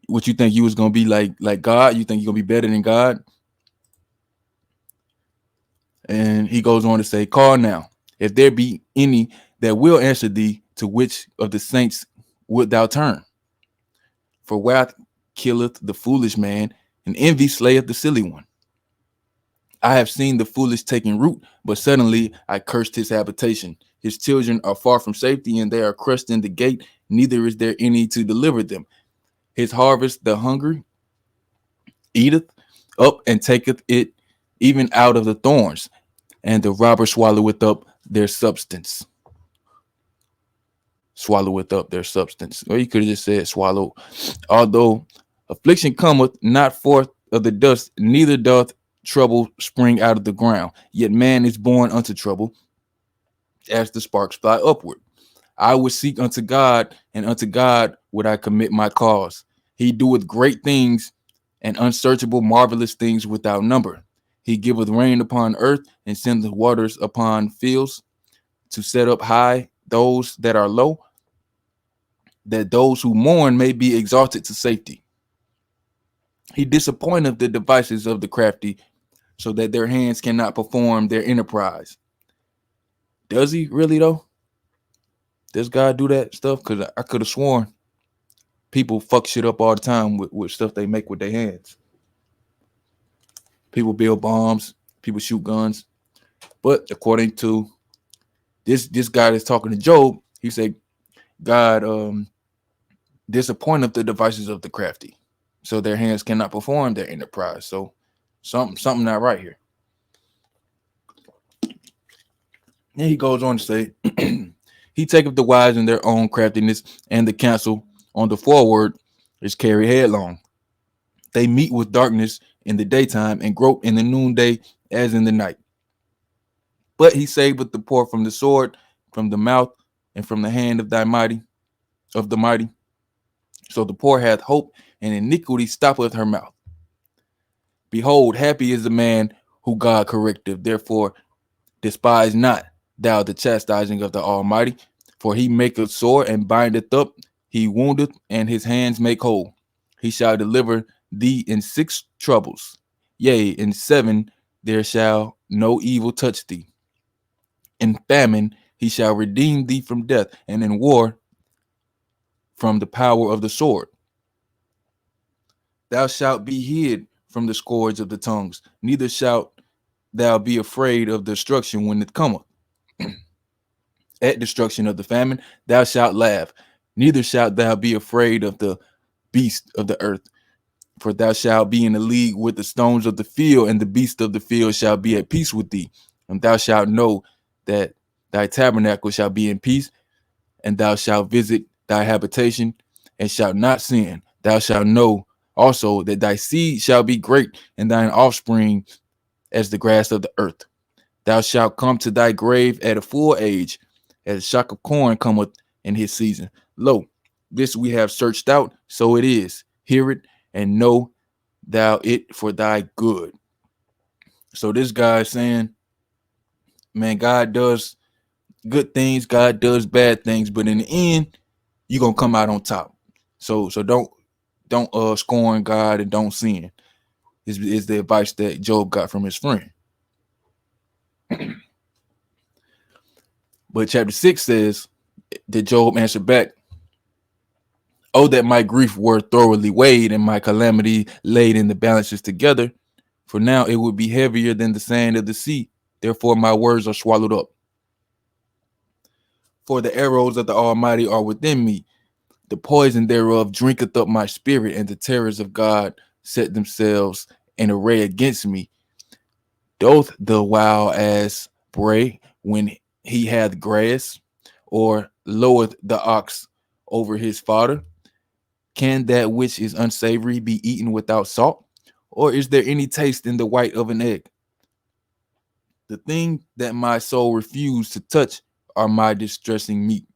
Speaker 3: What you think you was gonna be like God? You think you're gonna be better than God? And he goes on to say, call now, if there be any that will answer thee, to which of the saints wilt thou turn? For wrath killeth the foolish man, and envy slayeth the silly one. I have seen the foolish taking root, but suddenly I cursed his habitation. His children are far from safety, and they are crushed in the gate, neither is there any to deliver them. His harvest the hungry eateth up, and taketh it even out of the thorns, and the robber swalloweth up their substance. Swalloweth up their substance. Or you could have just said swallow. Although affliction cometh not forth of the dust, neither doth trouble spring out of the ground. Yet man is born unto trouble, as the sparks fly upward. I would seek unto God, and unto God would I commit my cause. He doeth great things and unsearchable marvelous things without number. He giveth rain upon earth, and sendeth waters upon fields, to set up high those that are low, that those who mourn may be exalted to safety. He disappointeth the devices of the crafty, so that their hands cannot perform their enterprise.
Speaker 6: Does he really though? Does God do that stuff? Because I could have sworn people fuck shit up all the time with stuff they make with their hands. People build bombs, people shoot guns. But according to this guy that's talking to Job, he said God disappointeth the devices of the crafty, so their hands cannot perform their enterprise. So something not right here. Then he goes on to say, he taketh the wise in their own craftiness, and the counsel on the forward is carried headlong. They meet with darkness in the daytime and grope in the noonday as in the night. But he saveth the poor from the sword, from the mouth, and from the hand of the mighty. So the poor hath hope, and iniquity stoppeth her mouth. Behold, happy is the man who God correcteth. Therefore, despise not thou the chastising of the Almighty, for he maketh sore and bindeth up, he woundeth, and his hands make whole. He shall deliver thee in 6 troubles, yea, in 7 there shall no evil touch thee. In famine he shall redeem thee from death, and in war from the power of the sword. Thou shalt be hid from the scourge of the tongues, neither shalt thou be afraid of destruction when it cometh. At destruction of the famine, thou shalt laugh, neither shalt thou be afraid of the beast of the earth. For thou shalt be in a league with the stones of the field, and the beast of the field shall be at peace with thee. And thou shalt know that thy tabernacle shall be in peace, and thou shalt visit thy habitation, and shalt not sin. Thou shalt know also that thy seed shall be great, and thine offspring as the grass of the earth. Thou shalt come to thy grave at a full age, as a shock of corn cometh in his season. Lo, this we have searched out, so it is. Hear it, and know thou it for thy good. So this guy is saying, man, God does good things, God does bad things, but in the end, you're gonna come out on top. So don't scorn God and don't sin. Is the advice that Job got from his friend. But chapter 6 says that Job answered back, oh, that my grief were thoroughly weighed and my calamity laid in the balances together, for now it would be heavier than the sand of the sea. Therefore my words are swallowed up. For the arrows of the Almighty are within me. The poison thereof drinketh up my spirit, and the terrors of God set themselves in array against me. Doth the wild ass bray when he hath grass, or loweth the ox over his fodder? Can that which is unsavory be eaten without salt? Or is there any taste in the white of an egg? The thing that my soul refused to touch are my distressing meat.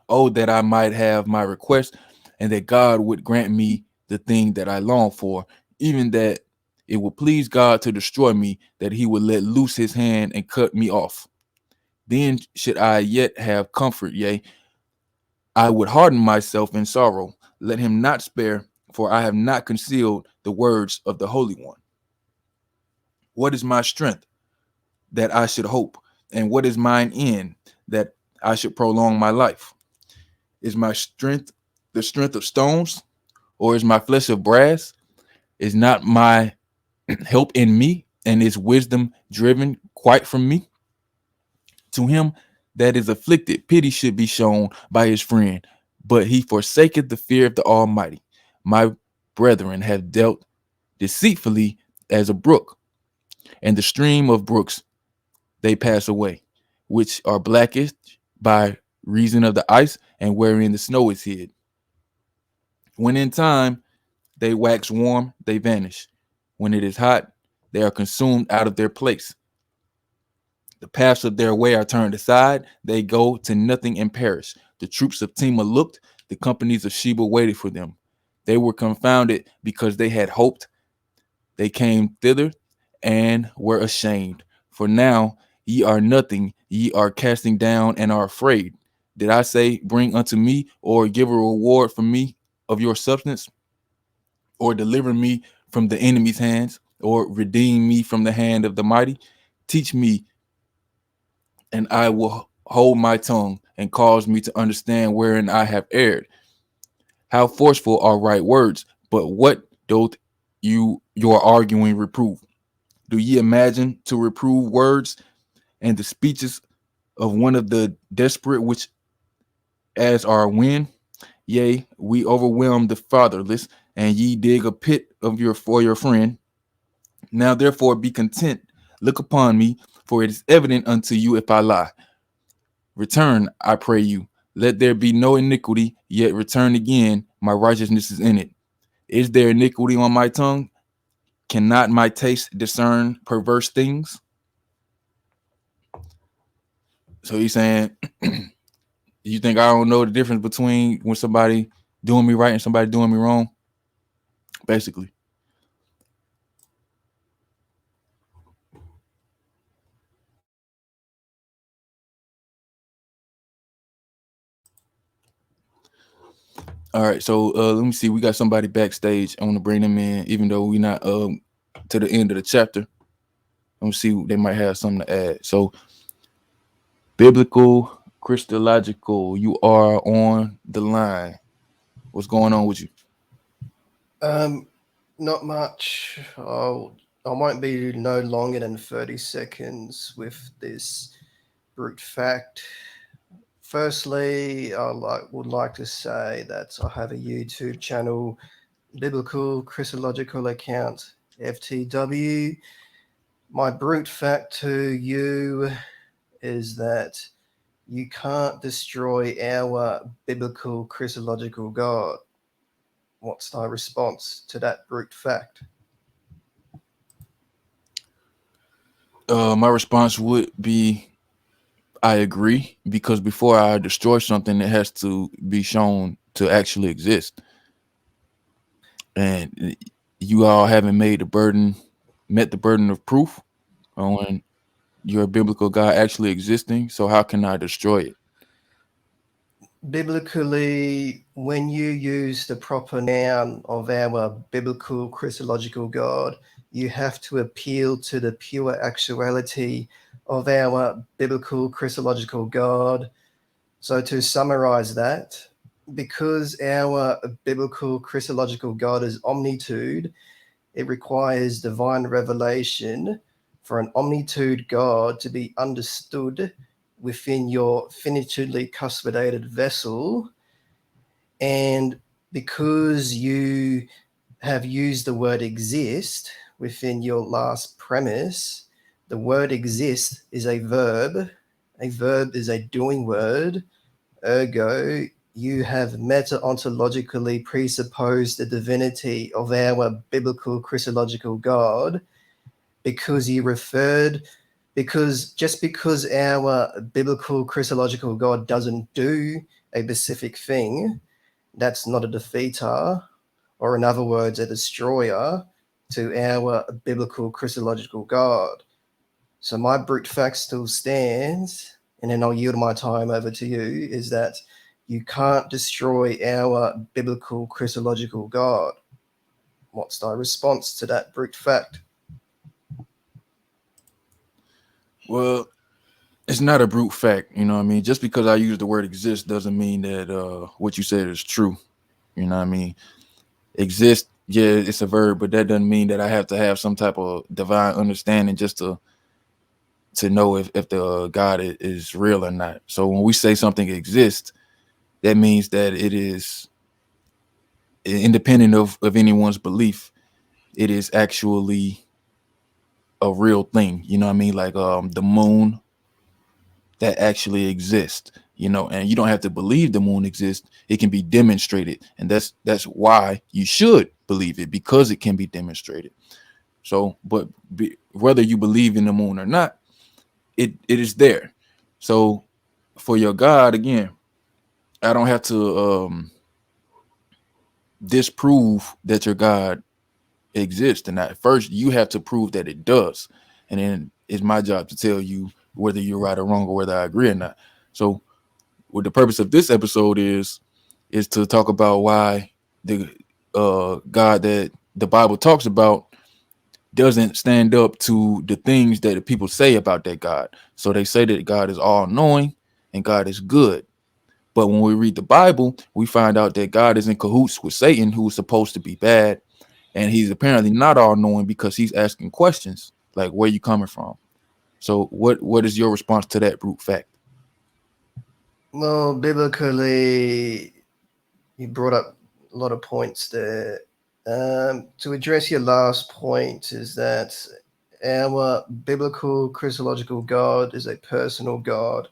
Speaker 6: Oh, that I might have my request, and that God would grant me the thing that I long for, even that it would please God to destroy me, that he would let loose his hand and cut me off. Then should I yet have comfort, yea, I would harden myself in sorrow. Let him not spare, for I have not concealed the words of the Holy One. What is my strength, that I should hope? And what is mine end, that I should prolong my life? Is my strength the strength of stones, or is my flesh of brass? Is not my help in me, and is wisdom driven quite from me? To him that is afflicted, pity should be shown by his friend, but he forsaketh the fear of the Almighty. My brethren have dealt deceitfully as a brook, and the stream of brooks they pass away, which are blackish by reason of the ice, and wherein the snow is hid. When in time they wax warm, they vanish. When it is hot, they are consumed out of their place. The paths of their way are turned aside. They go to nothing and perish. The troops of Tema looked. The companies of Sheba waited for them. They were confounded because they had hoped. They came thither and were ashamed. For now ye are nothing. Ye are casting down and are afraid. Did I say, bring unto me, or give a reward for me of your substance, or deliver me from the enemy's hands, or redeem me from the hand of the mighty? Teach me
Speaker 3: and I will hold my tongue and cause me to understand wherein I have erred. How forceful are right words, but what doth your arguing reprove? Do ye imagine to reprove words and the speeches of one of the desperate, which as are wind? Yea, we overwhelm the fatherless, and ye dig a pit of for your friend. Now therefore be content, look upon me, for it is evident unto you if I lie. Return, I pray you. Let there be no iniquity, yet return again, my righteousness is in it. Is there iniquity on my tongue? Cannot my taste discern perverse things? So he's saying, you think I don't know the difference between when somebody doing me right and somebody doing me wrong? Basically. All right, so let me see. We got somebody backstage. I want to bring them in, even though we're not to the end of the chapter. Let me see. They might have something to add. So, biblical, Christological, you are on the line. What's going on with you?
Speaker 9: Not much. I won't be no longer than 30 seconds with this brute fact. Firstly, would like to say that I have a YouTube channel, Biblical Christological Account, FTW. My brute fact to you is that you can't destroy our biblical Christological God. What's thy response to that brute fact?
Speaker 3: My response would be, I agree, because before I destroy something, it has to be shown to actually exist. And you all haven't met the burden of proof on your biblical God actually existing. So how can I destroy it?
Speaker 9: Biblically, when you use the proper noun of our biblical Christological God, you have to appeal to the pure actuality of our biblical Christological God. So to summarize that, because our biblical Christological God is omnitude, it requires divine revelation for an omnitude God to be understood within your finitudely custodated vessel. And because you have used the word exist within your last premise, the word exist is a verb. A verb is a doing word. Ergo, you have meta-ontologically presupposed the divinity of our biblical Christological God because you referred, just because our biblical Christological God doesn't do a specific thing, that's not a defeater, or in other words, a destroyer to our biblical Christological God. So my brute fact still stands, and then I'll yield my time over to you, is that you can't destroy our biblical Christological God. What's thy response to that brute fact?
Speaker 3: Well, it's not a brute fact, you know what I mean? Just because I use the word exist doesn't mean that what you said is true. You know what I mean? Exist, yeah, it's a verb, but that doesn't mean that I have to have some type of divine understanding just to know if the God is real or not. So when we say something exists, that means that it is independent of anyone's belief. It is actually a real thing, you know what I mean? Like the moon that actually exists, you know, and you don't have to believe the moon exists. It can be demonstrated, and that's why you should believe it, because it can be demonstrated. So, but whether you believe in the moon or not, it is there. So for your God, again, I don't have to disprove that your God exists, and that first you have to prove that it does, and then it's my job to tell you whether you're right or wrong, or whether I agree or not. So what the purpose of this episode is to talk about why the God that the Bible talks about
Speaker 6: doesn't stand up to the things that the people say about that God. So they say that God is all knowing and God is good. But when we read the Bible, we find out that God is in cahoots with Satan, who is supposed to be bad. And he's apparently not all knowing because he's asking questions like, where you coming from? So what is your response to that brute fact?
Speaker 9: Well, biblically, you brought up a lot of points there. To address your last point is that our biblical Christological God is a personal God.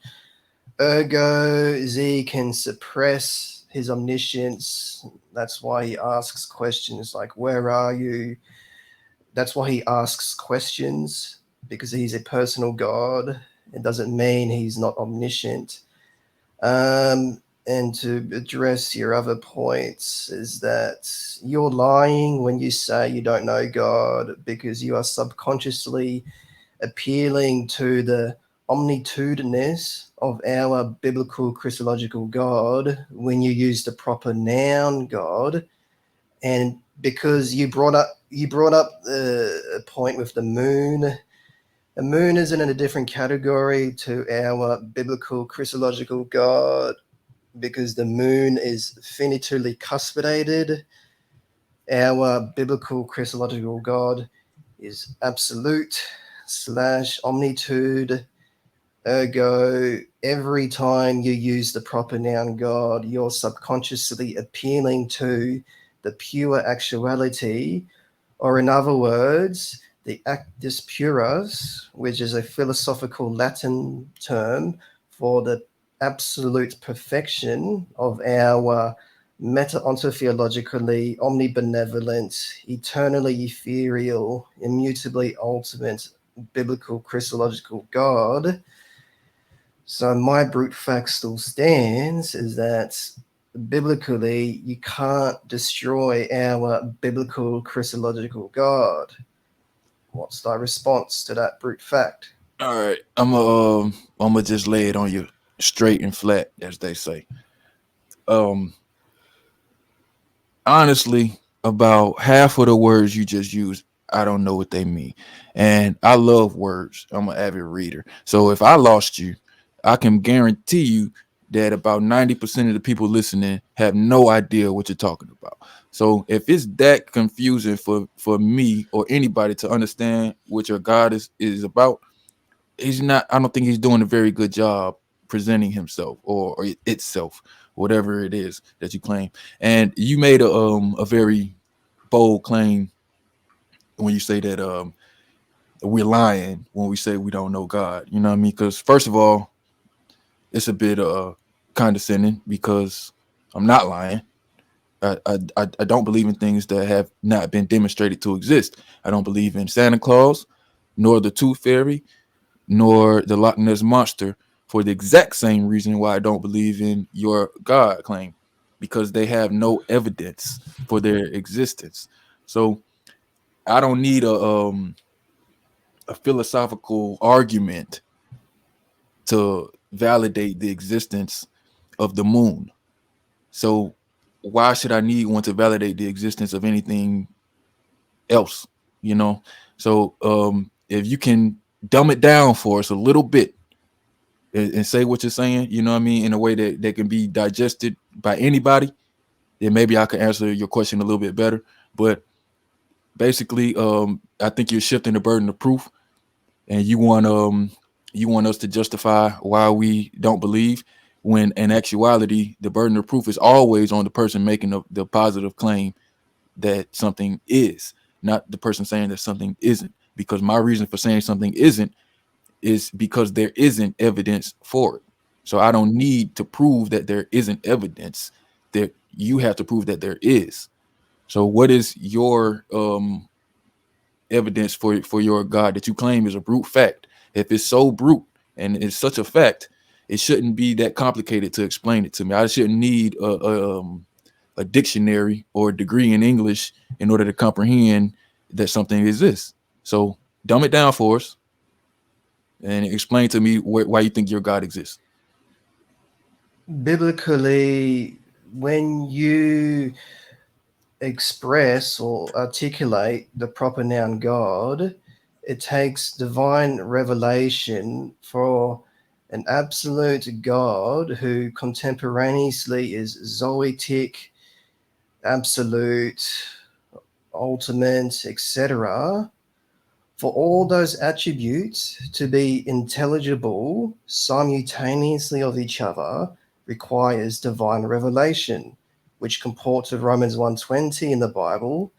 Speaker 9: Ergo, Z can suppress his omniscience. That's why he asks questions like, where are you? That's why he asks questions, because he's a personal God. It doesn't mean he's not omniscient. And to address your other points is that you're lying when you say you don't know God, because you are subconsciously appealing to the omnitudinous of our biblical Christological God when you use the proper noun God. And because you brought up the point with the moon. The moon is in a different category to our biblical Christological God, because the moon is finitely cuspidated. Our biblical Christological God is absolute / omnitude. Ergo, every time you use the proper noun God, you're subconsciously appealing to the pure actuality, or in other words, the actus purus, which is a philosophical Latin term for the absolute perfection of our meta-ontotheologically omnibenevolent, eternally ethereal, immutably ultimate biblical Christological God. So my brute fact still stands, is that biblically you can't destroy our biblical Christological God. What's thy response to that brute fact?
Speaker 6: All right, I'm gonna just lay it on you straight and flat, as they say. Honestly, about half of the words you just used, I don't know what they mean. And I love words. I'm an avid reader. So if I lost you, I can guarantee you that about 90% of the people listening have no idea what you're talking about. So if it's that confusing for me or anybody to understand what your God is about, he's not, I don't think he's doing a very good job presenting himself or itself, whatever it is that you claim. And you made a very bold claim when you say that we're lying when we say we don't know God. You know what I mean? Because first of all, it's a bit condescending, because I'm not lying. I don't believe in things that have not been demonstrated to exist. I don't believe in Santa Claus, nor the Tooth Fairy, nor the Loch Ness Monster, for the exact same reason why I don't believe in your God claim, because they have no evidence for their existence. So I don't need a philosophical argument to validate the existence of the moon. So why should I need one to validate the existence of anything else? You know? So if you can dumb it down for us a little bit and say what you're saying, you know what I mean, in a way that can be digested by anybody, then maybe I can answer your question a little bit better. But basically, I think you're shifting the burden of proof, and you want us to justify why we don't believe, when in actuality the burden of proof is always on the person making the positive claim that something is, not the person saying that something isn't. Because my reason for saying something isn't is because there isn't evidence for it. So I don't need to prove that there isn't evidence. That you have to prove that there is. So what is your evidence for your God that you claim is a brute fact? If it's so brute and it's such a fact, it shouldn't be that complicated to explain it to me. I shouldn't need a dictionary or a degree in English in order to comprehend that something exists. So dumb it down for us and explain to me why you think your God exists.
Speaker 9: Biblically, when you express or articulate the proper noun God, it takes divine revelation for an absolute God who contemporaneously is zoetic, absolute, ultimate, etc. For all those attributes to be intelligible simultaneously of each other requires divine revelation, which comports with Romans 1:20 in the Bible.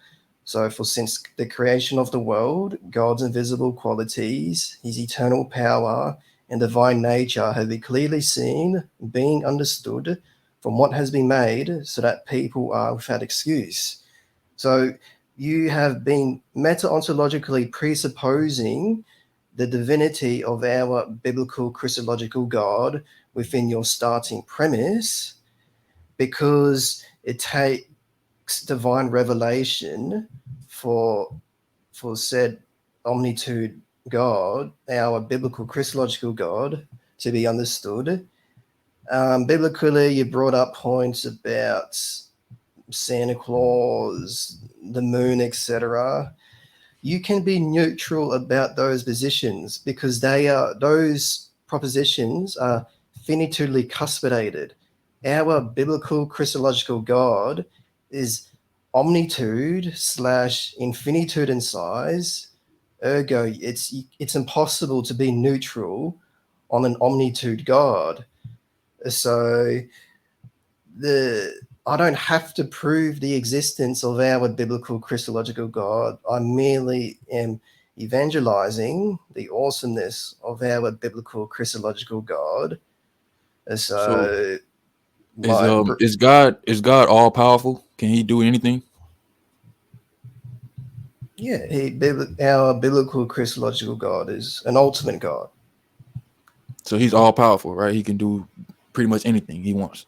Speaker 9: So, for since the creation of the world, God's invisible qualities, his eternal power, and divine nature have been clearly seen, being understood from what has been made, so that people are without excuse. So, you have been meta-ontologically presupposing the divinity of our biblical Christological God within your starting premise, because it takes divine revelation for said omnitude God, our biblical Christological God, to be understood. Biblically, you brought up points about Santa Claus, the moon, etc. You can be neutral about those positions because those propositions are finitudely cuspidated. Our biblical Christological God is omnitude / infinitude in size. Ergo, it's impossible to be neutral on an omnitude God. So I don't have to prove the existence of our biblical Christological God. I merely am evangelizing the awesomeness of our biblical Christological God. So,
Speaker 3: is God all powerful? Can he do anything?
Speaker 9: yeah, our biblical Christological God is an ultimate God.
Speaker 3: So he's all powerful, right? He can do pretty much anything he wants.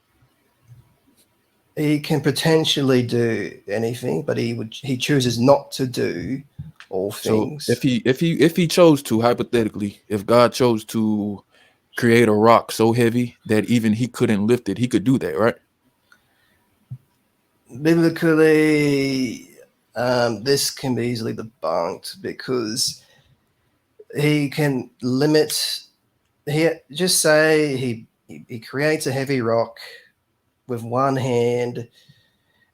Speaker 9: He can potentially do anything, but he chooses not to do all things.
Speaker 3: So if he chose to, hypothetically, if God chose to create a rock so heavy that even he couldn't lift it, he could do that, right?
Speaker 9: Biblically, this can be easily debunked because he can limit. Just say he creates a heavy rock with one hand,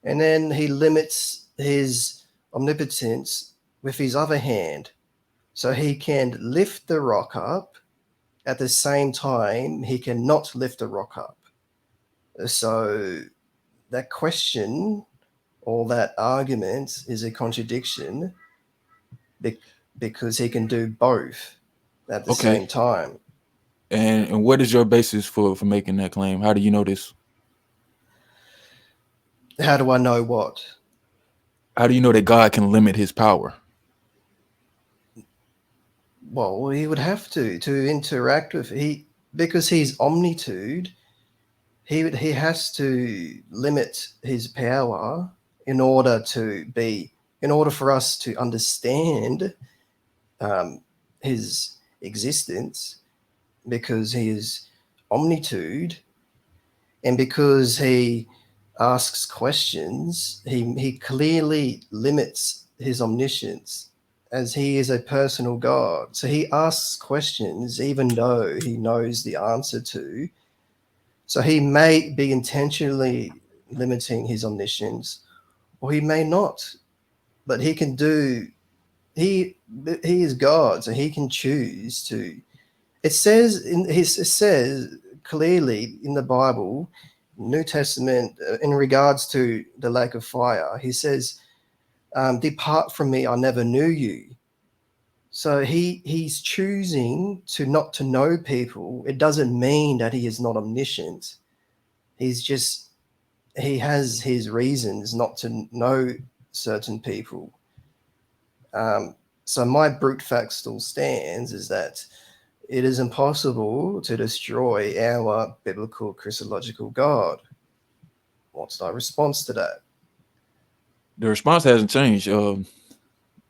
Speaker 9: and then he limits his omnipotence with his other hand, so he can lift the rock up. At the same time, he cannot lift the rock up. So that question or that argument is a contradiction because he can do both at the same time.
Speaker 3: And what is your basis for making that claim? How do you know this?
Speaker 9: How do I know what?
Speaker 3: How do you know that God can limit his power?
Speaker 9: Well, he would have to interact with because he's omnitude. He has to limit his power in order for us to understand his existence, because he is omnitude, and because he asks questions, he clearly limits his omniscience, as he is a personal God. So he asks questions even though he knows the answer to. So he may be intentionally limiting his omniscience, or he may not. But he can do. He is God, so he can choose to. It says clearly in the Bible, New Testament, in regards to the lake of fire, he says, "Depart from me, I never knew you." So he's choosing not to know people. It doesn't mean that he is not omniscient. He has his reasons not to know certain people. So my brute fact still stands, is that it is impossible to destroy our biblical Christological God. What's thy response to that?
Speaker 3: The response hasn't changed.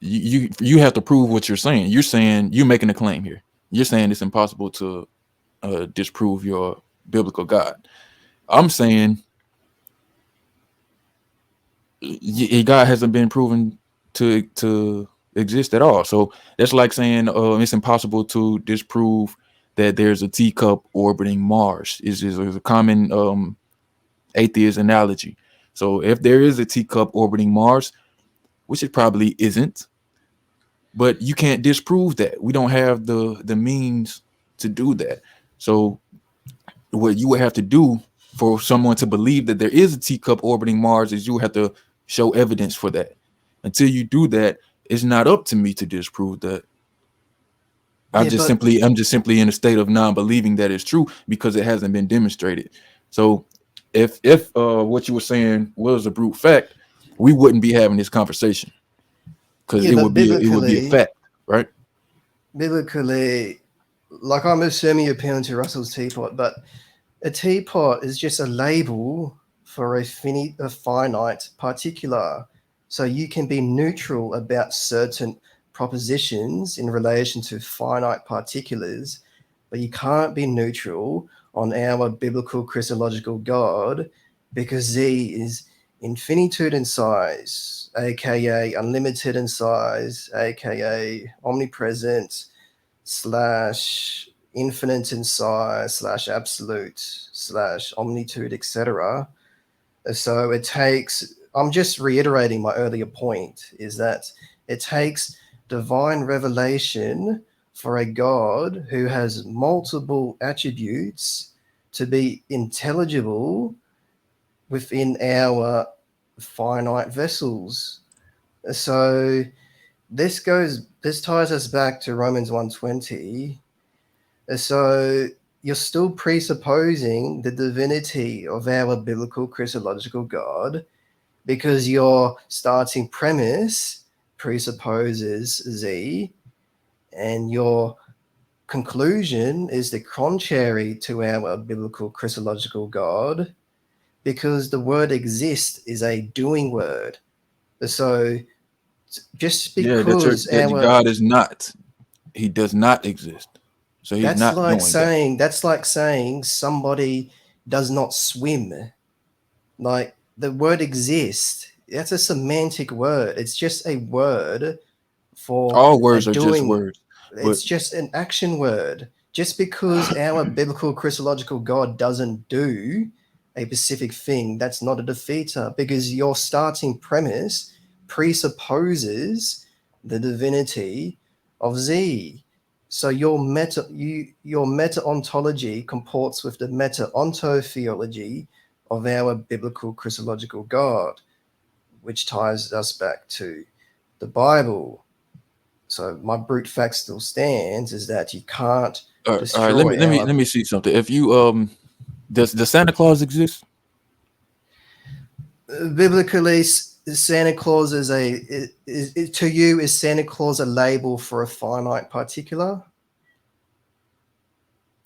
Speaker 3: You have to prove what you're saying. You're saying you're making a claim here. You're saying it's impossible to disprove your biblical God. I'm saying
Speaker 6: God hasn't been proven to exist at all. So that's like saying it's impossible to disprove that there's a teacup orbiting Mars. Is a common atheist analogy. So if there is a teacup orbiting Mars, which it probably isn't, but you can't disprove that. We don't have the means to do that. So what you would have to do for someone to believe that there is a teacup orbiting Mars is you have to show evidence for that. Until you do that, it's not up to me to disprove that. I'm just simply in a state of non-believing that it's true because it hasn't been demonstrated. So if what you were saying was a brute fact, we wouldn't be having this conversation because it would be a fact, right?
Speaker 9: Biblically, like I'm assuming you're appealing to Russell's teapot, but a teapot is just a label for a finite particular. So you can be neutral about certain propositions in relation to finite particulars, but you can't be neutral on our biblical Christological God because Z is infinitude in size, aka unlimited in size, aka omnipresent / infinite in size / absolute / omnitude, etc. So it takes, I'm just reiterating my earlier point, is that it takes divine revelation for a God who has multiple attributes to be intelligible within our finite vessels. So this ties us back to Romans 1:20. So you're still presupposing the divinity of our biblical Christological God because your starting premise presupposes Z, and your conclusion is the contrary to our biblical Christological God because the word exist is a doing word. So just because
Speaker 6: that God is not, he does not exist. So he's not doing that.
Speaker 9: That's like saying somebody does not swim. Like the word exist, that's a semantic word. It's just a word for
Speaker 6: All words are just words.
Speaker 9: It's just an action word. Just because our biblical Christological God doesn't do a specific thing, that's not a defeater because your starting premise presupposes the divinity of Z. So your meta-ontology comports with the meta-ontotheology of our biblical Christological God, which ties us back to the Bible. So my brute fact still stands, is that you can't destroy.
Speaker 6: All right, let me see something. If you does Santa Claus exist?
Speaker 9: Biblically, Santa Claus is to you, is Santa Claus a label for a finite particular?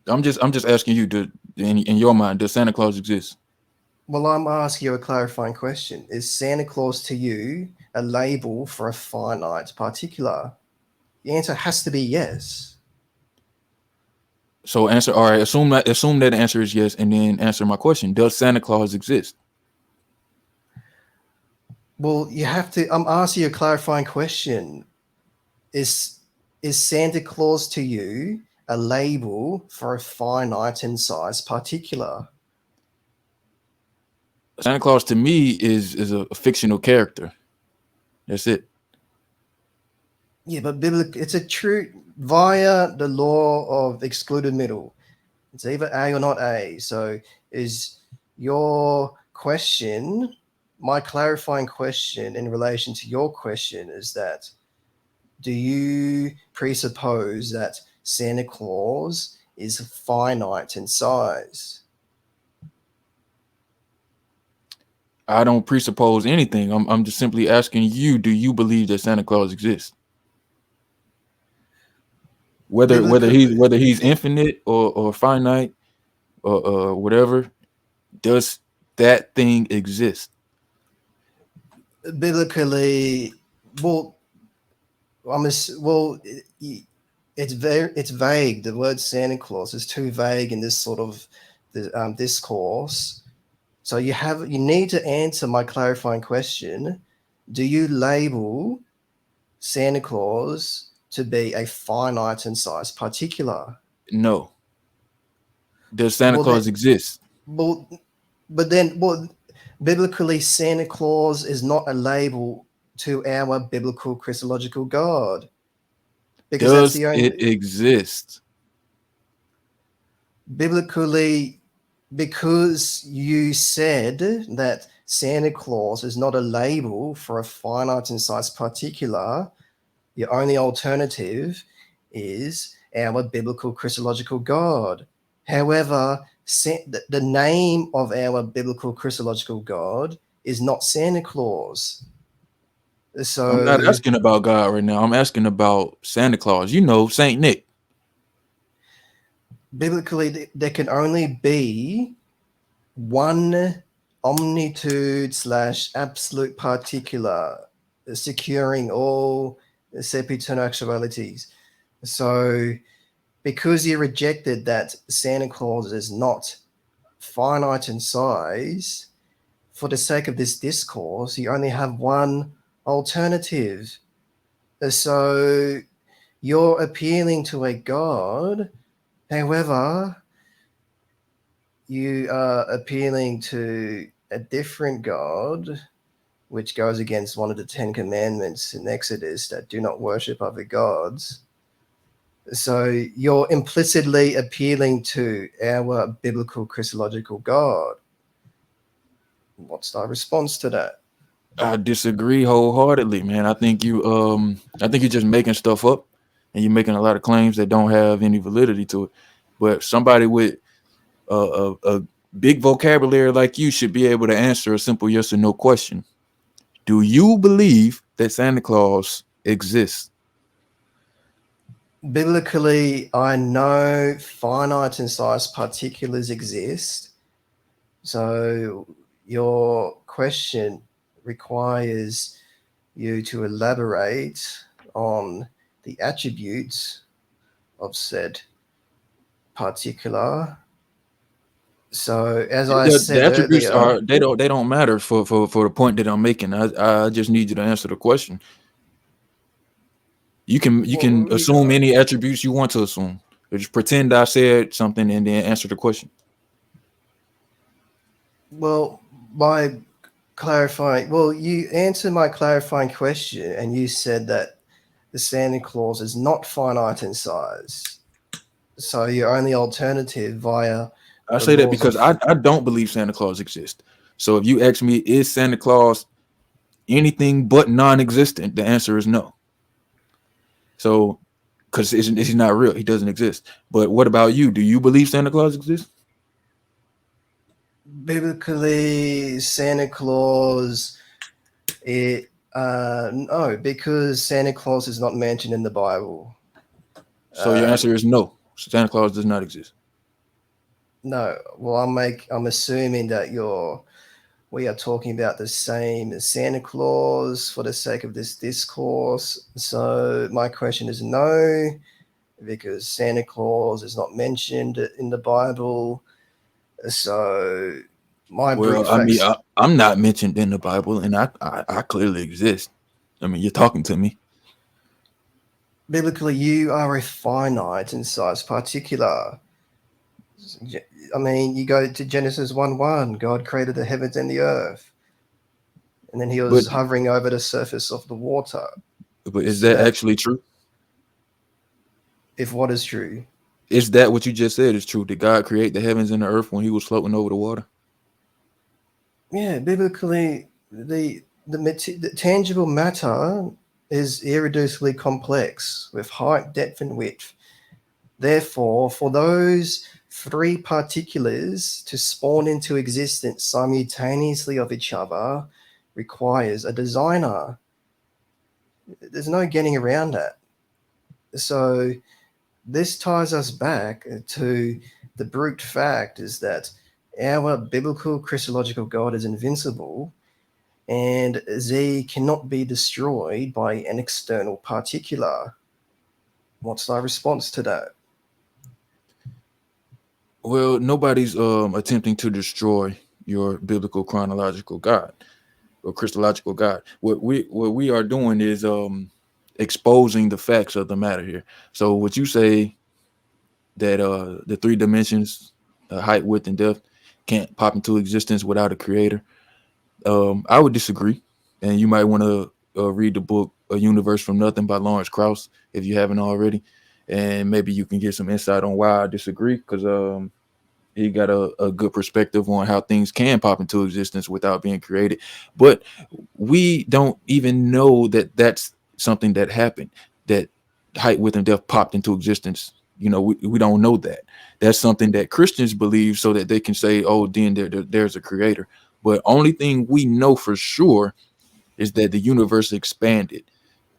Speaker 6: I'm just asking you, in your mind, does Santa Claus exist?
Speaker 9: Well, I'm asking you a clarifying question. Is Santa Claus to you a label for a finite particular? The answer has to be yes.
Speaker 6: So answer, all right, assume that the answer is yes, and then answer my question. Does Santa Claus exist?
Speaker 9: Well, you have to, I'm asking you a clarifying question. Is Santa Claus to you a label for a finite in size particular?
Speaker 6: Santa Claus to me is a fictional character. That's it.
Speaker 9: Yeah, but it's a true via the law of excluded middle. It's either A or not A. So is your question, my clarifying question in relation to your question is that, do you presuppose that Santa Claus is finite in size?
Speaker 6: I don't presuppose anything. I'm just simply asking you, do you believe that Santa Claus exists? Whether he's infinite or finite or whatever, does that thing exist?
Speaker 9: Biblically, it's vague. The word Santa Claus is too vague in this sort of discourse So you need to answer my clarifying question. Do you label Santa Claus to be a finite in size particular?
Speaker 3: No. Does Santa
Speaker 9: Well,
Speaker 3: Claus exist?
Speaker 9: Well, biblically, Santa Claus is not a label to our biblical Christological God, because that's
Speaker 3: Does
Speaker 9: the
Speaker 3: it
Speaker 9: only
Speaker 3: exist?
Speaker 9: biblically, because you said that Santa Claus is not a label for a finite in size particular. Your only alternative is our biblical Christological God. However, the name of our biblical Christological God is not Santa Claus.
Speaker 3: I'm not
Speaker 9: So
Speaker 3: asking about God right now. I'm asking about Santa Claus. You know, Saint Nick.
Speaker 9: biblically, there can only be one omnitude / absolute particular, securing all sempiternal actualities. So because you rejected that Santa Claus is not finite in size, for the sake of this discourse, you only have one alternative. So you're appealing to a God, however, you are appealing to a different God, which goes against one of the 10 commandments in Exodus that do not worship other gods. So you're implicitly appealing to our biblical Christological God. What's thy response to that?
Speaker 3: I disagree wholeheartedly, man. I think you're just making stuff up, and you're making a lot of claims that don't have any validity to it. But somebody with a big vocabulary like you should be able to answer a simple yes or no question. Do you believe that Santa Claus exists?
Speaker 9: Biblically, I know finite in size particulars exist. So your question requires you to elaborate on the attributes of said particular. So as I
Speaker 3: The
Speaker 9: said
Speaker 3: attributes
Speaker 9: earlier,
Speaker 3: they don't matter for the point that I'm making. I just need you to answer the question. You can assume any attributes you want to assume. Or just pretend I said something and then answer the question.
Speaker 9: well, by clarifying, you answered my clarifying question and you said that the Santa Claus is not finite in size. So your only alternative via
Speaker 3: I
Speaker 9: the
Speaker 3: say that
Speaker 9: laws
Speaker 3: because
Speaker 9: of
Speaker 3: I don't believe Santa Claus exists. So if you ask me, is Santa Claus anything but non-existent? The answer is no. So, because he's not real, he doesn't exist. But what about you? Do you believe Santa Claus exists?
Speaker 9: biblically Santa Claus, no, because Santa Claus is not mentioned in the Bible.
Speaker 3: So your answer is no. Santa Claus does not exist.
Speaker 9: No, well, I'm assuming that we are talking about the same as Santa Claus for the sake of this discourse. So my question is no, because Santa Claus is not mentioned in the Bible. So my brute
Speaker 3: Well, I mean,
Speaker 9: facts.
Speaker 3: I'm not mentioned in the Bible, and I clearly exist. I mean, you're talking to me.
Speaker 9: Biblically, you are a finite in size particular. I mean, you go to Genesis 1:1, God created the heavens and the earth. And then he was
Speaker 3: But
Speaker 9: hovering over the surface of the water.
Speaker 3: is
Speaker 9: So
Speaker 3: that
Speaker 9: that
Speaker 3: actually true?
Speaker 9: if what is true?
Speaker 3: Is that what you just said is true? Did God create the heavens and the earth when he was floating over the water?
Speaker 9: Yeah, biblically, the tangible matter is irreducibly complex with height, depth, and width. Therefore, for those three particulars to spawn into existence simultaneously of each other requires a designer. There's no getting around that. So this ties us back to the brute fact is that our biblical Christological God is invincible and Z cannot be destroyed by an external particular. What's thy response to that?
Speaker 3: Well, nobody's attempting to destroy
Speaker 6: your biblical chronological God or Christological God. What we are doing is exposing the facts of the matter here. So what you say that the three dimensions, height, width, and depth, can't pop into existence without a creator. I would disagree, and you might want to read the book "A Universe from Nothing" by Lawrence Krauss if you haven't already, and maybe you can get some insight on why I disagree, because he got a good perspective on how things can pop into existence without being created. But we don't even know that that's something that happened, that height, width, and depth popped into existence. You know, we don't know that. That's something that Christians believe so that they can say, oh, then there's a creator. But only thing we know for sure is that the universe expanded.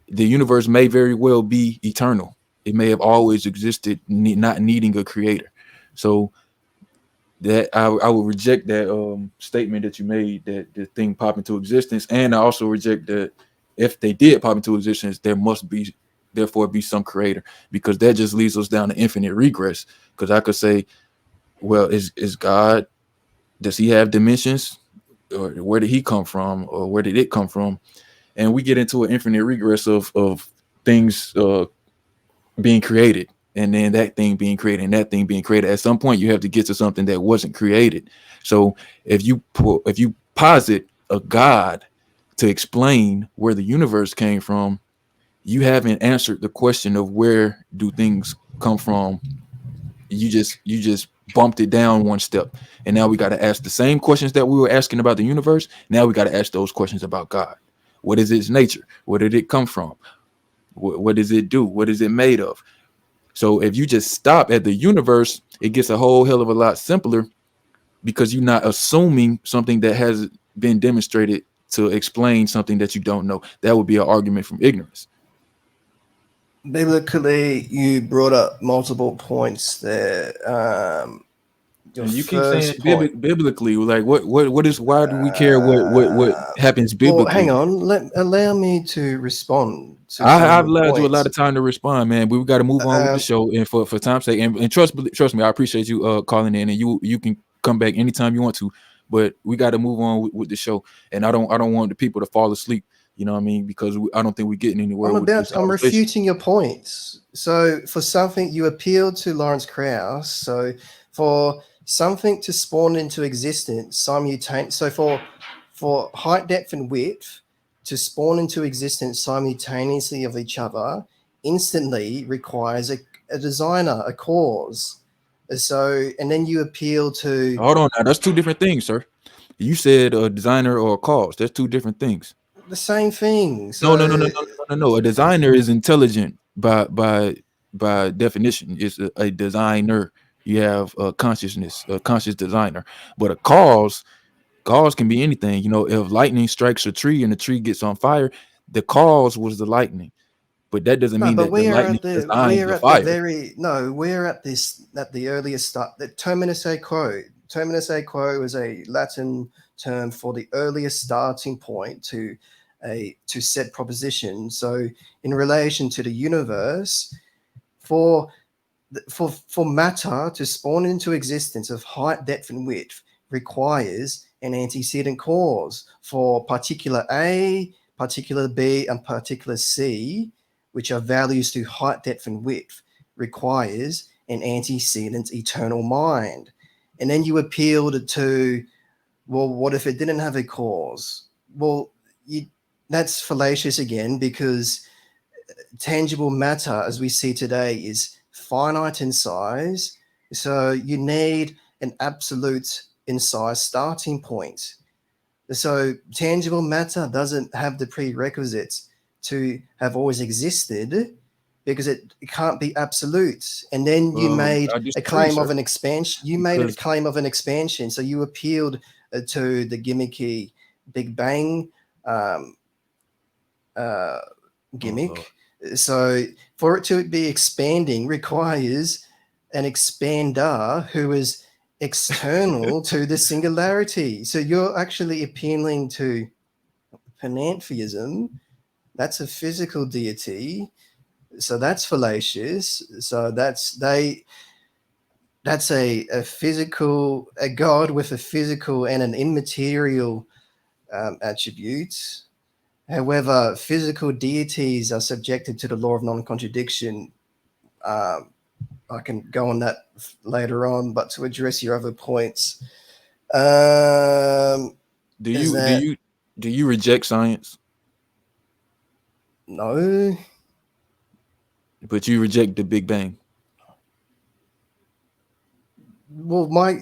Speaker 6: The universe may very well be eternal. It may have always existed, not needing a creator. So that I would reject that statement that you made, that the thing pop into existence, and I also reject that if they did pop into existence, there must be therefore be some creator, because that just leads us down to infinite regress. Because I could say, well, is God, does he have dimensions, or where did he come from, or where did it come from? And we get into an infinite regress of things being created, and then that thing being created, and that thing being created. At some point, you have to get to something that wasn't created. So if you posit a God to explain where the universe came from, you haven't answered the question of where do things come from. You just bumped it down one step, and now we got to ask the same questions that we were asking about the universe. Now we got to ask those questions about God. What is its nature? Where did it come from? What does it do? What is it made of? So if you just stop at the universe, it gets a whole hell of a lot simpler, because you're not assuming something that has been demonstrated to explain something that you don't know. That would be an argument from ignorance.
Speaker 9: Biblically, you brought up multiple points there. Your
Speaker 6: And you keep saying
Speaker 9: first point.
Speaker 6: biblically, like what is, why do we care what happens
Speaker 9: Well, hang
Speaker 6: biblically?
Speaker 9: on. Allow me to respond to some of
Speaker 6: I've
Speaker 9: your
Speaker 6: allowed you a lot
Speaker 9: points.
Speaker 6: of time to respond, man. But we got to move on with the show, and for time's sake, and trust me, I appreciate you calling in, and you can come back anytime you want to. But we got to move on with the show, and I don't want the people to fall asleep. You know what I mean? Because I don't think we're getting anywhere with this
Speaker 9: I'm
Speaker 6: conversation.
Speaker 9: refuting your points. So for something, you appealed to Lawrence Krauss. So for something to spawn into existence simultaneously, so for height, depth, and width to spawn into existence simultaneously of each other instantly requires a designer, a cause. So, and then you appeal to
Speaker 6: Hold on, now that's two different things, sir. You said a designer or a cause. That's two different things.
Speaker 9: the same thing.
Speaker 6: No,
Speaker 9: So
Speaker 6: no. A designer is intelligent by definition. It's a designer. You have a consciousness, a conscious designer. But a cause can be anything. You know, if lightning strikes a tree and the tree gets on fire, the cause was the lightning. But that doesn't
Speaker 9: no,
Speaker 6: mean
Speaker 9: but
Speaker 6: that the lightning designed the fire.
Speaker 9: we're at the earliest start. The terminus a quo. Terminus a quo is a Latin term for the earliest starting point to said proposition. So in relation to the universe, for matter to spawn into existence of height, depth, and width requires an antecedent cause. For particular A, particular B, and particular C, which are values to height, depth, and width, requires an antecedent eternal mind. And then you appealed to, well, what if it didn't have a cause? Well, that's fallacious again, because tangible matter, as we see today, is finite in size. So you need an absolute in size starting point. So tangible matter doesn't have the prerequisites to have always existed, because it can't be absolute. And then you made a claim of an expansion. You made a claim of an expansion. So you appealed to the gimmicky Big Bang gimmick. So for it to be expanding requires an expander who is external to the singularity. So you're actually appealing to panentheism. That's a physical deity. So that's fallacious. So That's a God with a physical and an immaterial attributes. However, physical deities are subjected to the law of non-contradiction. I can go on that later on, but to address your other points,
Speaker 6: Do you reject science?
Speaker 9: No.
Speaker 6: But you reject the Big Bang.
Speaker 9: Well,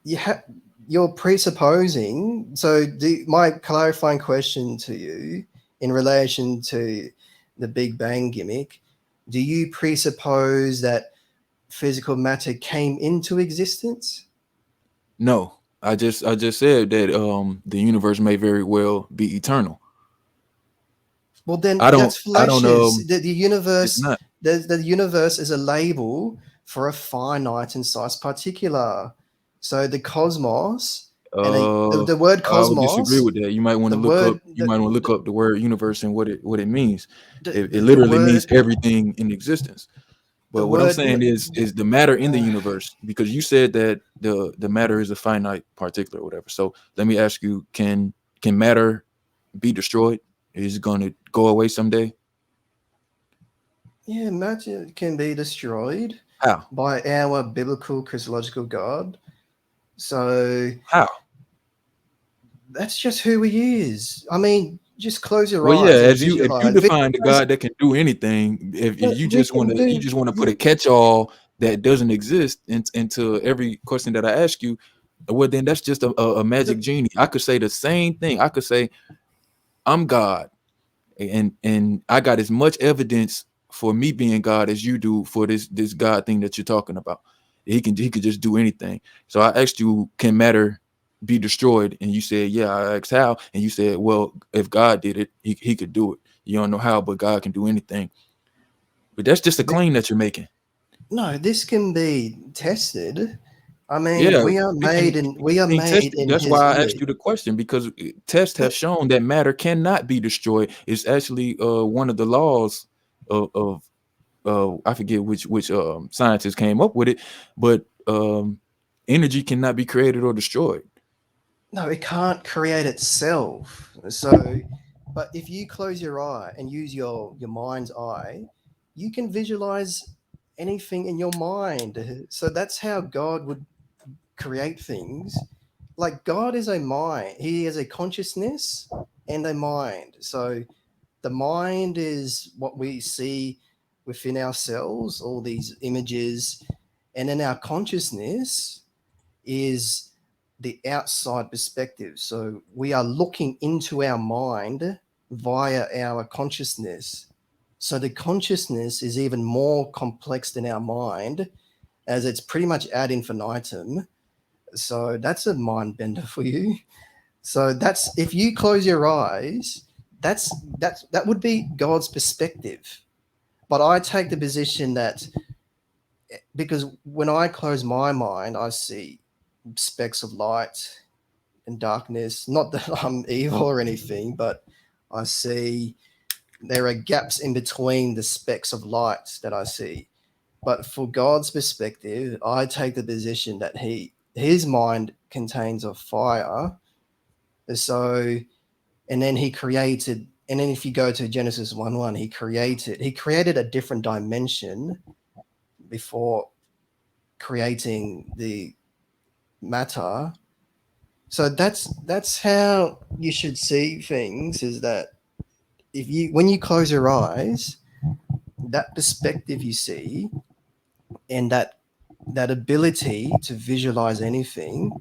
Speaker 9: you're presupposing. So, my clarifying question to you in relation to the Big Bang gimmick: do you presuppose that physical matter came into existence?
Speaker 6: No, I just said that the universe may very well be eternal.
Speaker 9: Well, then
Speaker 6: I
Speaker 9: that's
Speaker 6: don't
Speaker 9: fallacious. The
Speaker 6: it's
Speaker 9: universe,
Speaker 6: not.
Speaker 9: the universe is a label for a finite and size particular. So the cosmos, and the word
Speaker 6: I would disagree
Speaker 9: cosmos,
Speaker 6: with that. You might want
Speaker 9: the
Speaker 6: to look up.
Speaker 9: word,
Speaker 6: You might want to look up the word universe and what it means. It
Speaker 9: the
Speaker 6: literally means
Speaker 9: word,
Speaker 6: everything in existence.
Speaker 9: the
Speaker 6: But what I'm
Speaker 9: word.
Speaker 6: saying is the matter in the universe, because you said that the matter is a finite particle or whatever. So let me ask you: Can matter be destroyed? Is it going to go away someday?
Speaker 9: Yeah, matter can be destroyed
Speaker 6: How?
Speaker 9: by our biblical Christological God. So
Speaker 6: How?
Speaker 9: that's just who He is. I mean, just close your
Speaker 6: Well, yeah.
Speaker 9: eyes and
Speaker 6: As if you
Speaker 9: visualize.
Speaker 6: define the God that can do anything, if
Speaker 9: No,
Speaker 6: you
Speaker 9: we
Speaker 6: just want
Speaker 9: can
Speaker 6: to
Speaker 9: do.
Speaker 6: put a catch-all that doesn't exist into every question that I ask you, well, then that's just a magic genie. I could say the same thing. I could say I'm God, and I got as much evidence for me being God as you do for this God thing that you're talking about. He could just do anything. So I asked you, can matter be destroyed? And you said, yeah. I asked how, and you said, well, if God did it, he could do it. You don't know how, but God can do anything. But that's just a claim that you're making.
Speaker 9: No, this can be tested. I mean,
Speaker 6: Yeah,
Speaker 9: we are made
Speaker 6: being tested.
Speaker 9: in
Speaker 6: That's
Speaker 9: His
Speaker 6: why I asked
Speaker 9: image.
Speaker 6: you the question, because tests have shown that matter cannot be destroyed. It's actually one of the laws of I forget which scientists came up with it, but energy cannot be created or destroyed.
Speaker 9: No, it can't create itself. So, but if you close your eye and use your mind's eye, you can visualize anything in your mind. So that's how God would create things. Like God is a mind. He has a consciousness and a mind. So the mind is what we see within ourselves, all these images, and then our consciousness is the outside perspective. So we are looking into our mind via our consciousness. So the consciousness is even more complex than our mind, as it's pretty much ad infinitum. So that's a mind bender for you. So that's, if you close your eyes, that would be God's perspective. But I take the position that, because when I close my mind, I see specks of light and darkness. Not that I'm evil or anything, but I see there are gaps in between the specks of light that I see. But for God's perspective, I take the position that his mind contains a fire. So, and then he created, and then if you go to Genesis 1:1, he created a different dimension before creating the matter. So that's how you should see things, is that when you close your eyes, that perspective you see, and that ability to visualize anything,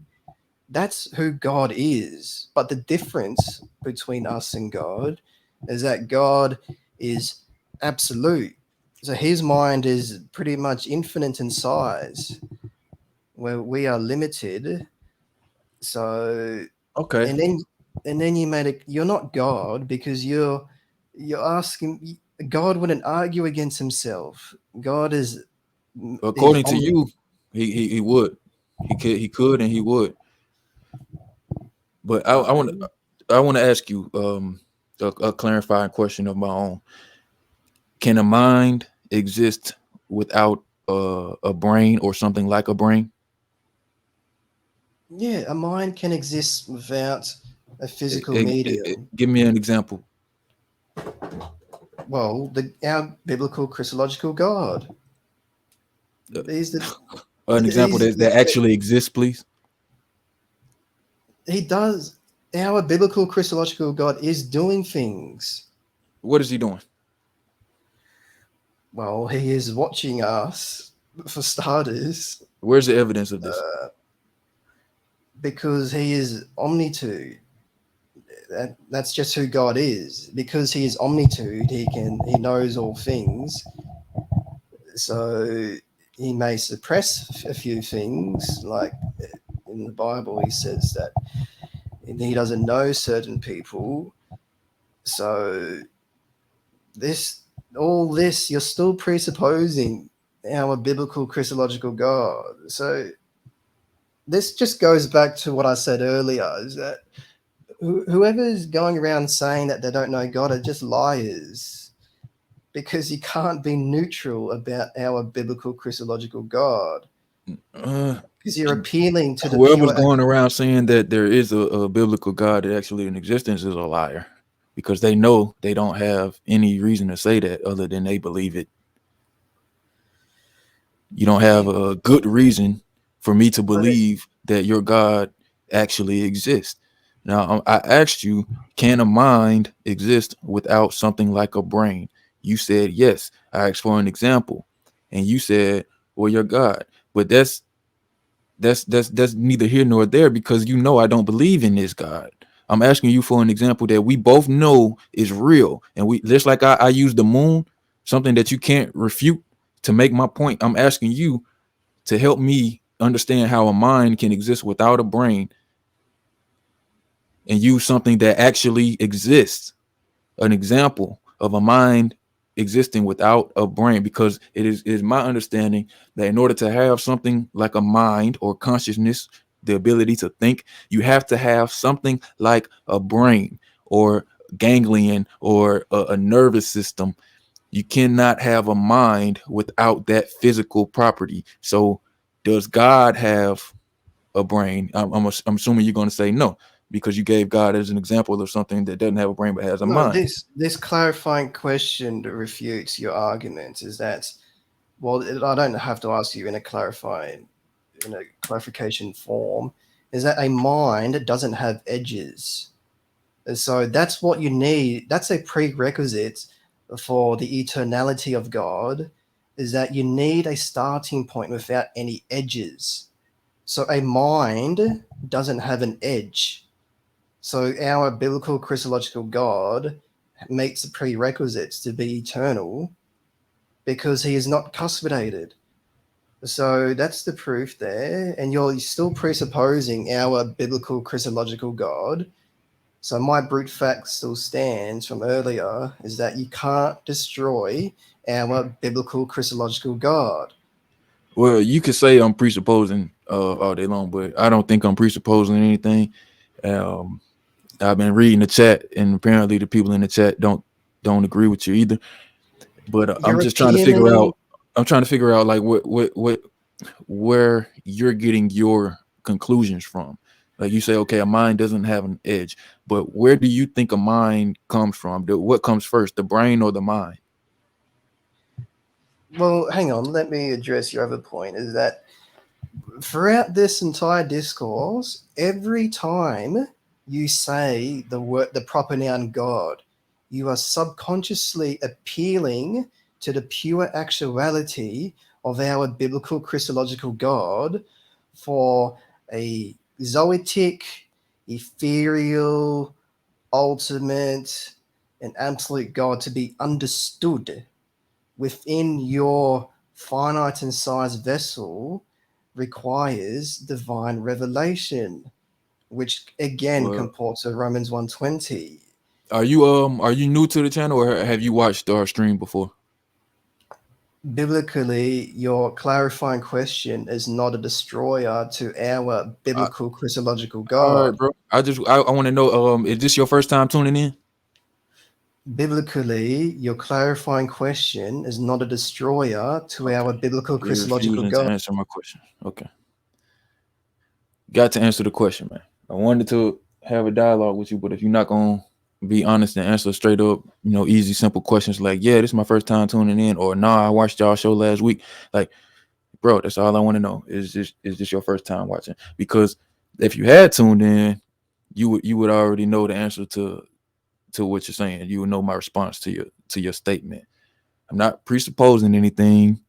Speaker 9: that's who God is. But the difference between us and God is that God is absolute. So his mind is pretty much infinite in size, where we are limited. So,
Speaker 6: Okay.
Speaker 9: and then you made it, you're not God, because you're asking, God wouldn't argue against himself. God is
Speaker 6: According to you, he would. He could and he would. But I want to ask you a clarifying question of my own. Can a mind exist without a brain or something like a brain?
Speaker 9: Yeah, a mind can exist without a physical medium.
Speaker 6: Give me an example.
Speaker 9: Well, our biblical Christological God. He's the
Speaker 6: An example that actually exists, please.
Speaker 9: He does. Our biblical Christological God is doing things.
Speaker 6: What is he doing?
Speaker 9: Well, he is watching us, for starters.
Speaker 6: Where's the evidence of this?
Speaker 9: Because he is omnitude. That's just who God is. Because he is omnitude, he knows all things. So he may suppress a few things, like in the Bible, he says that he doesn't know certain people. So all this, you're still presupposing our biblical Christological God. So this just goes back to what I said earlier, is that whoever's going around saying that they don't know God are just liars, because you can't be neutral about our biblical Christological God. Because you're appealing to the
Speaker 6: whoever's going around saying that there is a biblical God that actually in existence is a liar, because they know they don't have any reason to say that other than they believe it. You don't have a good reason for me to believe that your God actually exists. Now, I asked you, can a mind exist without something like a brain? You said yes. I asked for an example, and you said, well, your God. But that's neither here nor there, because you know I don't believe in this God. I'm asking you for an example that we both know is real, and we just like I use the moon, something that you can't refute, to make my point. I'm asking you to help me understand how a mind can exist without a brain and use something that actually exists, an example of a mind existing without a brain, because it is my understanding that in order to have something like a mind or consciousness, the ability to think, you have to have something like a brain or ganglion or a nervous system. You cannot have a mind without that physical property. So does God have a brain? I'm assuming you're going to say no, because you gave God as an example of something that doesn't have a brain but has a mind.
Speaker 9: This clarifying question that refutes your argument is that, well, I don't have to ask you in a clarification form, is that a mind doesn't have edges. And so that's what you need. That's a prerequisite for the eternality of God, is that you need a starting point without any edges. So a mind doesn't have an edge. So our biblical Christological God meets the prerequisites to be eternal, because he is not cuspidated. So that's the proof there. And you're still presupposing our biblical Christological God. So my brute fact still stands from earlier, is that you can't destroy our biblical Christological God.
Speaker 6: Well, you could say I'm presupposing all day long, but I don't think I'm presupposing anything. I've been reading the chat, and apparently the people in the chat don't agree with you either. But I'm just trying to figure out. I'm trying to figure out like where you're getting your conclusions from. Like you say, okay, a mind doesn't have an edge, but where do you think a mind comes from? What comes first, the brain or the mind?
Speaker 9: Well, hang on. Let me address your other point, is that throughout this entire discourse, every time you say the proper noun God, you are subconsciously appealing to the pure actuality of our biblical Christological God for a zoetic, ethereal, ultimate, and absolute God to be understood within your finite and sized vessel requires divine revelation, which again comports to Romans 1:20.
Speaker 6: Are you new to the channel, or have you watched our stream before?
Speaker 9: Biblically, your clarifying question is not a destroyer to our biblical Christological God.
Speaker 6: All right, bro. I want to know, is this your first time tuning in?
Speaker 9: biblically, your clarifying question is not a destroyer to our biblical
Speaker 6: You're
Speaker 9: Christological
Speaker 6: refusing to
Speaker 9: God.
Speaker 6: answer my question. Okay. Got to answer the question, man. I wanted to have a dialogue with you, but if you're not going to be honest and answer straight up, easy, simple questions like, yeah, this is my first time tuning in, or nah, I watched y'all show last week. Like, bro, that's all I want to know. Is this your first time watching? Because if you had tuned in, you would already know the answer to what you're saying. You would know my response to your statement. I'm not presupposing anything.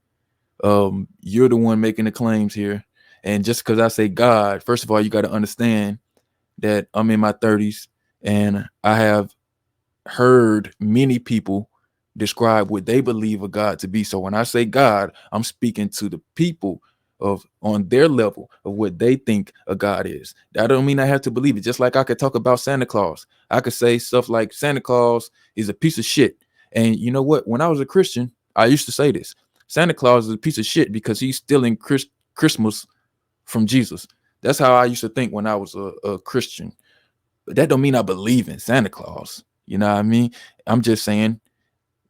Speaker 6: You're the one making the claims here. And just because I say God, first of all, you got to understand that I'm in my 30s and I have heard many people describe what they believe a God to be. So when I say God, I'm speaking to the people on their level of what they think a God is. That don't mean I have to believe it. Just like I could talk about Santa Claus. I could say stuff like Santa Claus is a piece of shit. And you know what? When I was a Christian, I used to say this. Santa Claus is a piece of shit because he's stealing Christmas from Jesus. That's how I used to think when I was a Christian. But that don't mean I believe in Santa Claus. You know what I mean? I'm just saying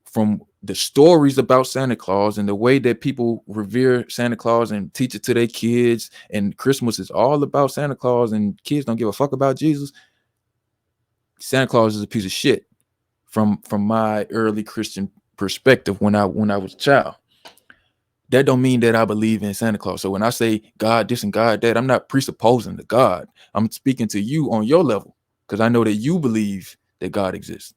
Speaker 6: from the stories about Santa Claus and the way that people revere Santa Claus and teach it to their kids, and Christmas is all about Santa Claus and kids don't give a fuck about Jesus. Santa Claus is a piece of shit from my early Christian perspective when I was a child. That don't mean that I believe in Santa Claus. So when I say God this and God that, I'm not presupposing the God. I'm speaking to you on your level because I know that you believe that God exists.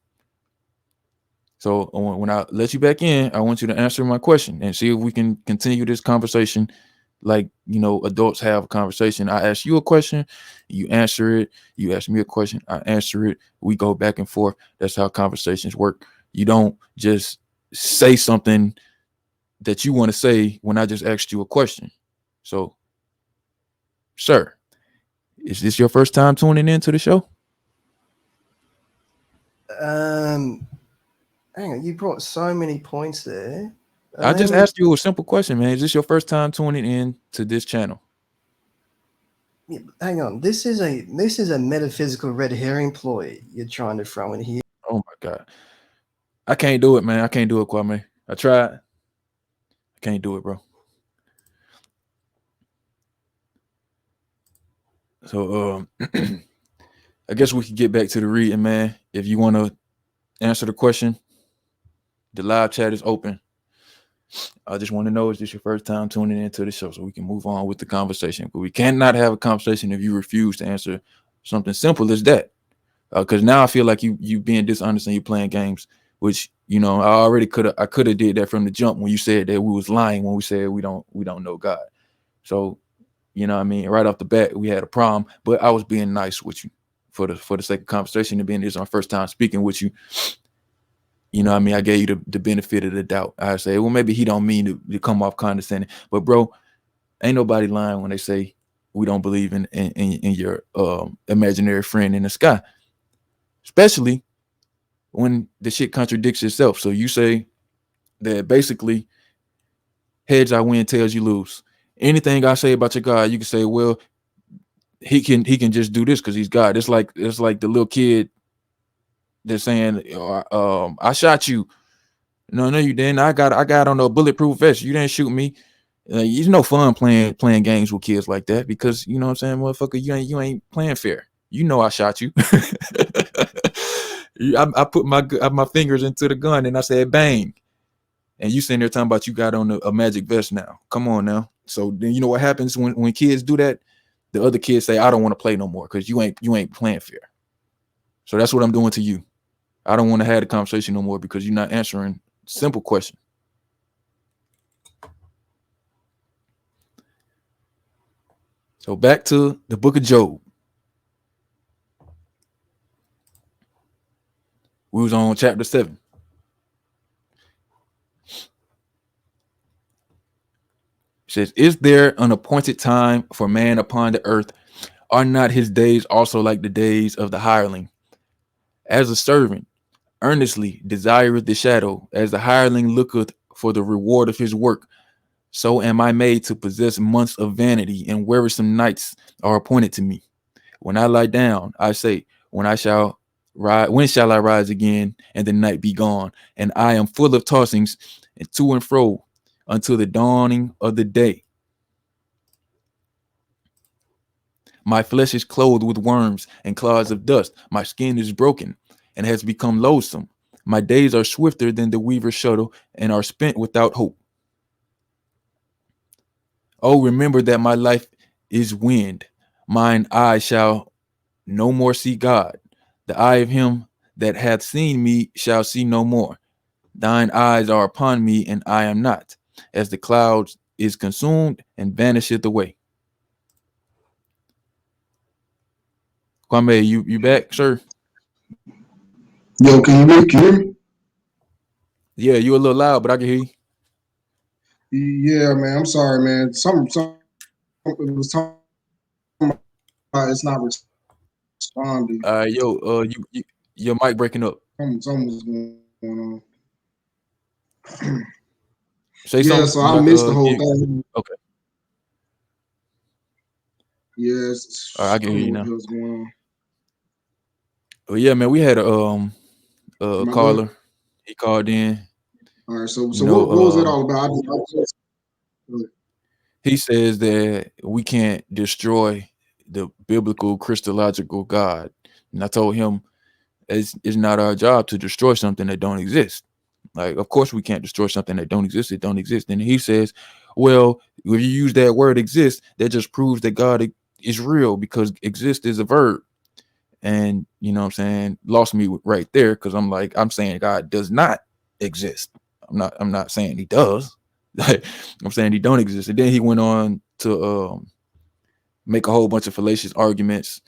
Speaker 6: So when I let you back in, I want you to answer my question and see if we can continue this conversation like, adults have a conversation. I ask you a question, you answer it. You ask me a question, I answer it. We go back and forth. That's how conversations work. You don't just say something that you want to say when I just asked you a question. So, sir, is this your first time tuning into the show?
Speaker 9: Hang on, you brought so many points there.
Speaker 6: I just asked you a simple question, man. Is this your first time tuning in to this channel?
Speaker 9: Hang on, this is a metaphysical red herring ploy you're trying to throw in here.
Speaker 6: Oh my God, I can't do it, man. I can't do it, Kwame. I tried. I can't do it, bro. So, I guess we could get back to the reading, man. If you want to answer the question, the live chat is open. I just want to know, is this your first time tuning into the show so we can move on with the conversation? But we cannot have a conversation if you refuse to answer something simple as that. Because now I feel like you being dishonest and you playing games, which, I already could have did that from the jump when you said that we was lying when we said we don't know God. So, what I mean, right off the bat, we had a problem, but I was being nice with you for the sake of conversation and being this is our first time speaking with you. I mean, I gave you the benefit of the doubt. I say, well, maybe he don't mean to come off condescending, but bro, ain't nobody lying when they say we don't believe in your imaginary friend in the sky, especially when the shit contradicts itself. So you say that basically heads I win, tails you lose. Anything I say about your God, you can say, well, he can just do this because he's God. It's like the little kid that's saying, I shot you. No, you didn't. I got on a bulletproof vest. You didn't shoot me. It's no fun playing games with kids like that because you know what I'm saying, motherfucker, you ain't playing fair. I shot you. I put my fingers into the gun and I said bang. And you sitting there talking about you got on a magic vest now. Come on now. So then you know what happens when kids do that? The other kids say, I don't want to play no more because you ain't playing fair. So that's what I'm doing to you. I don't want to have the conversation no more because you're not answering simple question. So back to the book of Job. We was on chapter 7. It says, is there an appointed time for man upon the earth? Are not his days also like the days of the hireling? As a servant earnestly desireth the shadow, as the hireling looketh for the reward of his work, so am I made to possess months of vanity, and wearisome nights are appointed to me. When I lie down, I say, when I shall
Speaker 3: when shall I rise again and the night be gone? And I am full of tossings and to and fro until the dawning of the day. My flesh is clothed with worms and clods of dust. My skin is broken and has become loathsome. My days are swifter than the weaver's shuttle and are spent without hope. Oh, remember that my life is wind. Mine eye shall no more see God. The eye of him that hath seen me shall see no more. Thine eyes are upon me, and I am not, as the clouds is consumed and vanisheth away. Kwame, you back, sir?
Speaker 8: Yo, can you hear me?
Speaker 3: Yeah, you a little loud, but I can hear you.
Speaker 8: Yeah, man. I'm sorry, man. Some it was talking about it's not responding.
Speaker 3: Your mic breaking up.
Speaker 8: Something was going on.
Speaker 3: Say
Speaker 8: Yeah,
Speaker 3: something.
Speaker 8: so I missed the whole thing.
Speaker 3: Okay.
Speaker 8: Yes,
Speaker 3: All right, I can
Speaker 8: I
Speaker 3: hear
Speaker 8: don't know
Speaker 3: you
Speaker 8: what the
Speaker 3: now.
Speaker 8: hell's going on.
Speaker 3: Well, yeah, man, we had a
Speaker 8: Am I good?
Speaker 3: caller. He called in.
Speaker 8: All right. So
Speaker 3: You
Speaker 8: what was it
Speaker 3: know,
Speaker 8: all about?
Speaker 3: he says that we can't destroy the biblical Christological God, and I told him it's not our job to destroy something that don't exist. Like, of course, we can't destroy something that don't exist. It don't exist. And he says, well, if you use that word exist, that just proves that God is real because exist is a verb. And you know what I'm saying, lost me right there because I'm saying God does not exist. I'm not saying he does. I'm saying he don't exist. And then he went on to make a whole bunch of fallacious arguments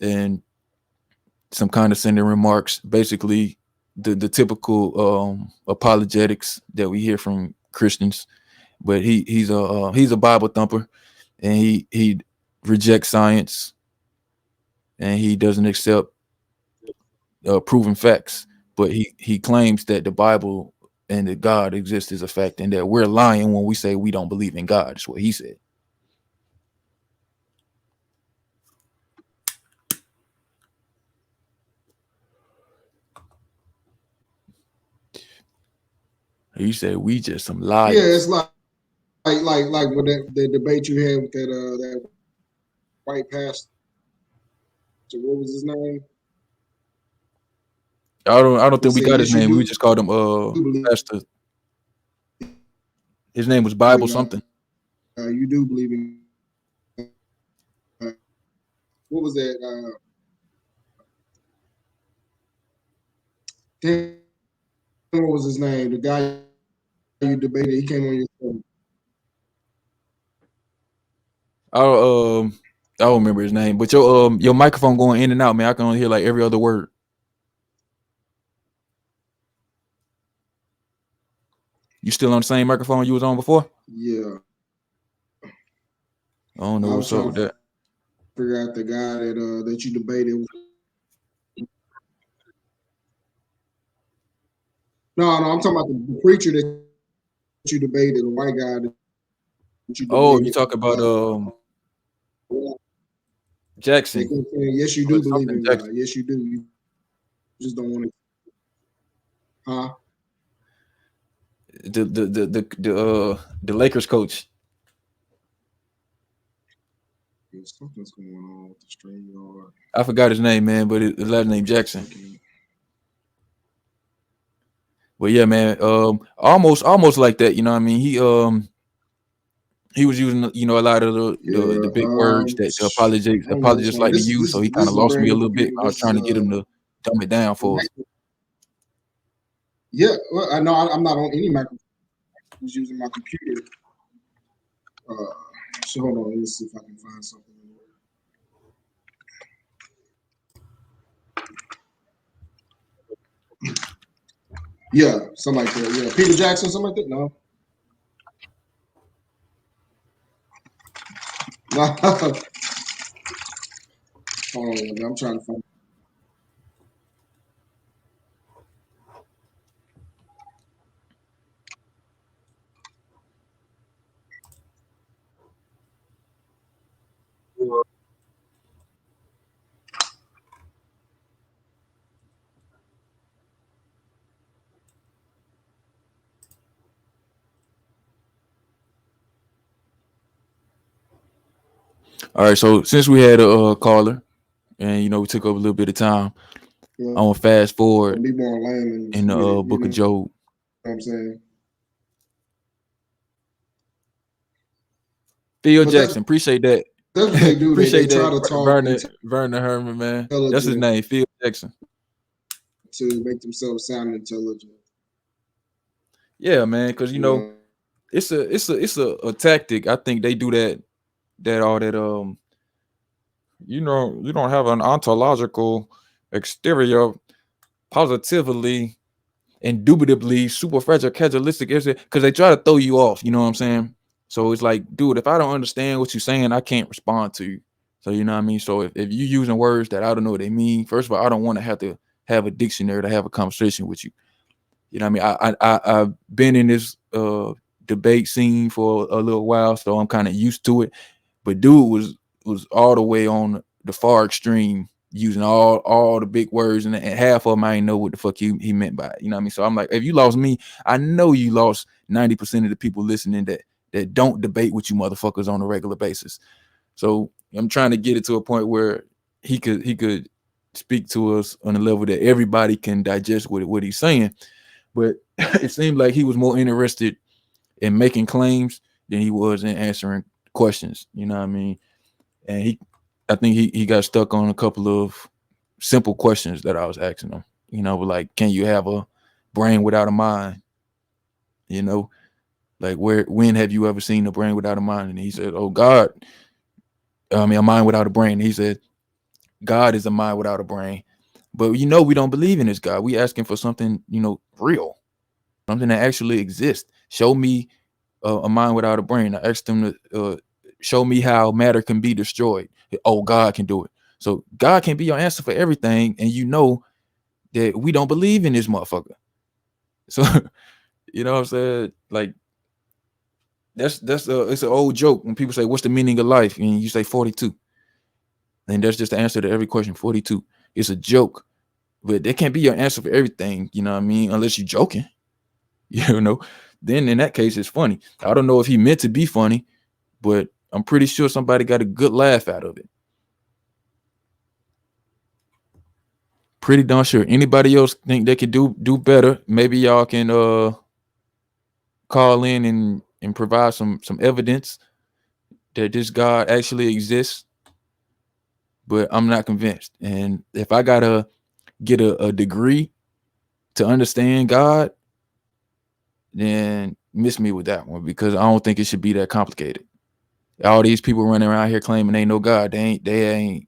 Speaker 3: and some condescending remarks, basically the typical apologetics that we hear from Christians. But he's a Bible thumper, and he rejects science, and he doesn't accept proven facts. But he claims that the Bible and that God exists is a fact, and that we're lying when we say we don't believe in God. That's what he said. He said we just some liars.
Speaker 8: Yeah, it's like with the debate you had with that white pastor. What was his name?
Speaker 3: I don't
Speaker 8: He
Speaker 3: think we
Speaker 8: said,
Speaker 3: got his
Speaker 8: "Yes, you
Speaker 3: name. We
Speaker 8: do
Speaker 3: just called him
Speaker 8: believe.
Speaker 3: Pastor. His name was Bible something.
Speaker 8: You do believe in." What was that? What was his name? The guy you debated. He came on your show.
Speaker 3: I don't remember his name, but your microphone going in and out, man. I can only hear like every other word. You still on the same microphone you was on before?
Speaker 8: Yeah.
Speaker 3: I don't know
Speaker 8: I
Speaker 3: what's
Speaker 8: was
Speaker 3: up
Speaker 8: trying
Speaker 3: with
Speaker 8: to
Speaker 3: that.
Speaker 8: figure out the guy that you debated. No, I'm talking about the preacher that you debated, the white guy that you
Speaker 3: Oh, you
Speaker 8: debated.
Speaker 3: talk about
Speaker 8: They
Speaker 3: Jackson
Speaker 8: kept saying, "Yes, you
Speaker 3: or
Speaker 8: do believe
Speaker 3: something
Speaker 8: in God.
Speaker 3: Jackson.
Speaker 8: Yes, you do. You just don't want to." Huh?
Speaker 3: The Lakers coach.
Speaker 8: Yeah, something's going on with the stream yard.
Speaker 3: I forgot his name, man, but his last name Jackson. But yeah, man, almost like that. You know what I mean? He was using, you know, a lot of the big words that the
Speaker 8: I don't know what's
Speaker 3: apologists
Speaker 8: wrong.
Speaker 3: like to use. So he
Speaker 8: This
Speaker 3: kind of
Speaker 8: is a
Speaker 3: lost
Speaker 8: brand
Speaker 3: me a
Speaker 8: new
Speaker 3: little bit.
Speaker 8: computer.
Speaker 3: I was
Speaker 8: This
Speaker 3: trying to get him to dumb it down for us.
Speaker 8: Yeah, well, I know I'm not on any microphone. I was using my computer. So hold on, let me see if I can find something. Yeah, something like that. Yeah, Peter Jackson, something like that. No, no. Hold on, I'm trying to find.
Speaker 3: All right, so since we had a caller, and we took up a little bit of time,
Speaker 8: You
Speaker 3: I'm gonna fast forward
Speaker 8: be more layman
Speaker 3: in the
Speaker 8: with it,
Speaker 3: book of Job.
Speaker 8: You know what I'm saying?
Speaker 3: Phil
Speaker 8: But
Speaker 3: Jackson, appreciate that.
Speaker 8: that's what they do. They
Speaker 3: Appreciate
Speaker 8: try
Speaker 3: that,
Speaker 8: to talk
Speaker 3: Vernon Herman, man. That's his
Speaker 8: intelligent
Speaker 3: name, Phil Jackson.
Speaker 8: to make themselves sound intelligent.
Speaker 3: Yeah, man, because
Speaker 8: You know,
Speaker 3: it's a tactic. I think they do that. You don't have an ontological exterior positively, indubitably, superfragilistic, because they try to throw you off. You know what I'm saying? So it's like, dude, if I don't understand what you're saying, I can't respond to you. So you know what I mean? So if you're using words that I don't know what they mean, first of all, I don't want to have to have a dictionary to have a conversation with you. You know what I mean? I've been in this debate scene for a little while, so I'm kind of used to it. But dude was all the way on the far extreme, using all the big words, and half of them I ain't know what the fuck he meant by it. You know what I mean? So I'm like, if you lost me, I know you lost 90% of the people listening that don't debate with you motherfuckers on a regular basis. So I'm trying to get it to a point where he could speak to us on a level that everybody can digest what he's saying. But it seemed like he was more interested in making claims than he was in answering questions. You know what I mean? And I think he got stuck on a couple of simple questions that I was asking him. Like, can you have a brain without a mind? Like when have you ever seen a brain without a mind? And he said, oh, God, a mind without a brain. He said, God is a mind without a brain. But we don't believe in this God. We asking for something, real, something that actually exists. Show me a mind without a brain. I asked him to show me how matter can be destroyed. Oh, God can do it. So God can be your answer for everything, and that we don't believe in this motherfucker. So you know what I'm saying? Like it's an old joke when people say, "What's the meaning of life?" and you say 42, and that's just the answer to every question. 42. It's a joke, but that can't be your answer for everything. You know what I mean? Unless you're joking. Then in that case, it's funny. I don't know if he meant to be funny, but I'm pretty sure somebody got a good laugh out of it. Pretty darn sure. Anybody else think they could do better? Maybe y'all can call in and provide some evidence that this God actually exists. But I'm not convinced. And if I gotta get a degree to understand God, then miss me with that one, because I don't think it should be that complicated. All these people running around here claiming ain't no God. They ain't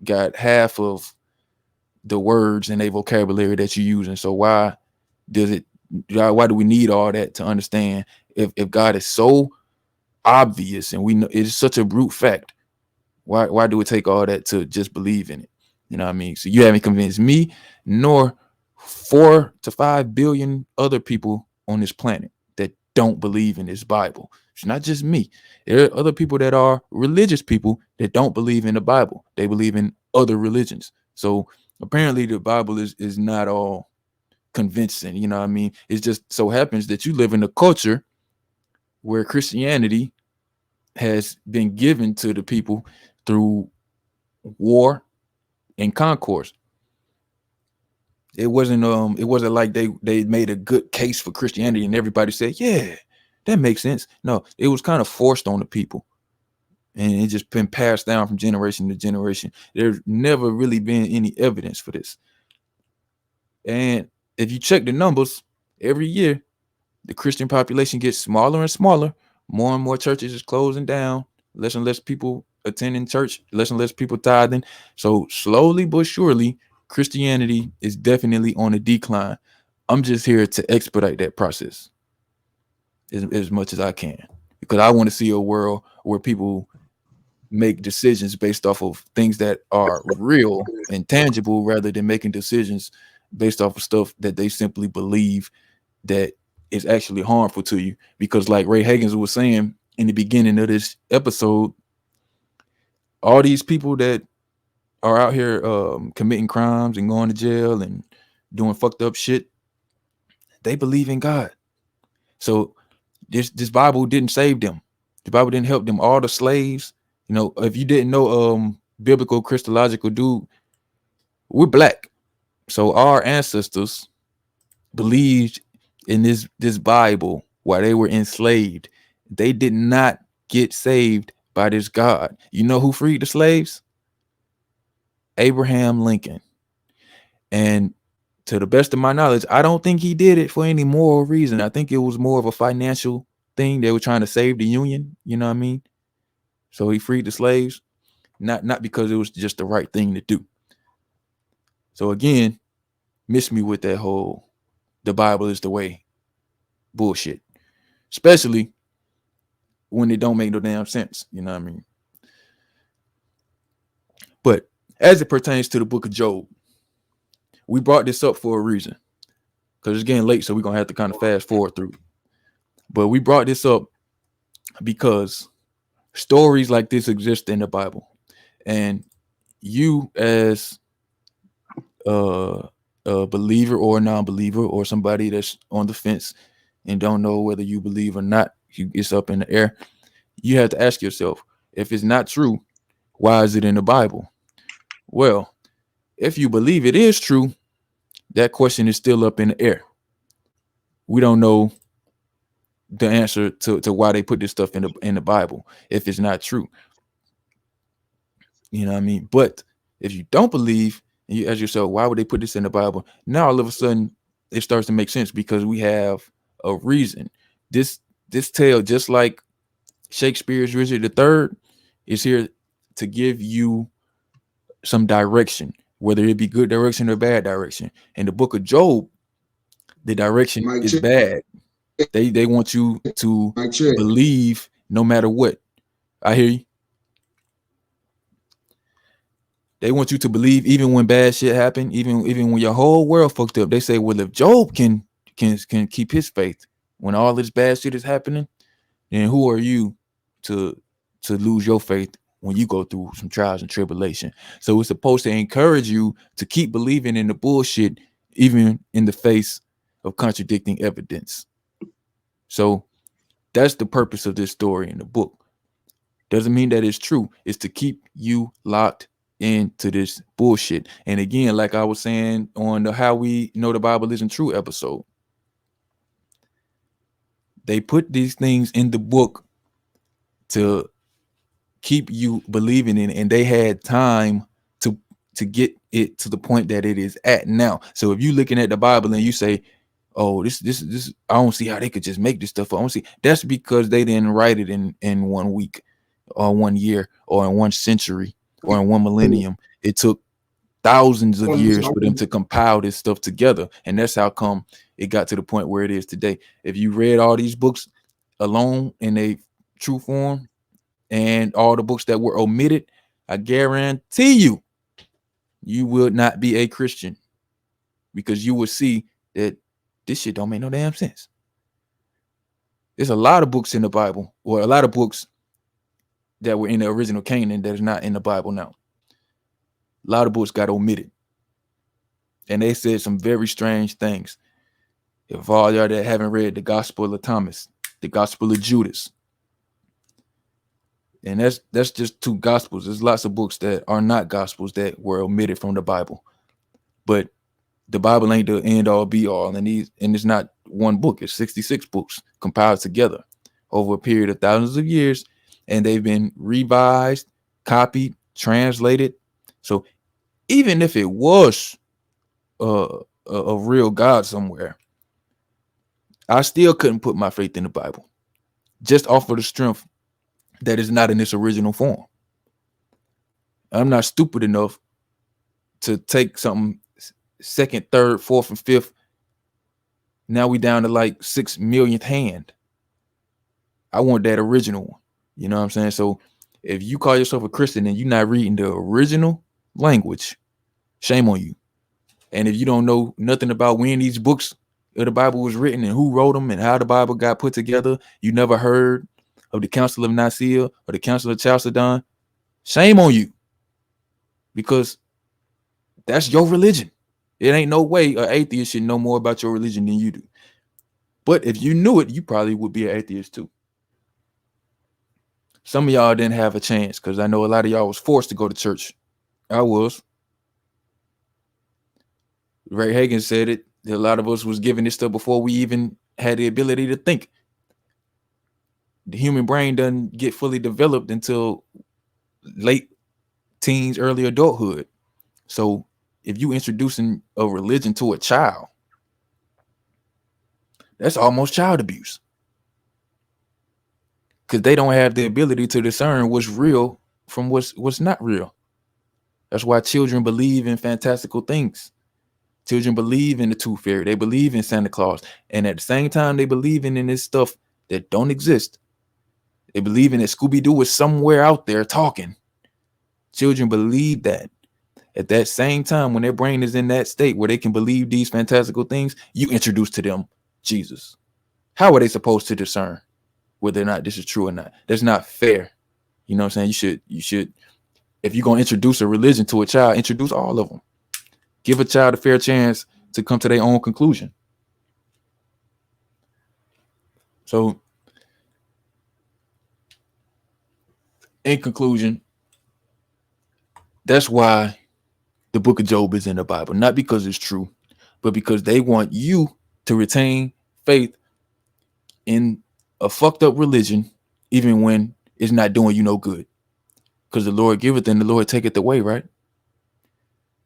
Speaker 3: got half of the words in their vocabulary that you're using. So why do we need all that to understand if God is so obvious and we know it's such a brute fact? Why do it take all that to just believe in it? You know what I mean? So you haven't convinced me, nor 4 to 5 billion other people on this planet that don't believe in this Bible. It's not just me. There are other people that are religious people that don't believe in the Bible. They believe in other religions. So apparently the Bible is not all convincing. You know what I mean? It just so happens that you live in a culture where Christianity has been given to the people through war and concourse. It wasn't like they made a good case for Christianity and everybody said, yeah, that makes sense. No, it was kind of forced on the people, and it just been passed down from generation to generation. There's never really been any evidence for this. And if you check the numbers, every year the Christian population gets smaller and smaller. More and more churches is closing down. Less and less people attending church. Less and less people tithing. So slowly but surely, Christianity is definitely on a decline. I'm just here to expedite that process as much as I can, because I want to see a world where people make decisions based off of things that are real and tangible, rather than making decisions based off of stuff that they simply believe that is actually harmful to you. Because like Ray Higgins was saying in the beginning of this episode, all these people that are out here committing crimes and going to jail and doing fucked up shit, they believe in God. So this Bible didn't save them. The Bible didn't help them. All the slaves
Speaker 6: You know, if you didn't know, biblical Christological dude, we're black. So our ancestors believed in this Bible while they were enslaved. They did not get saved by this God. You know who freed the slaves? Abraham Lincoln. And to the best of my knowledge, I don't think he did it for any moral reason. I think it was more of a financial thing. They were trying to save the Union. You know what I mean? So he freed the slaves, not because it was just the right thing to do. So again, miss me with that whole the Bible is the way bullshit, especially when it don't make no damn sense. You know what I mean? But as it pertains to the book of Job, we brought this up for a reason because it's getting late, so we're gonna have to kind of fast forward through. But we brought this up because stories like this exist in the Bible, and you as a believer or a non-believer or somebody that's on the fence and don't know whether you believe or not, it's up in the air. You have to ask yourself, if it's not true, why is it in the Bible? Well, if you believe it is true, that question is still up in the air. We don't know the answer to why they put this stuff in the Bible if it's not true. You know what I mean? But if you don't believe and you ask yourself, why would they put this in the Bible? Now all of a sudden it starts to make sense because we have a reason. This tale, just like Shakespeare's Richard III, is here to give you some direction, whether it be good direction or bad direction. In the book of Job, the direction is bad. They want you to believe no matter what. I hear you. They want you to believe even when bad shit happen, even when your whole world fucked up. They say, well, if Job can keep his faith when all this bad shit is happening, then who are you to lose your faith when you go through some trials and tribulation? So it's supposed to encourage you to keep believing in the bullshit, even in the face of contradicting evidence. So that's the purpose of this story in the book. Doesn't mean that it's true. It's to keep you locked into this bullshit. And again, like I was saying on the How We Know the Bible Isn't True episode, they put these things in the book to keep you believing in it, and they had time to get it to the point that it is at now. So if you're looking at the Bible and you say, oh, this I don't see how they could just make this stuff up. I don't see. That's because they didn't write it in 1 week or 1 year or in 1 century or in 1 millennium. It took thousands of years for them to compile this stuff together. And that's how come it got to the point where it is today. If you read all these books alone in a true form and all the books that were omitted, I guarantee you will not be a Christian, because you will see that this shit don't make no damn sense. There's a lot of books in the Bible, or a lot of books that were in the original Canaan that is not in the Bible now. A lot of books got omitted, and they said some very strange things. If all y'all that haven't read the Gospel of Thomas, the Gospel of Judas, and that's just 2 gospels. There's lots of books that are not gospels that were omitted from the Bible, but the Bible ain't the end all be all, and it's not 1 book. It's 66 books compiled together over a period of thousands of years, and they've been revised, copied, translated. So even if it was a real God somewhere, I still couldn't put my faith in the Bible just off of the strength that is not in its original form. I'm not stupid enough to take something 2nd, 3rd, 4th, and 5th. Now we down to like 6 millionth hand. I want that original one. You know what I'm saying? So if you call yourself a Christian and you're not reading the original language, shame on you. And if you don't know nothing about when these books of the Bible was written and who wrote them and how the Bible got put together, you never heard of the Council of Nicaea or the Council of Chalcedon, shame on you, because that's your religion. It ain't no way an atheist should know more about your religion than you do. But if you knew it, you probably would be an atheist too. Some of y'all didn't have a chance because I know a lot of y'all was forced to go to church. I was. Ray Hagen said it. A lot of us was given this stuff before we even had the ability to think. The human brain doesn't get fully developed until late teens, early adulthood. So if you introducing a religion to a child, that's almost child abuse. Because they don't have the ability to discern what's real from what's not real. That's why children believe in fantastical things. Children believe in the Tooth Fairy. They believe in Santa Claus. And at the same time, they believe in this stuff that don't exist. They believe in that Scooby-Doo is somewhere out there talking. Children believe that. At that same time, when their brain is in that state where they can believe these fantastical things, you introduce to them Jesus. How are they supposed to discern whether or not this is true or not? That's not fair. You know what I'm saying? You should, if you're going to introduce a religion to a child, introduce all of them. Give a child a fair chance to come to their own conclusion. So, in conclusion, that's why the book of Job is in the Bible. Not because it's true, but because they want you to retain faith in a fucked up religion, even when it's not doing you no good. Because the Lord giveth and the Lord taketh away, right?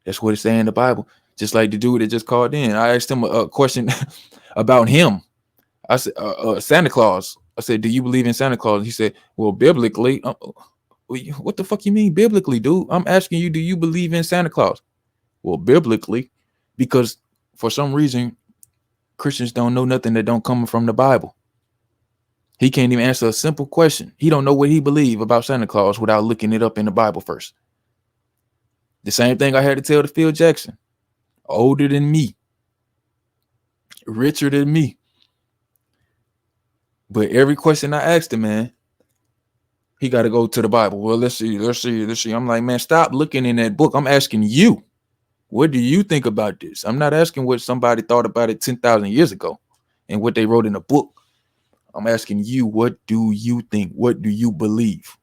Speaker 6: That's what it says in the Bible. Just like the dude that just called in. I asked him a question about him. I said, Santa Claus. I said, do you believe in Santa Claus? He said, well, biblically. What the fuck you mean biblically, dude? I'm asking you, do you believe in Santa Claus? Well, biblically, because for some reason, Christians don't know nothing that don't come from the Bible. He can't even answer a simple question. He don't know what he believe about Santa Claus without looking it up in the Bible first. The same thing I had to tell to Phil Jackson. Older than me. Richer than me. But every question I asked him, man, he got to go to the Bible. Well, let's see. I'm like, man, stop looking in that book. I'm asking you. What do you think about this? I'm not asking what somebody thought about it 10,000 years ago and what they wrote in a book. I'm asking you, what do you think? What do you believe?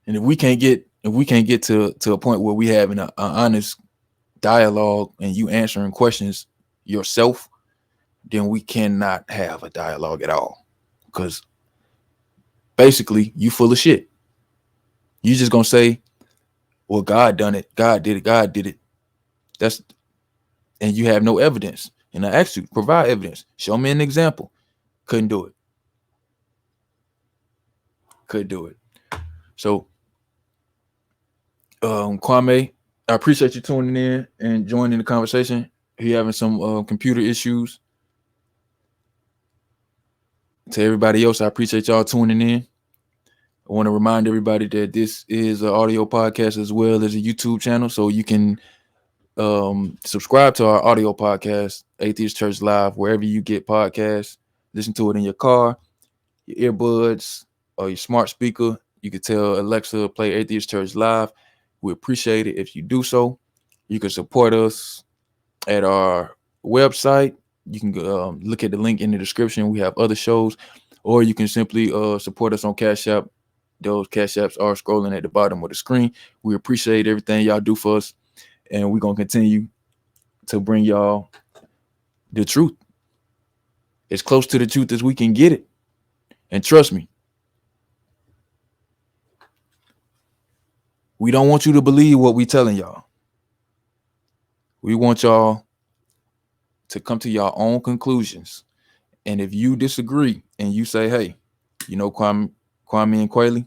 Speaker 6: And if we can't get to a point where we having an honest dialogue and you answering questions yourself, then we cannot have a dialogue at all. Because basically you full of shit. You just gonna say, well, God done it. God did it. God did it. And you have no evidence. And I asked you, provide evidence. Show me an example. Couldn't do it. Could do it. So, Kwame, I appreciate you tuning in and joining the conversation. He having some computer issues. To everybody else, I appreciate y'all tuning in. I want to remind everybody that this is an audio podcast as well as a YouTube channel, so you can subscribe to our audio podcast, Atheist Church Live, wherever you get podcasts. Listen to it in your car, your earbuds, or your smart speaker. You can tell Alexa play Atheist Church Live. We appreciate it if you do so. You can support us at our website. You can look at the link in the description. We have other shows, or you can simply support us on Cash App. Those Cash Apps are scrolling at the bottom of the screen. We appreciate everything y'all do for us, and we're going to continue to bring y'all the truth. As close to the truth as we can get it. And trust me, we don't want you to believe what we telling y'all. We want y'all to come to your own conclusions. And if you disagree and you say, hey, you know, Kwame and Quayle,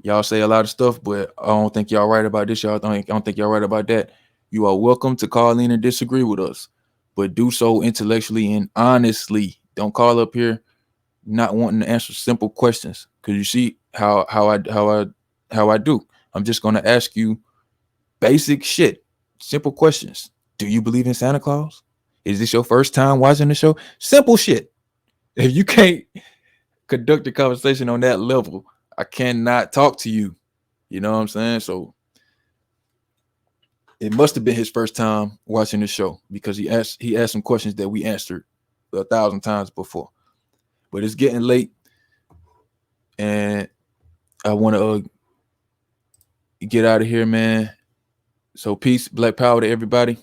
Speaker 6: y'all say a lot of stuff, but I don't think y'all right about this. I don't think y'all right about that. You are welcome to call in and disagree with us, but do so intellectually and honestly. Don't call up here not wanting to answer simple questions, because you see how I do. I'm just going to ask you basic shit, simple questions. Do you believe in Santa Claus? Is this your first time watching the show? Simple shit. If you can't conduct a conversation on that level, I cannot talk to you. You know what I'm saying? So it must have been his first time watching the show, because he asked some questions that we answered 1,000 times before. But it's getting late.
Speaker 3: I want to get out of here, man. So peace, black power to everybody.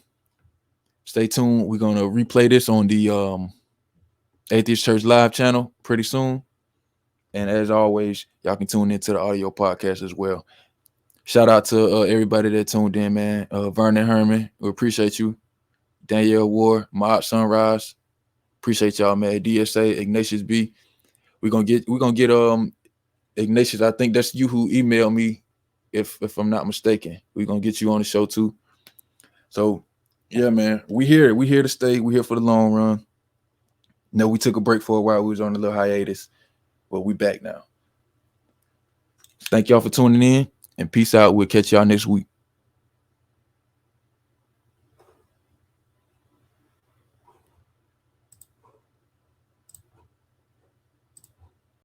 Speaker 3: Stay tuned. We're gonna replay this on the Atheist Church Live channel pretty soon. And as always, y'all can tune into the audio podcast as well. Shout out to everybody that tuned in, man. Vernon Herman, we appreciate you. Danielle Ward, Mob Sunrise, appreciate y'all, man. DSA, Ignatius B. We're gonna get Ignatius. I think that's you who emailed me, if I'm not mistaken. We're gonna get you on the show too. So yeah, man, we here to stay. We here for the long run. No, we took a break for a while. We was on a little hiatus, but we back now. Thank y'all for tuning in, and peace out. We'll catch y'all next week.